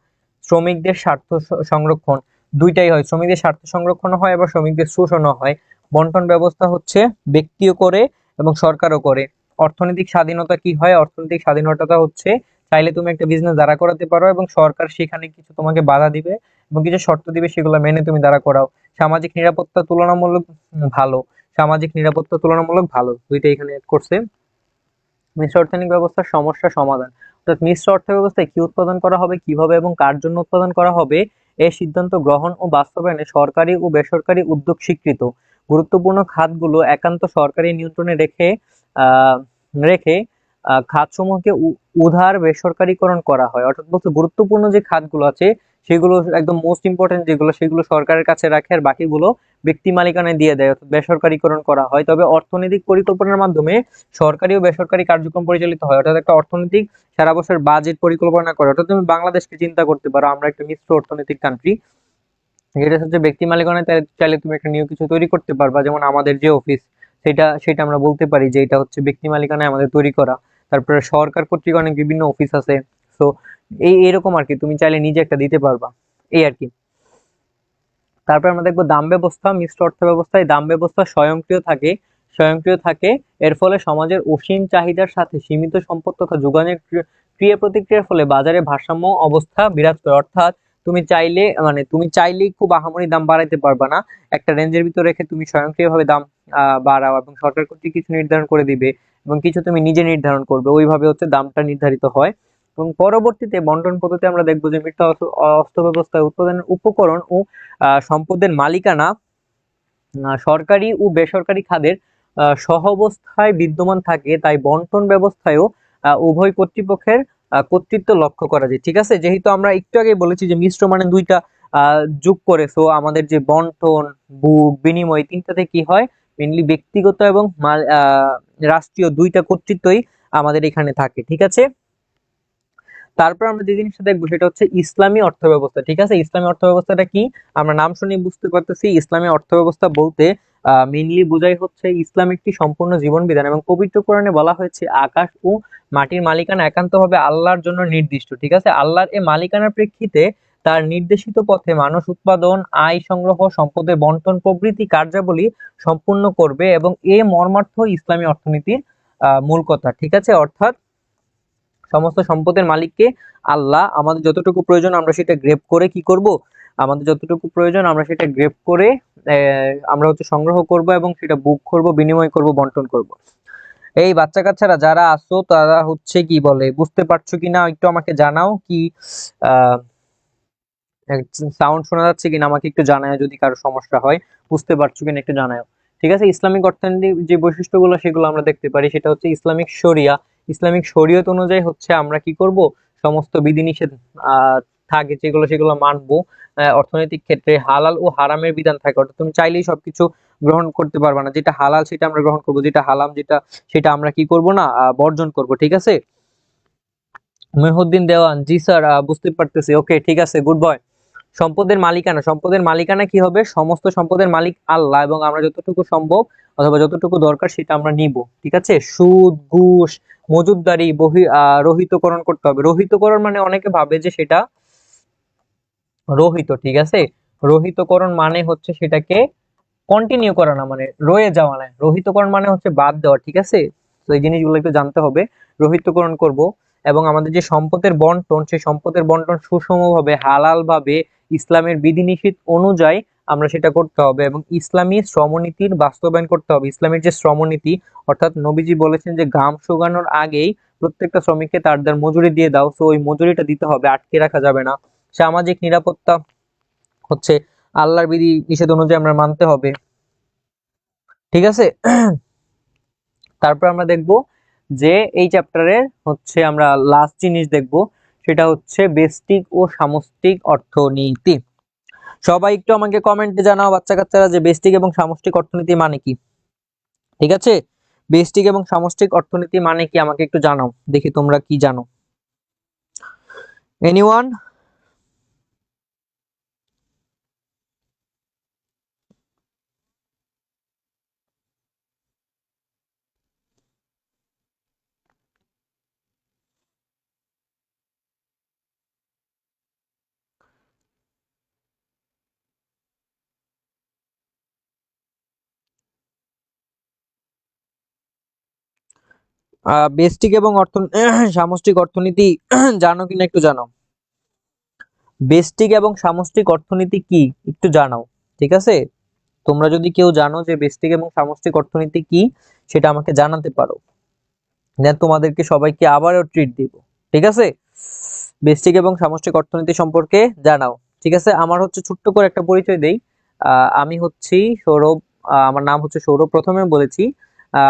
শ্রমিকদের স্বার্থ সংরক্ষণ, দুইটাই হয়, শ্রমিকদের স্বার্থ সংরক্ষণ হয়, আবার শ্রমিকদের শোষণও হয়। বন্টন ব্যবস্থা হচ্ছে ব্যক্তিও করে এবং সরকারও করে। অর্থনৈতিক স্বাধীনতা কি হয়? অর্থনৈতিক স্বাধীনতা হচ্ছে চাইলে তুমি একটা বিজনেস দাঁড়া করাতে পারো এবং সরকার সেখানে কিছু তোমাকে বাধা দিবে এবং কিছু শর্ত দিবে, সেগুলো মেনে তুমি দাঁড়া করাও। সামাজিক নিরাপত্তা তুলনামূলক ভালো, সামাজিক নিরাপত্তা তুলনামূলক ভালো, দুইটা এখানে এড করছে। মিশ্র অর্থনৈতিক ব্যবস্থার সমস্যা সমাধান, অর্থাৎ মিশ্র অর্থ ব্যবস্থায় কি উৎপাদন করা হবে, কিভাবে এবং কার জন্য উৎপাদন করা হবে, এই সিদ্ধান্ত গ্রহণ ও বাস্তবায়নে সরকারি ও বেসরকারি উদ্যোগ স্বীকৃত। গুরুত্বপূর্ণ খাতগুলো একান্ত সরকারি নিয়ন্ত্রণে আহ রেখে খাতসমূহকে উধার বেসরকারীকরণ করা হয়। অর্থাৎ বলতে গুরুত্বপূর্ণ যে খাতগুলো আছে সেগুলো একদম মোস্ট ইম্পর্টেন্ট যেগুলো, সেগুলো সরকারের কাছে রাখে, আর বাকিগুলো ব্যক্তি মালিকানায় দিয়ে দেয়, অর্থাৎ বেসরকারীকরণ করা হয়। তবে অর্থনৈতিক পরিকল্পনার মাধ্যমে সরকারি ও বেসরকারি কার্যক্রম পরিচালিত হয়। অর্থাৎ একটা অর্থনৈতিক সারা বছর বাজেট পরিকল্পনা করে। অর্থাৎ তুমি বাংলাদেশকে চিন্তা করতে পারো, আমরা একটা মিশ্র অর্থনৈতিক কান্ট্রি। এটা হচ্ছে ব্যক্তি মালিকানায়, চাইলে তুমি একটা নিউ কিছু তৈরি করতে পারবা, যেমন আমাদের যে অফিস, সেটা সেটা আমরা বলতে পারি যে এটা হচ্ছে ব্যক্তি মালিকানায় আমাদের তৈরি করা। তারপরে সরকার কর্তৃক অনেক বিভিন্ন অফিস আছে। তো এরকম আর কি, তুমি চাইলে নিজে একটা দিতে পারবা, এই আর কি। তারপর আমরা দেখবো দাম ব্যবস্থা। মিশ্র অর্থ ব্যবস্থায় দাম ব্যবস্থা স্বয়ংক্রিয় থাকে। এর ফলে সমাজের অসীম চাহিদার সাথে সীমিত সম্পদ তথা যোগানের ক্রিয়া প্রতিক্রিয়ার ফলে বাজারে ভারসাম্য অবস্থা বিরাজ করে। অর্থাৎ তুমি চাইলেই খুব আহামরি দাম বাড়াইতে পারবা না, একটা রেঞ্জের ভিতরে রেখে তুমি স্বয়ংক্রিয়ভাবে দাম বাড়াও, এবং সরকার কর্তৃক কিছু নির্ধারণ করে দিবে এবং কিছু তুমি নিজে নির্ধারণ করবে, ওইভাবে হচ্ছে দামটা নির্ধারিত হয়। এবং পরবর্তীতে বন্টন পদ্ধতি আমরা দেখবো যে মিশ্র অর্থ ব্যবস্থায় উৎপাদনের উপকরণ ও সম্পদের মালিকানা সরকারি ও বেসরকারি খাতের সহাবস্থায় বিদ্যমান থাকে, তাই বন্টন ব্যবস্থায়ও উভয় কর্তৃপক্ষের কর্তৃত্ব লক্ষ্য করা যায়। ঠিক আছে, যেহেতু আমরা একটু আগে বলেছি যে মিশ্র মানে দুইটা যোগ করে, সো আমাদের যে বন্টন, বিনিময়, তিনটাতে কি হয়, মেইনলি ব্যক্তিগত এবং রাষ্ট্রীয় দুইটা কর্তৃত্বই আমাদের এখানে থাকে। ঠিক আছে, তারপর আমরা যে জিনিসটা দেখবো সেটা হচ্ছে ইসলামী অর্থব্যবস্থা। ঠিক আছে, ইসলামী অর্থব্যবস্থাটা কি? আমরা নাম শুনে বুঝতে পারতেছি, ইসলামী অর্থব্যবস্থা বলতে মেইনলি বোঝাই হচ্ছে ইসলাম একটি সম্পূর্ণ জীবন বিধান, এবং পবিত্র কোরআনে বলা হয়েছে আকাশ ও মাটির মালিকানা একান্তভাবে আল্লাহর জন্য নির্দিষ্ট। ঠিক আছে, আল্লাহর এই মালিকানার প্রেক্ষিতে তার নির্দেশিত পথে মানুষ উৎপাদন, আয় সংগ্রহ, সম্পদের বন্টন প্রভৃতি কার্যাবলী সম্পূর্ণ করবে, এবং এ মর্মার্থ ইসলামী অর্থনীতির মূল কথা। ঠিক আছে, অর্থাৎ সমস্ত সম্পদের মালিককে আল্লাহ, আমাদের যতটুকু প্রয়োজন আমরা সেটা গ্রেপ করে কি করব, আমাদের যতটুকু প্রয়োজন আমরা সেটা গ্রেপ করে আমরা হচ্ছে সংগ্রহ করব এবং সেটা বুক করব, বিনিময় করব, বন্টন করব। এই বাচ্চা কাচ্চারা যারা আসো তারা হচ্ছে কি বলে, বুঝতে পারছো কিনা একটু আমাকে জানাও, কি আহ সাউন্ড শোনা যাচ্ছে কিনা আমাকে একটু জানাও, যদি কারো সমস্যা হয়, বুঝতে পারছো কিনা একটু জানাও। ঠিক আছে, ইসলামিক অর্থনীতির যে বৈশিষ্ট্যগুলো সেগুলো আমরা দেখতে পারি, সেটা হচ্ছে ইসলামিক শরিয়া। ইসলামিক শরীয়ত অনুযায়ী হচ্ছে আমরা কি করব, সমস্ত বিধিনিষেধ থাকে যেগুলো সেগুলো মানবো। অর্থনৈতিক ক্ষেত্রে হালাল ও হারামের বিধান থাকে, অর্থাৎ তুমি চাইলেই সবকিছু গ্রহণ করতে পারবে না, যেটা হালাল সেটা আমরা গ্রহণ করব, যেটা হারাম সেটা আমরা কি করব না, বর্জন করব। ঠিক আছে, মহিউদ্দিন দেওয়ান, জি স্যার, বুঝতে পারতেছি, ওকে ঠিক আছে, গুড বয়। সম্পদের মালিকানা কি হবে, সমস্ত সম্পদের মালিক আল্লাহ, এবং আমরা যতটুকু সম্ভব অথবা যতটুকু দরকার সেটা আমরা নিব। ঠিক আছে, সুদ, ঘুষ, মজুদদারি রহিতকরণ করতে হবে। রহিতকরণ মানে অনেকে ভাবে যে সেটা রহিত, ঠিক আছে, রহিতকরণ মানে হচ্ছে সেটাকে কন্টিনিউ করা না, মানে রয়ে যাওয়া না। রহিতকরণ মানে হচ্ছে বাদ দেওয়া। ঠিক আছে, তো এই জিনিসগুলো একটু জানতে হবে। রহিতকরণ করব, এবং আমাদের যে সম্পদের বন্টন, সেই সম্পদের বন্টন সুষমভাবে, হালাল ভাবে, ইসলামের বিধিনিষেধ অনুযায়ী আমরা সেটা করতে হবে, এবং ইসলামী শ্রমনীতির বাস্তবায়ন করতে হবে। ইসলামের যে শ্রমনীতি, অর্থাৎ নবীজি বলেছেন যে ঘাম শুকানোর আগেই প্রত্যেকটা শ্রমিককে তার মজুরি দিয়ে দাও, তো ওই মজুরিটা দিতে হবে, আটকে রাখা যাবে না। সামাজিক নিরাপত্তা হচ্ছে আল্লাহর বিধি নিষেধ অনুযায়ী আমরা মানতে হবে, ঠিক আছে। তারপর আমরা দেখব যে এই চ্যাপ্টারের হচ্ছে আমরা লাস্ট জিনিস দেখব, সেটা হচ্ছে বেস্টিক ও সামষ্টিক অর্থনীতি। সবাই একটু আমাকে কমেন্টে জানাও বাচ্চা কাচ্চারা যে বেস্টিক এবং সামষ্টিক অর্থনীতি মানে কি, ঠিক আছে। বেস্টিক এবং সামষ্টিক অর্থনীতি মানে কি আমাকে একটু জানাও, দেখি তোমরা কি জানো। এনিওয়ান? বেস্টিক এবং সামষ্টিক অর্থনীতি জানো কিনা একটু জানাও। বেস্টিক এবং সামষ্টিক অর্থনীতি কি একটু জানাও, ঠিক আছে। তোমরা যদি কেউ জানো যে বেস্টিক এবং সামষ্টিক অর্থনীতি কি, সেটা আমাকে জানাতে পারো, দেন তোমাদেরকে সবাইকে আবারও ট্রিট দিব, ঠিক আছে। বেস্টিক এবং সামষ্টিক অর্থনীতি সম্পর্কে জানাও, ঠিক আছে। আমার হচ্ছে ছোট্ট করে একটা পরিচয় দেই। আমি হচ্ছি সৌরভ, আমার নাম হচ্ছে সৌরভ, প্রথমে বলেছি।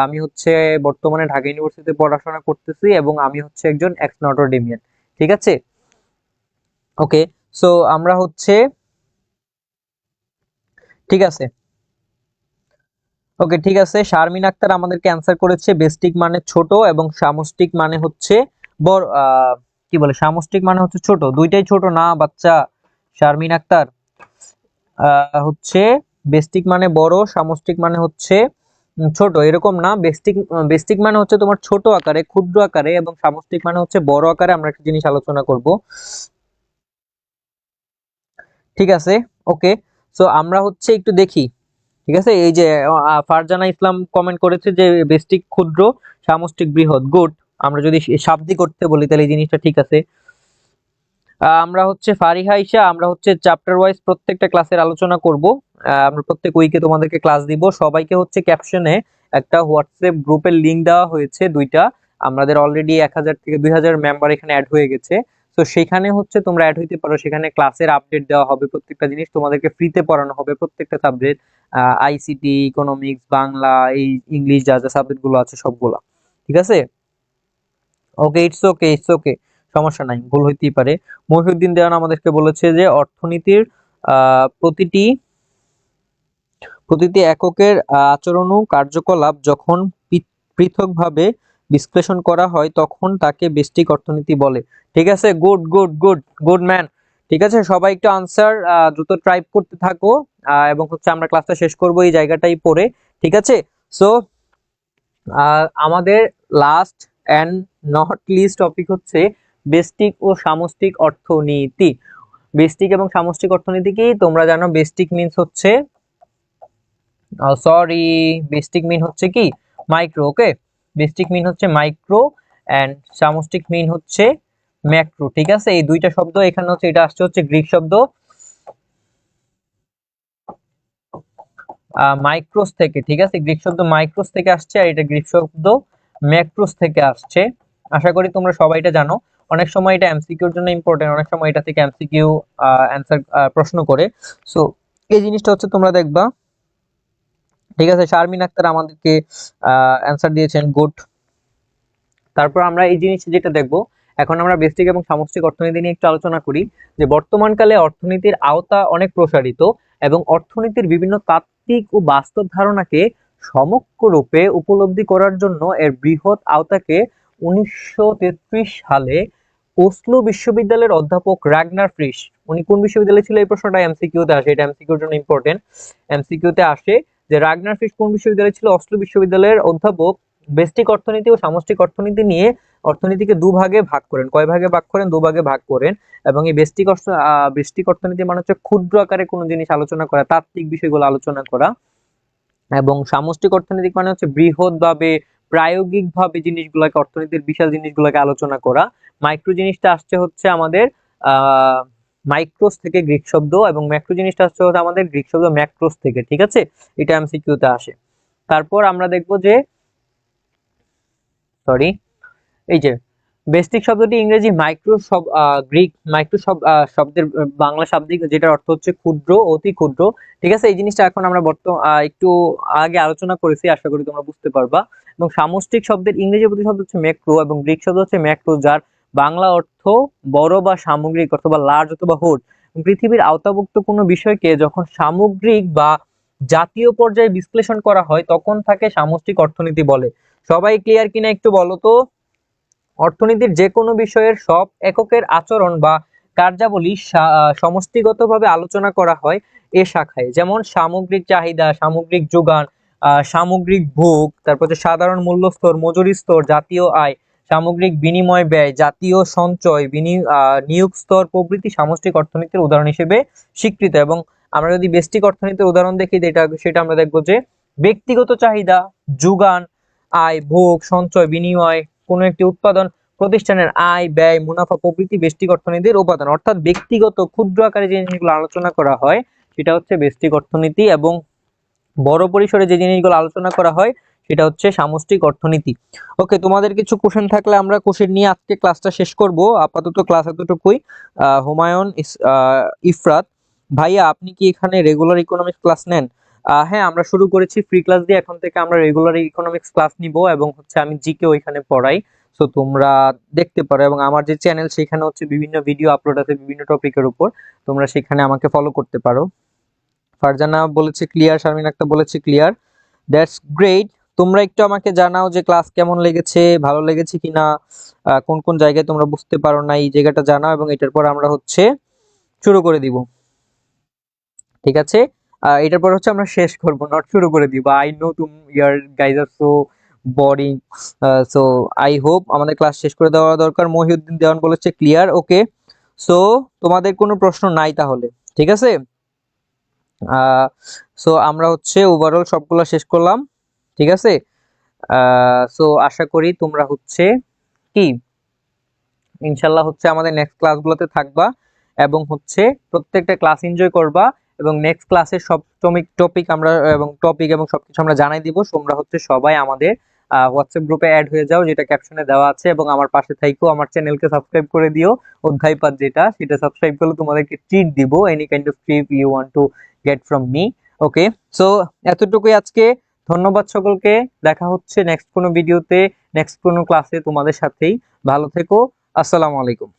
আমি হচ্ছে বর্তমানে ঢাকা ইউনিভার্সিটিতে পড়াশোনা করতেছি এবং আমি হচ্ছে একজন এক্স নটরডেমিয়ান, ঠিক আছে। ওকে, সো আমরা হচ্ছে, ঠিক আছে, ওকে ঠিক আছে। শারমিন আক্তার আমাদেরকে অ্যান্সার করেছে বেস্টিক মানে ছোট এবং সামষ্টিক মানে হচ্ছে বড়। কি বলে, সামষ্টিক মানে হচ্ছে ছোট, দুইটাই ছোট না বাচ্চা। শারমিন আক্তার হচ্ছে বেস্টিক মানে বড়, সামষ্টিক মানে হচ্ছে ছোট, এরকম না। বেস্টিক বেস্টিক মানে হচ্ছে তোমার ছোট আকারে, ক্ষুদ্র আকারে, এবং সামষ্টিক মানে হচ্ছে বড় আকারে। আমরা একটা জিনিস আলোচনা করব, ঠিক আছে। ওকে, সো আমরা হচ্ছে একটু দেখি, ঠিক আছে। এই যে ফারজানা ইসলাম কমেন্ট করেছে যে বেস্টিক ক্ষুদ্র, সামষ্টিক বৃহৎ, গুড। আমরা যদি শাব্দিক করতে বলি তাহলে এই জিনিসটা ঠিক আছে। আমরা হচ্ছে ফারিহা ইসা, আমরা হচ্ছে চ্যাপ্টার ওয়াইজ প্রত্যেকটা ক্লাসের আলোচনা করব। আমরা প্রত্যেক উইকে তোমাদেরকে ক্লাস দিব। সবাইকে হচ্ছে ক্যাপশনে একটা হোয়াটসঅ্যাপ গ্রুপের লিংক দেওয়া হয়েছে, দুইটা। আমাদের অলরেডি 1000 থেকে 2000 মেম্বার এখানে অ্যাড হয়ে গেছে। তো সেখানে হচ্ছে তোমরা অ্যাড হইতে পারো, সেখানে ক্লাসের আপডেট দেওয়া হবে, প্রত্যেকটা জিনিস তোমাদেরকে ফ্রিতে পড়ানো হবে, প্রত্যেকটা সাবজেক্ট, আইসিটি, ইকোনমিক্স, বাংলা, এই ইংলিশ, যা যা সাবজেক্ট গুলো আছে সবগুলা, ঠিক আছে। ওকে, ইটস ওকে, ইটস ওকে, সমস্যা নাই, ভুল হইতেই পারে। মহিউদ্দিন দেওয়ান আমাদেরকে বলেছে যে অর্থনীতির প্রতিটি প্রতিটি এককের আচরণ ও কার্যকলাপ যখন পৃথকভাবে বিশ্লেষণ করা হয় তখন তাকে ব্যষ্টিক অর্থনীতি বলে, ঠিক আছে। Good good good good man, ঠিক আছে। সবাই একটু আনসার দ্রুত টাইপ করতে থাকো, এবং হচ্ছে আমরা ক্লাসটা শেষ করব এই জায়গাটাই পড়ে, ঠিক আছে। সো আমাদের last and not list topic হচ্ছে বেস্টিক ও সামষ্টিক অর্থনীতি। বেস্টিক এবং সামষ্টিক অর্থনীতি কি তোমরা জানো? বেস্টিক মিন্স হচ্ছে, সরি, বেস্টিক মিন হচ্ছে কি মাইক্রো, ওকে। বেস্টিক মিন হচ্ছে মাইক্রো, এন্ড সামষ্টিক মিন হচ্ছে ম্যাক্রো, ঠিক আছে। এই দুইটা শব্দ এখানে হচ্ছে, এটা আসছে হচ্ছে গ্রিক শব্দ মাইক্রোস থেকে, ঠিক আছে। গ্রিক শব্দ মাইক্রোস থেকে আসছে, আর এটা গ্রিক শব্দ ম্যাক্রোস থেকে আসছে। আশা করি তোমরা সবাই এটা জানো। অনেক সময় এটা এমসিকিউর জন্য ইম্পর্টেন্ট, অনেক সময় এটা থেকে এমসিকিউ অ্যান্সার প্রশ্ন করে। সো এই জিনিসটা হচ্ছে তোমরা দেখবা, ঠিক আছে। শারমিন আক্তার আমাদেরকে অ্যান্সার দিয়েছেন, গুড। তারপর আমরা এই জিনিস যেটা দেখব, এখন আমরা বেস্টিক এবং সামষ্টিক অর্থনীতি নিয়ে একটু আলোচনা করি। যে বর্তমানকালে অর্থনীতির আওতা অনেক প্রসারিত এবং অর্থনীতির বিভিন্ন তাত্ত্বিক ও বাস্তব ধারণাকে সমগ্র রূপে উপলব্ধি করার জন্য এর বৃহৎ আওতাকে 1933 সালে ওসলো বিশ্ববিদ্যালয়ের অধ্যাপক রাগনার ফ্রিশ, উনি কোন বিশ্ববিদ্যালয়ে ছিল, এই প্রশ্নটা এমসিকিউতে আসে, এটা এমসিকিউর জন্য ইম্পর্টেন্ট। এমসিকিউতে আসে যে রাগনার ফ্রিশ কোন বিশ্ববিদ্যালয়ে ছিল, অসলো বিশ্ববিদ্যালয়ের অধ্যাপক ব্যষ্টিক অর্থনীতি ও সামষ্টিক অর্থনীতি নিয়ে অর্থনীতিকে দুভাগে ভাগ করেন। কয় ভাগে ভাগ করেন? দুভাগে ভাগ করেন। এবং এই ব্যষ্টিক অর্থনীতি মানে হচ্ছে ক্ষুদ্র আকারে কোনো জিনিস আলোচনা করা, তাত্ত্বিক বিষয়গুলো আলোচনা করা। এবং সামষ্টিক অর্থনীতি মানে হচ্ছে বৃহৎ ভাবে, প্রায়োগিক ভাবে জিনিসগুলোকে, অর্থনীতির বিশাল জিনিসগুলোকে আলোচনা করা। মাইক্রো জিনিসটা আসছে হচ্ছে আমাদের মাইক্রোস থেকে, গ্রিক শব্দ, এবং ম্যাক্রো জিনিসটা আসছে হচ্ছে আমাদের গ্রিক শব্দ ম্যাক্রোস থেকে, ঠিক আছে। এটা এমসিকিউতে আসে। তারপর আমরা দেখবো যে, সরি, এই যে বেস্টিক শব্দটি ইংরেজি মাইক্রো গ্রিক মাইক্রো শব্দের বাংলা শাব্দিক, যেটার অর্থ হচ্ছে ক্ষুদ্র, অতি ক্ষুদ্র। ঠিক আছে, এই জিনিসটা এখন আমরা একটু আগে আলোচনা করেছি, আশা করি তোমরা বুঝতে পারবা। এবং সামষ্টিক শব্দের ইংরেজি প্রতিশব্দ হচ্ছে ম্যাক্রো, এবং গ্রিক শব্দ হচ্ছে ম্যাক্রো, যার বাংলা অর্থ বড় বা সামগ্রিক অথবা লার্জ অথবা হোড। পৃথিবীর আওতাভুক্ত কোনো বিষয়কে যখন সামগ্রিক বা জাতীয় পর্যায়ে বিশ্লেষণ করা হয় তখন তাকে সামষ্টিক অর্থনীতি বলে। সবাই ক্লিয়ার কিনা একটু বলো তো? অর্থনীতির যে কোনো বিষয়ের সব এককের আচরণ বা কার্যাবলী সমষ্টিগতভাবে আলোচনা করা হয় এ শাখায়। যেমন সামগ্রিক চাহিদা, সামগ্রিক যোগান, সামগ্রিক ভোগ, তারপর হচ্ছে সাধারণ মূল্যস্তর, মজুরি স্তর, জাতীয় আয়, সামগ্রিক বিনিময় ব্যয়, জাতীয় সঞ্চয়, নিয়োগ স্তর প্রভৃতি সামষ্টিক অর্থনীতির উদাহরণ হিসেবে স্বীকৃত। এবং আমরা যদি ব্যষ্টিক অর্থনীতির উদাহরণ দেখি, সেটা আমরা দেখবো যে ব্যক্তিগত চাহিদা, যোগান, আয়, ভোগ, সঞ্চয়, বিনিময়, কোনো একটি উৎপাদন প্রতিষ্ঠানের আয়, ব্যয়, মুনাফা প্রভৃতি ব্যষ্টিক অর্থনীতির উপাদান। অর্থাৎ ব্যক্তিগত ক্ষুদ্র আকারে যে জিনিসগুলো আলোচনা করা হয় সেটা হচ্ছে ব্যষ্টিক অর্থনীতি, এবং বড় পরিসরে যে জিনিসগুলো আলোচনা করা হয় সেটা হচ্ছে সামষ্টিক অর্থনীতি। ওকে, তোমাদের কিছু কোশ্চেন থাকলে আমরা কোশ্চেন নিয়ে আজকে ক্লাসটা শেষ করব। আপাতত ক্লাস এতটুকুই। হুমায়ুন ইফরাত ভাইয়া, আপনি কি এখানে রেগুলার ইকোনমিক্স ক্লাস নেন? হ্যাঁ, আমরা শুরু করেছি ফ্রি ক্লাস দিয়ে, এখন থেকে আমরা রেগুলার ইকোনমিক্স ক্লাস নিব, এবং হচ্ছে আমি জিকে ওইখানে পড়াই। সো তোমরা দেখতে পারো, এবং আমার যে চ্যানেল সেখানে হচ্ছে বিভিন্ন ভিডিও আপলোড আছে বিভিন্ন টপিকের উপর, তোমরা সেখানে আমাকে ফলো করতে পারো। ফারজানা বলেছে ক্লিয়ার, শারমিন আক্তার বলেছে ক্লিয়ার, দ্যাটস গ্রেট। তোমরা একটু আমাকে জানাও যে ক্লাস কেমন লেগেছে, ভালো লেগেছে কিনা, কোন কোন জায়গায় তোমরা বুঝতে পারো না এই জায়গাটা জানাও, এবং এটার পর আমরা হচ্ছে শুরু করে দিব। ঠিক আছে, এটার পর হচ্ছে আমরা শেষ করব, নট শুরু করে দিব। আই নো তুমি ইয়ার guys are so boring, so I hope আমাদের ক্লাস শেষ করে দেওয়া দরকার। মহিউদ্দিন দেওয়ান বলেছে ক্লিয়ার। ওকে, সো তোমাদের কোনো প্রশ্ন নাই তাহলে? ঠিক আছে, সো আমরা হচ্ছে ওভারঅল সবগুলো শেষ করলাম। ঠিক আছে, সো আশা করি তোমরা হচ্ছে কি ইনশাল্লাহ হচ্ছে আমাদের নেক্সট ক্লাসগুলোতে থাকবা, এবং হচ্ছে প্রত্যেকটা ক্লাস এনজয় করবা, এবং নেক্সট ক্লাসের সব টপিক আমরা এবং সবকিছু আমরা জানাই দিব। তোমরা হচ্ছে সবাই আমাদের হোয়াটসঅ্যাপ গ্রুপে অ্যাড হয়ে যাও, যেটা ক্যাপশনে দেওয়া আছে, এবং আমার পাশে থাইকো, আমার চ্যানেলকে সাবস্ক্রাইব করে দিও। অধ্যায় পাঠ যেটা, সেটা সাবস্ক্রাইব করলে তোমাদেরকে ট্রিট দিব, any kind of treat you want to get from me. Okay, so এতটুকুই আজকে। ধন্যবাদ সকলকে, দেখা হচ্ছে নেক্সট কোনো ভিডিওতে, নেক্সট কোনো ক্লাসে তোমাদের সাথেই। ভালো থেকো, আসসালামু আলাইকুম।